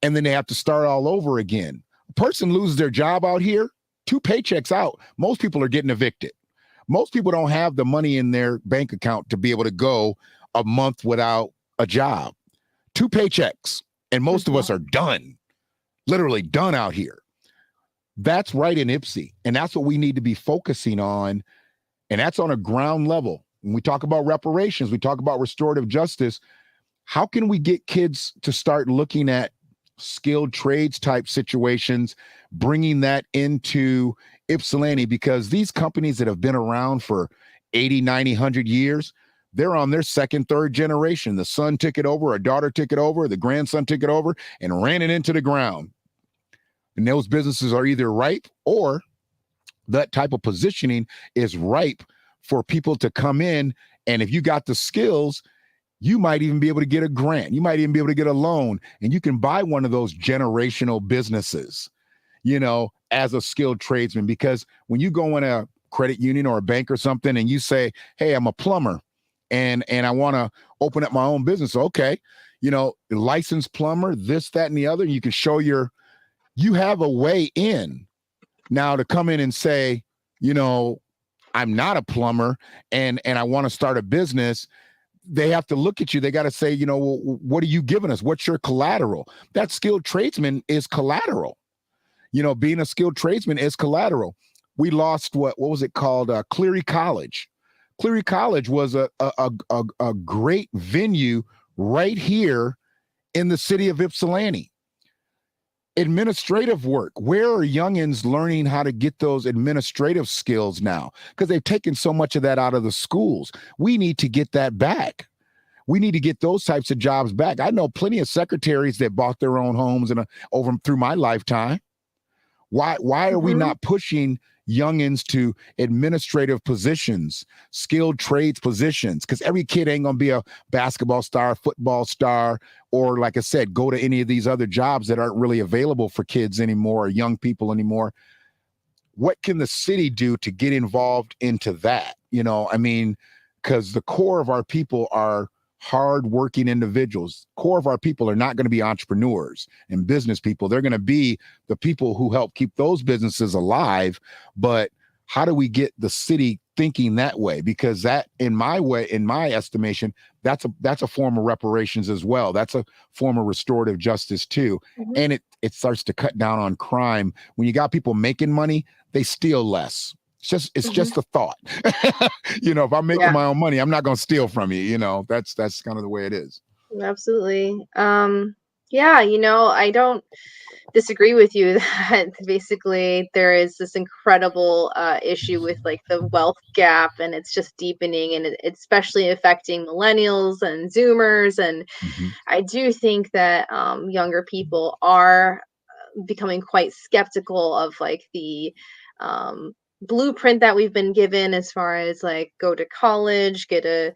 And then they have to start all over again. A person loses their job out here, 2 paychecks out. Most people are getting evicted. Most people don't have the money in their bank account to be able to go a month without a job. 2 paychecks, and most of us are done, literally done out here. That's right in Ypsi, and that's what we need to be focusing on, and that's on a ground level. When we talk about reparations, we talk about restorative justice. How can we get kids to start looking at skilled trades type situations, bringing that into Ypsilanti? Because these companies that have been around for 80, 90, 100 years, they're on their 2nd, 3rd generation. The son took it over, a daughter took it over, the grandson took it over and ran it into the ground. And those businesses are either ripe, or that type of positioning is ripe for people to come in. And if you got the skills, you might even be able to get a grant. You might even be able to get a loan, and you can buy one of those generational businesses, you know, as a skilled tradesman. Because when you go in a credit union or a bank or something and you say, hey, I'm a plumber, and I want to open up my own business. Okay. You know, licensed plumber, this, that, and the other. You can show your you have a way in now to come in and say, you know, I'm not a plumber and I want to start a business. They have to look at you. They got to say, you know, well, what are you giving us? What's your collateral? That skilled tradesman is collateral. You know, being a skilled tradesman is collateral. We lost what was it called? Cleary College. Cleary College was a great venue right here in the city of Ypsilanti. Administrative work. Where are youngins learning how to get those administrative skills now? Because they've taken so much of that out of the schools. We need to get that back. We need to get those types of jobs back. I know plenty of secretaries that bought their own homes over through my lifetime. Why are we not pushing youngins to administrative positions, skilled trades positions? Because every kid ain't gonna be a basketball star, football star, or like I said, go to any of these other jobs that aren't really available for kids anymore or young people anymore. What can the city do to get involved into that? You know, I mean, because the core of our people are hardworking individuals. Core of our people are not going to be entrepreneurs and business people. They're going to be the people who help keep those businesses alive. But how do we get the city thinking that way? Because that, in my estimation, that's a form of reparations as well. That's a form of restorative justice too. And it starts to cut down on crime. When you got people making money, they steal less. It's just a thought. You know, if I'm making my own money, I'm not going to steal from you. You know, that's kind of the way it is. Absolutely. Yeah, you know, I don't disagree with you that basically there is this incredible issue with like the wealth gap, and it's just deepening, and it's especially affecting millennials and Zoomers. And I do think that younger people are becoming quite skeptical of like the blueprint that we've been given as far as like go to college, get a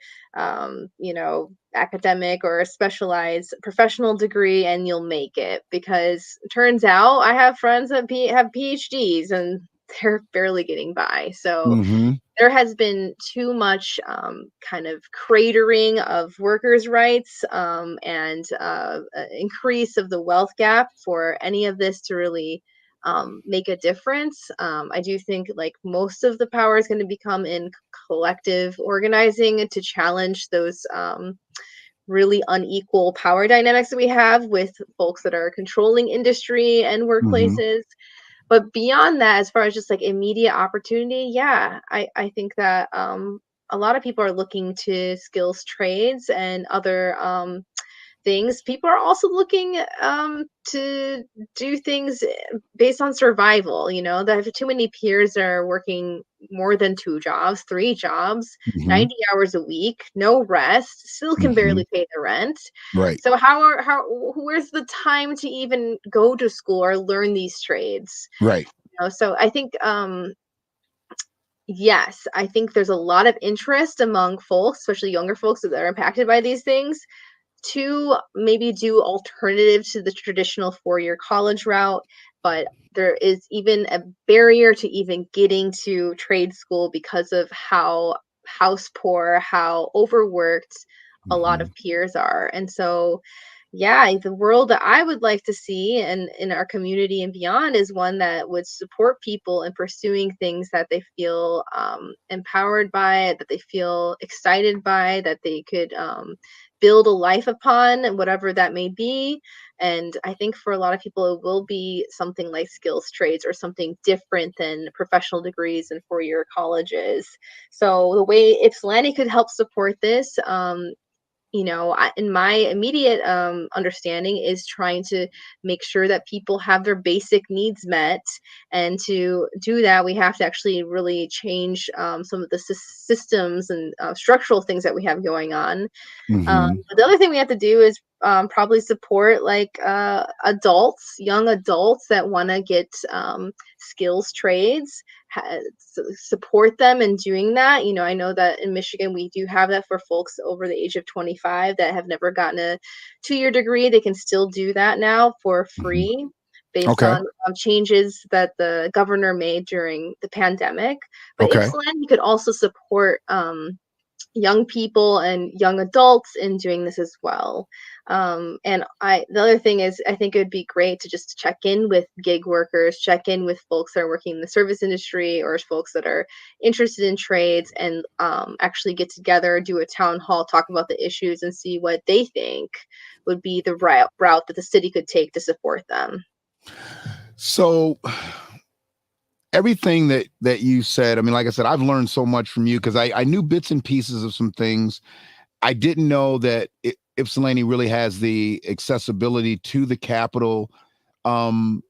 you know, academic or a specialized professional degree and you'll make it. Because it turns out I have friends that have PhDs and they're barely getting by. So there has been too much kind of cratering of workers' rights and increase of the wealth gap for any of this to really make a difference. I do think like most of the power is going to become in collective organizing to challenge those really unequal power dynamics that we have with folks that are controlling industry and workplaces. But beyond that, as far as just like immediate opportunity, yeah, I think that a lot of people are looking to skills trades and other things. People are also looking to do things based on survival. You know, that if too many peers are working more than 2 jobs, 3 jobs, 90 hours a week, no rest, still can barely pay the rent. Right. So where's the time to even go to school or learn these trades? Right. You know, so I think yes, I think there's a lot of interest among folks, especially younger folks that are impacted by these things, to maybe do alternative to the traditional 4-year college route. But there is even a barrier to even getting to trade school because of how house poor, how overworked a lot of peers are. And so yeah, the world that I would like to see and in our community and beyond is one that would support people in pursuing things that they feel empowered by, that they feel excited by, that they could build a life upon, whatever that may be. And I think for a lot of people, it will be something like skills trades or something different than professional degrees and 4-year colleges. So the way Ypsilanti could help support this, you know, in my immediate understanding is trying to make sure that people have their basic needs met. And to do that, we have to actually really change some of the systems and structural things that we have going on. But the other thing we have to do is probably support like adults, young adults that want to get skills trades, support them in doing that. You know, I know that in Michigan we do have that for folks over the age of 25 that have never gotten a 2-year degree. They can still do that now for free based on changes that the governor made during the pandemic. But Ypsilanti could also support young people and young adults in doing this as well. And the other thing is, I think it would be great to just check in with gig workers, check in with folks that are working in the service industry or folks that are interested in trades, and actually get together, do a town hall, talk about the issues, and see what they think would be the route that the city could take to support them. So everything that you said, I mean, like I said, I've learned so much from you because I knew bits and pieces of some things. I didn't know that Ypsilanti really has the accessibility to the Capitol. And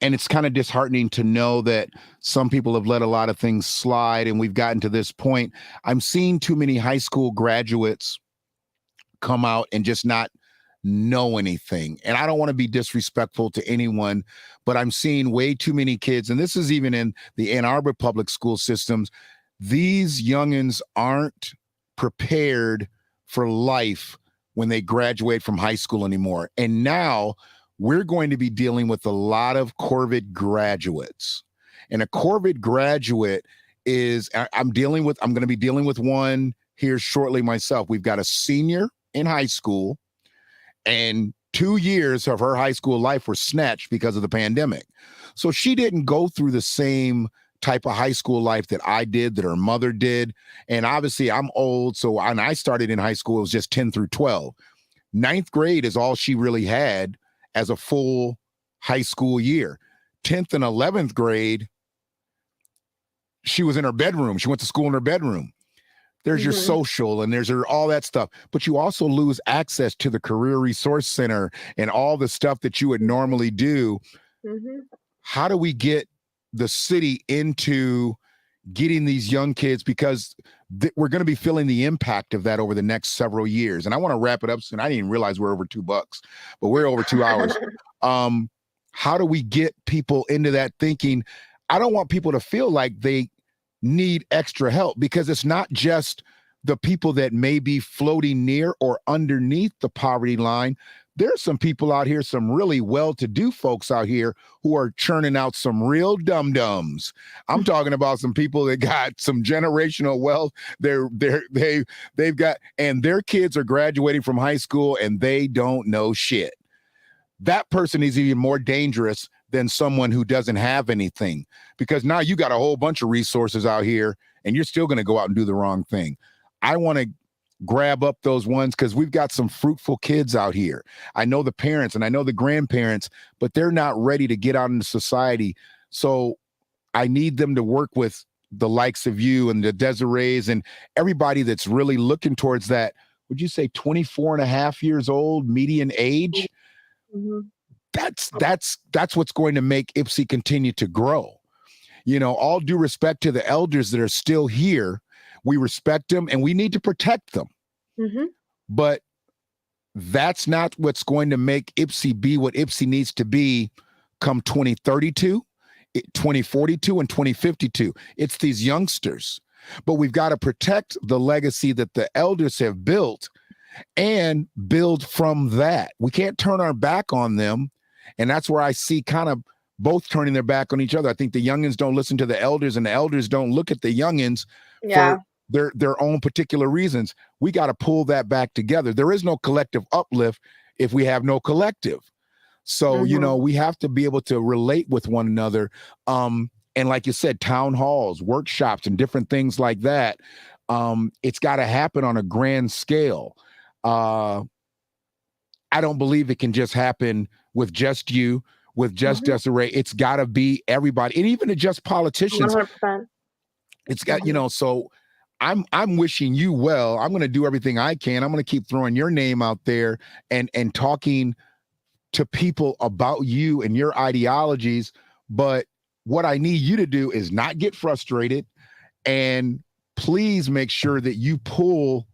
it's kind of disheartening to know that some people have let a lot of things slide and we've gotten to this point. I'm seeing too many high school graduates come out and just not know anything. And I don't want to be disrespectful to anyone, but I'm seeing way too many kids, and this is even in the Ann Arbor public school systems, these youngins aren't prepared for life when they graduate from high school anymore. And now we're going to be dealing with a lot of Corvid graduates. And a Corvid graduate is, I'm going to be dealing with one here shortly myself. We've got a senior in high school, and 2 years of her high school life were snatched because of the pandemic. So she didn't go through the same type of high school life that I did, that her mother did. And obviously I'm old. So when I started in high school, it was just 10 through 12. Ninth grade is all she really had as a full high school year. 10th and 11th grade, she was in her bedroom. She went to school in her bedroom. There's your social and there's all that stuff. But you also lose access to the Career Resource Center and all the stuff that you would normally do. How do we get the city into getting these young kids? Because we're going to be feeling the impact of that over the next several years. And I want to wrap it up soon. I didn't even realize we're over $2, but we're over 2 hours. How do we get people into that thinking? I don't want people to feel like they need extra help, because it's not just the people that may be floating near or underneath the poverty line. There's some people out here, some really well-to-do folks out here who are churning out some real dum-dums. I'm talking about some people that got some generational wealth. They've got, and their kids are graduating from high school and they don't know shit. That person is even more dangerous than someone who doesn't have anything, because now you got a whole bunch of resources out here and you're still going to go out and do the wrong thing. I want to grab up those ones because we've got some fruitful kids out here. I know the parents and I know the grandparents, but they're not ready to get out into society. So I need them to work with the likes of you and the Desirees and everybody that's really looking towards that. Would you say 24 and a half years old, median age? That's what's going to make Ypsi continue to grow. You know, all due respect to the elders that are still here, we respect them and we need to protect them. But that's not what's going to make Ypsi be what Ypsi needs to be come 2032, 2042, and 2052. It's these youngsters. But we've got to protect the legacy that the elders have built and build from that. We can't turn our back on them. And that's where I see kind of both turning their back on each other. I think the youngins don't listen to the elders and the elders don't look at the youngins for their own particular reasons. We got to pull that back together. There is no collective uplift if we have no collective. So, you know, we have to be able to relate with one another. And like you said, town halls, workshops, and different things like that. It's got to happen on a grand scale. I don't believe it can just happen with just you, with just Desiree. It's got to be everybody, and even just politicians. 100%. It's got, you know, so I'm wishing you well. I'm going to do everything I can. I'm going to keep throwing your name out there and talking to people about you and your ideologies. But what I need you to do is not get frustrated, and please make sure that you pull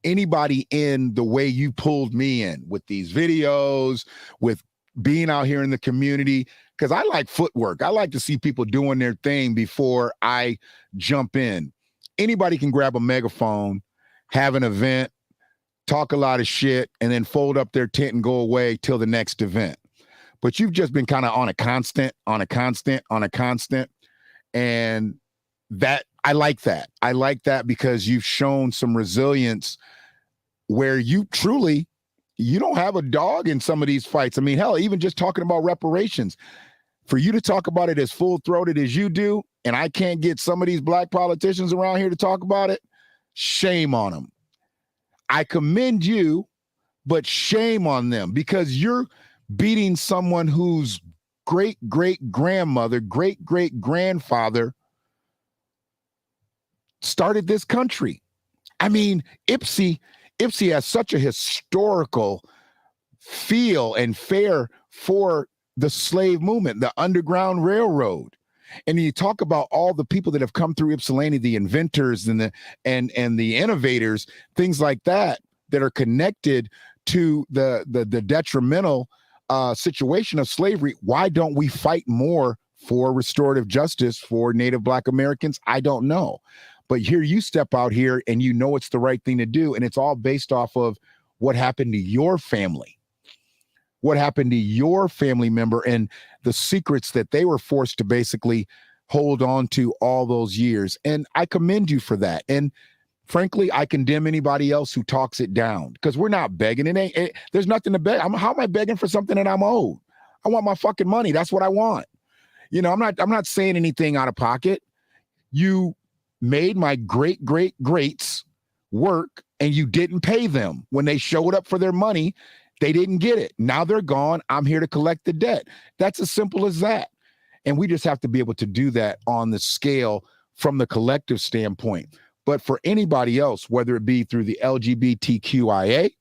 anybody in the way you pulled me in with these videos, with being out here in the community, because I like footwork. I like to see people doing their thing before I jump in. Anybody can grab a megaphone, have an event, talk a lot of shit, and then fold up their tent and go away till the next event. But you've just been kind of on a constant. And that, I like that. I like that because you've shown some resilience where you truly, you don't have a dog in some of these fights. I mean, hell, even just talking about reparations, for you to talk about it as full-throated as you do, and I can't get some of these black politicians around here to talk about it, shame on them. I commend you, but shame on them, because you're beating someone whose great-great-grandmother, great-great-grandfather started this country. I mean, Ypsi has such a historical feel and fare for the slave movement, the Underground Railroad. And you talk about all the people that have come through Ypsilanti, the inventors and the innovators, things like that are connected to the detrimental situation of slavery. Why don't we fight more for restorative justice for Native Black Americans? I don't know. But here you step out here and you know it's the right thing to do. And it's all based off of what happened to your family. What happened to your family member and the secrets that they were forced to basically hold on to all those years. And I commend you for that. And frankly, I condemn anybody else who talks it down, because we're not begging. There's nothing to beg. How am I begging for something that I'm owed? I want my fucking money. That's what I want. You know, I'm not saying anything out of pocket. You made my greats work and you didn't pay them. When they showed up for their money, they didn't get it. Now they're gone. I'm here to collect the debt. That's as simple as that. And we just have to be able to do that on the scale from the collective standpoint. But for anybody else, whether it be through the LGBTQIA,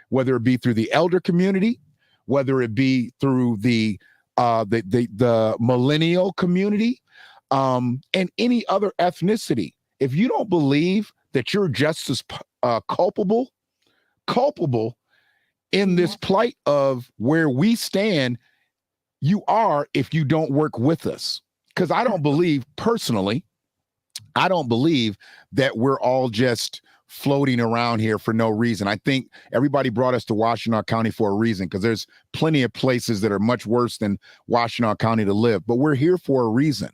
whether it be through the elder community, whether it be through the millennial community, and any other ethnicity, if you don't believe that you're just as culpable in this plight of where we stand, you are, if you don't work with us. Because I don't believe, personally, I don't believe that we're all just floating around here for no reason. I think everybody brought us to Washtenaw County for a reason, because there's plenty of places that are much worse than Washtenaw County to live, but we're here for a reason.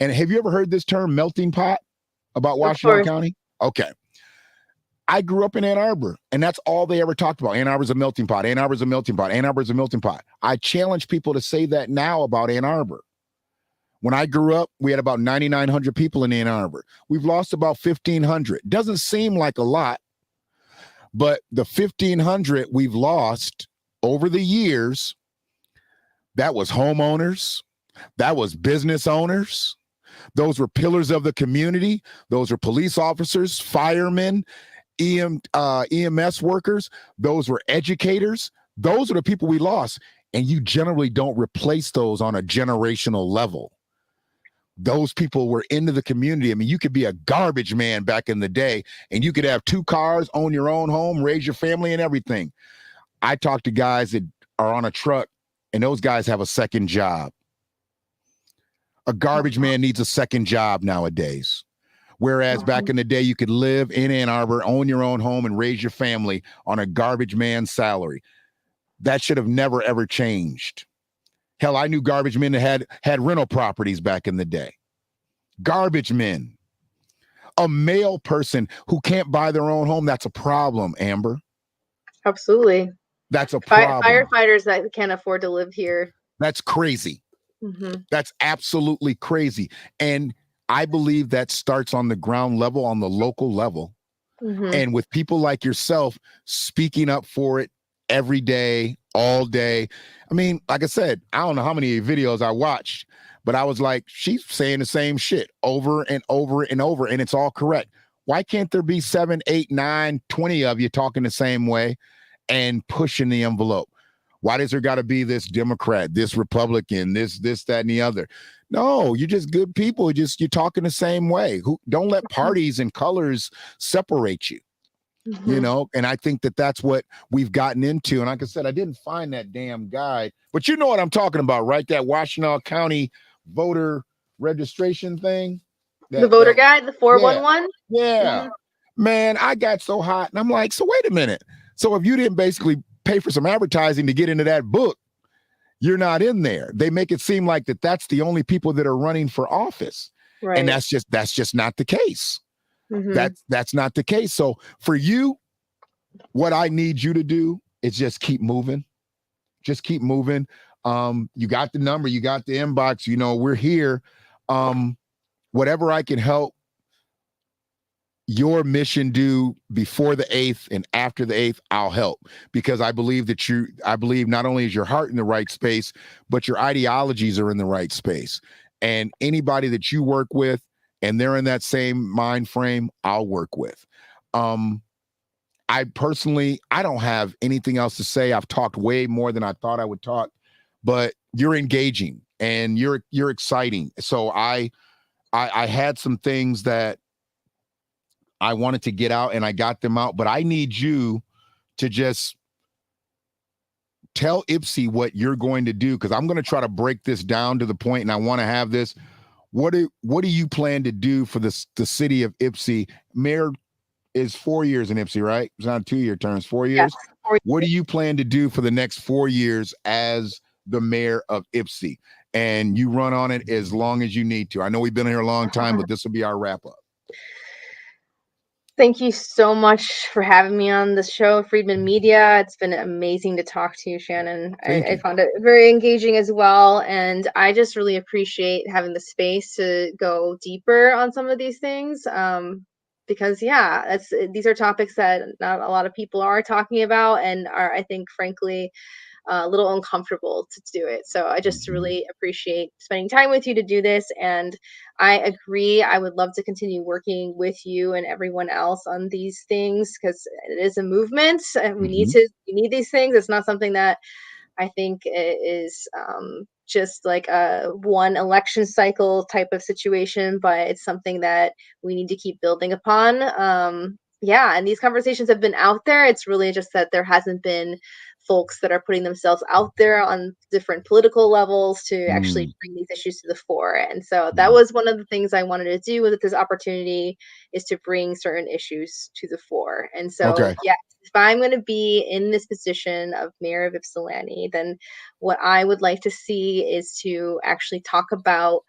And have you ever heard this term melting pot about Washtenaw County? Okay. I grew up in Ann Arbor, and that's all they ever talked about. Ann Arbor's a melting pot. Ann Arbor's a melting pot. Ann Arbor's a melting pot. I challenge people to say that now about Ann Arbor. When I grew up, we had about 9,900 people in Ann Arbor. We've lost about 1,500. Doesn't seem like a lot, but the 1,500 we've lost over the years, that was homeowners, that was business owners, those were pillars of the community, those are police officers, firemen, EMS workers, those were educators. Those are the people we lost, and you generally don't replace those on a generational level. Those people were into the community. I mean, you could be a garbage man back in the day, and you could have 2 cars, own your own home, raise your family and everything. I talk to guys that are on a truck, and those guys have a second job. A garbage man needs a second job nowadays. Whereas back in the day, you could live in Ann Arbor, own your own home, and raise your family on a garbage man's salary. That should have never, ever changed. Hell, I knew garbage men that had rental properties back in the day. Garbage men. A male person who can't buy their own home, that's a problem, Amber. Absolutely. That's a problem. Firefighters that can't afford to live here. That's crazy. Mm-hmm. That's absolutely crazy. And I believe that starts on the ground level, on the local level. Mm-hmm. And with people like yourself speaking up for it every day, all day. I mean, like I said, I don't know how many videos I watched, but I was like, she's saying the same shit over and over and over, and it's all correct. Why can't there be 7, 8, 9, 20 of you talking the same way and pushing the envelope? Why does there got to be this Democrat, this Republican, this, that, and the other? No, you're just good people. You're talking the same way. Don't let parties and colors separate you. Mm-hmm. You know, and I think that that's what we've gotten into. And like I said, I didn't find that damn guide, but you know what I'm talking about, right? That Washtenaw County voter registration thing. The voter guide, the 411. Yeah. Mm-hmm. Man, I got so hot, and I'm like, so wait a minute. So if you didn't basically pay for some advertising to get into that book, you're not in there. They make it seem like that's the only people that are running for office. Right. And that's just not the case. Mm-hmm. That's not the case. So for you, what I need you to do it's just keep moving. Just keep moving. You got the number, you got the inbox, we're here. Whatever I can help your mission do before the 8th and after the 8th, I'll help, because I believe not only is your heart in the right space, but your ideologies are in the right space. And anybody that you work with and they're in that same mind frame, I'll work with. I don't have anything else to say. I've talked way more than I thought I would talk, but you're engaging and you're exciting. So I had some things that I wanted to get out and I got them out, but I need you to just tell Ipsy what you're going to do, because I'm going to try to break this down to the point, and I want to have this. What do you plan to do for the city of Ipsy? Mayor is 4 years in Ipsy, right? It's not a 2-year term, it's 4 years. Yes, 4 years. What do you plan to do for the next 4 years as the mayor of Ipsy? And you run on it as long as you need to. I know we've been here a long time, but this will be our wrap up. Thank you so much for having me on the show, Friedman Media. It's been amazing to talk to you, Shannon. I found it very engaging as well. And I just really appreciate having the space to go deeper on some of these things. Because these are topics that not a lot of people are talking about and are, I think, frankly, a little uncomfortable to do it. So I just really appreciate spending time with you to do this. And I agree. I would love to continue working with you and everyone else on these things, because it is a movement and we need these things. It's not something that I think is just like a one election cycle type of situation, but it's something that we need to keep building upon. And these conversations have been out there. It's really just that there hasn't been folks that are putting themselves out there on different political levels to actually bring these issues to the fore. And so that was one of the things I wanted to do with this opportunity, is to bring certain issues to the fore. And so, if I'm going to be in this position of mayor of Ypsilanti, then what I would like to see is to actually talk about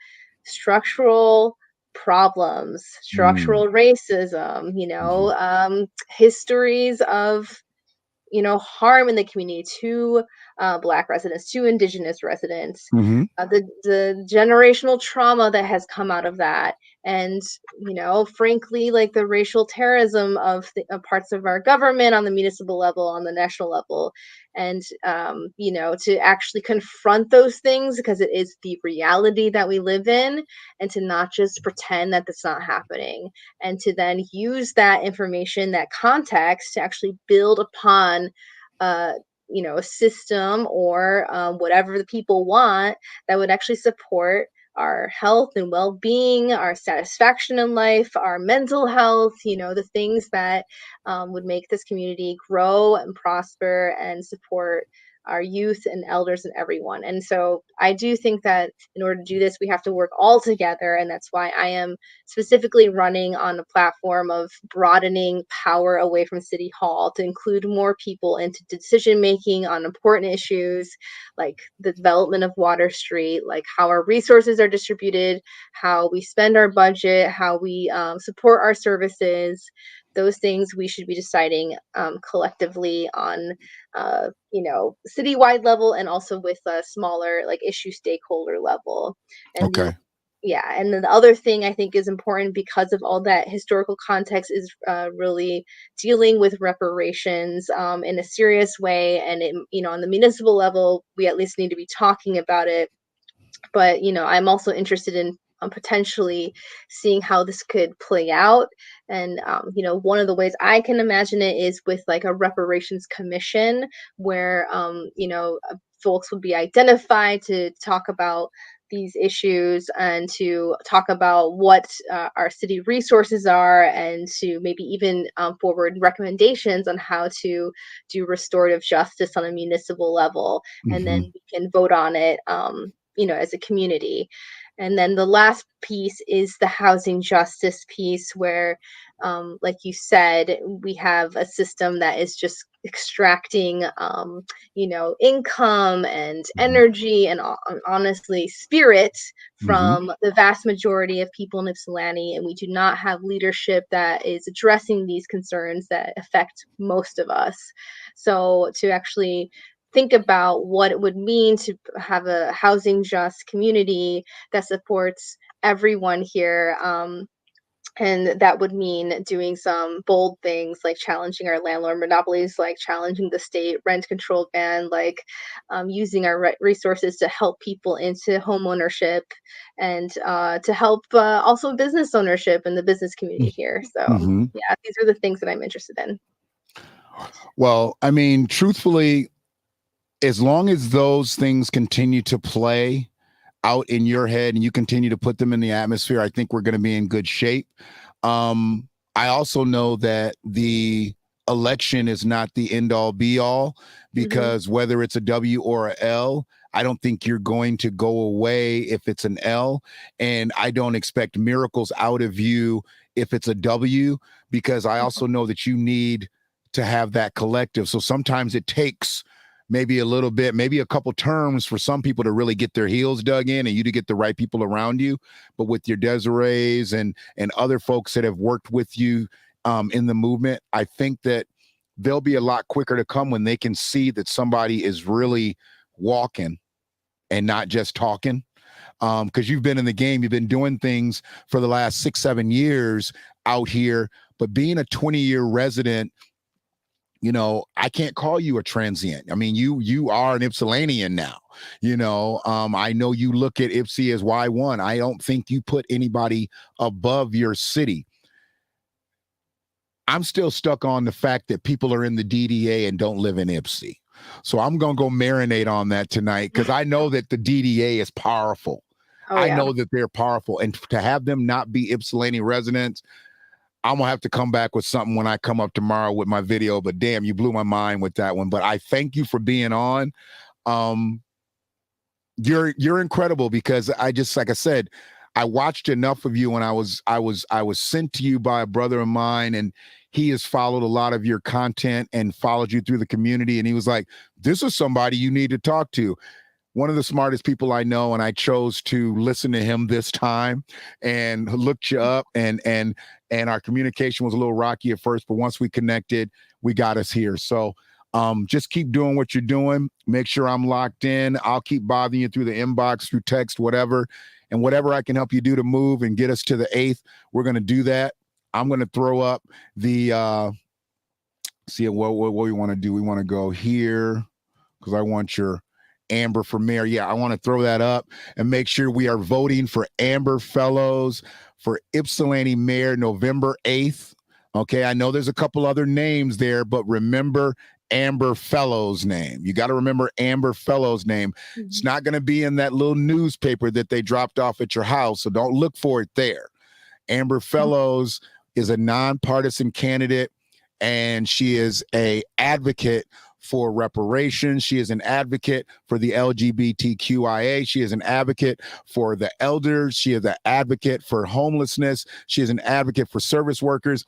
structural problems, structural racism, histories of harm in the community to Black residents, to Indigenous residents, the generational trauma that has come out of that, and frankly, like the racial terrorism of parts of our government on the municipal level, on the national level, and to actually confront those things, because it is the reality that we live in, and to not just pretend that that's not happening, and to then use that information, that context, to actually build upon a system or whatever the people want that would actually support our health and well-being, our satisfaction in life, our mental health, the things that would make this community grow and prosper and support our youth and elders and everyone. And so I do think that in order to do this, we have to work all together. And that's why I am specifically running on a platform of broadening power away from City Hall to include more people into decision making on important issues like the development of Water Street, like how our resources are distributed, how we spend our budget, how we support our services. Those things we should be deciding collectively on, citywide level, and also with a smaller like issue stakeholder level. And and then the other thing I think is important, because of all that historical context, is really dealing with reparations in a serious way. And on the municipal level, we at least need to be talking about it. But I'm also interested in potentially seeing how this could play out. And one of the ways I can imagine it is with like a reparations commission, where folks would be identified to talk about these issues and to talk about what our city resources are, and to maybe even forward recommendations on how to do restorative justice on a municipal level. And then we can vote on it as a community. And then the last piece is the housing justice piece, where, like you said, we have a system that is just extracting, income and Mhm. energy and honestly spirit Mhm. from the vast majority of people in Ypsilanti. And we do not have leadership that is addressing these concerns that affect most of us. So to actually think about what it would mean to have a housing just community that supports everyone here. And that would mean doing some bold things like challenging our landlord monopolies, like challenging the state rent control ban, like using our resources to help people into home ownership and to help also business ownership in the business community here. So, Mhm. yeah, these are the things that I'm interested in. Well, I mean, truthfully, as long as those things continue to play out in your head and you continue to put them in the atmosphere, I think we're going to be in good shape. I also know that the election is not the end all be all, Hmm. because whether it's a W or a L, I don't think you're going to go away if it's an L. And I don't expect miracles out of you if it's a W, because I also know that you need to have that collective. So sometimes it takes maybe a little bit, maybe a couple terms for some people to really get their heels dug in and you to get the right people around you. But with your Desirees and other folks that have worked with you in the movement, I think that they'll be a lot quicker to come when they can see that somebody is really walking and not just talking. Because you've been in the game, you've been doing things for the last 6-7 years out here, but being a 20-year resident, I can't call you a transient. I mean, you are an Ypsilantian now. I know you look at Ypsi as Y1. I don't think you put anybody above your city. I'm still stuck on the fact that people are in the DDA and don't live in Ypsi. So I'm going to go marinate on that tonight, because I know that the DDA is powerful. Oh, I yeah. know that they're powerful. And to have them not be Ypsilanti residents, I'm gonna have to come back with something when I come up tomorrow with my video. But damn, you blew my mind with that one. But I thank you for being on. Um, you're incredible, because I just, like I said, I watched enough of you, and I was sent to you by a brother of mine, and he has followed a lot of your content and followed you through the community. And he was like, "This is somebody you need to talk to." One of the smartest people I know, and I chose to listen to him this time and looked you up, and our communication was a little rocky at first, but once we connected, we got us here. So just keep doing what you're doing. Make sure I'm locked in. I'll keep bothering you through the inbox, through text, whatever. And whatever I can help you do to move and get us to the 8th, we're going to do that. I'm going to throw up the see what we want to do. We want to go here, because I want your Amber for mayor. Yeah, I want to throw that up and make sure we are voting for Amber Fellows for Ypsilanti mayor November 8th. Okay, I know there's a couple other names there, but remember Amber Fellows' name. You got to remember Amber Fellows' name. It's not going to be in that little newspaper that they dropped off at your house, so don't look for it there. Amber Fellows is a nonpartisan candidate, and she is an advocate for reparations. She is an advocate for the LGBTQIA. She is an advocate for the elders. She is an advocate for homelessness. She is an advocate for service workers.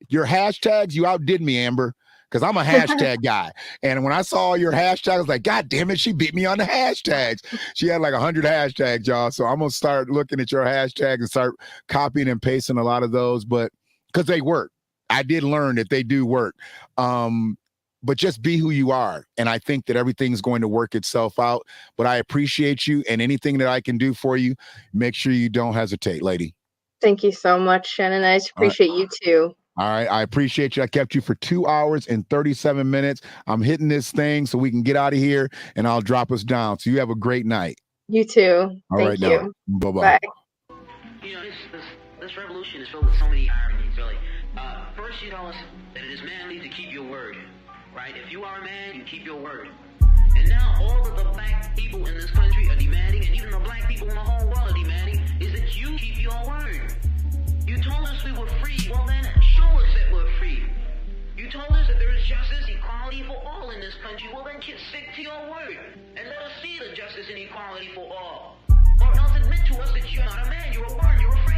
Your hashtags, you outdid me, Amber, because I'm a hashtag guy. And when I saw your hashtag, I was like, God damn it, she beat me on the hashtags. She had like 100 hashtags, y'all. So I'm going to start looking at your hashtags and start copying and pasting a lot of those, but because they work. I did learn that they do work. But just be who you are. And I think that everything's going to work itself out. But I appreciate you, and anything that I can do for you, make sure you don't hesitate, lady. Thank you so much, Shannon. I appreciate you too. All right. I appreciate you. I kept you for 2 hours and 37 minutes. I'm hitting this thing so we can get out of here, and I'll drop us down. So you have a great night. You too. Thank you. Now. Bye-bye. Bye. This revolution is filled with so many ironies, really. First, you know that it is manly to keep your word. Right? If you are a man, you keep your word. And now all of the black people in this country are demanding, and even the black people in the whole world are demanding, is that you keep your word. You told us we were free. Well then, show us that we're free. You told us that there is justice, equality for all in this country. Well then, stick to your word. And let us see the justice and equality for all. Or else admit to us that you're not a man, you're a worm, you're a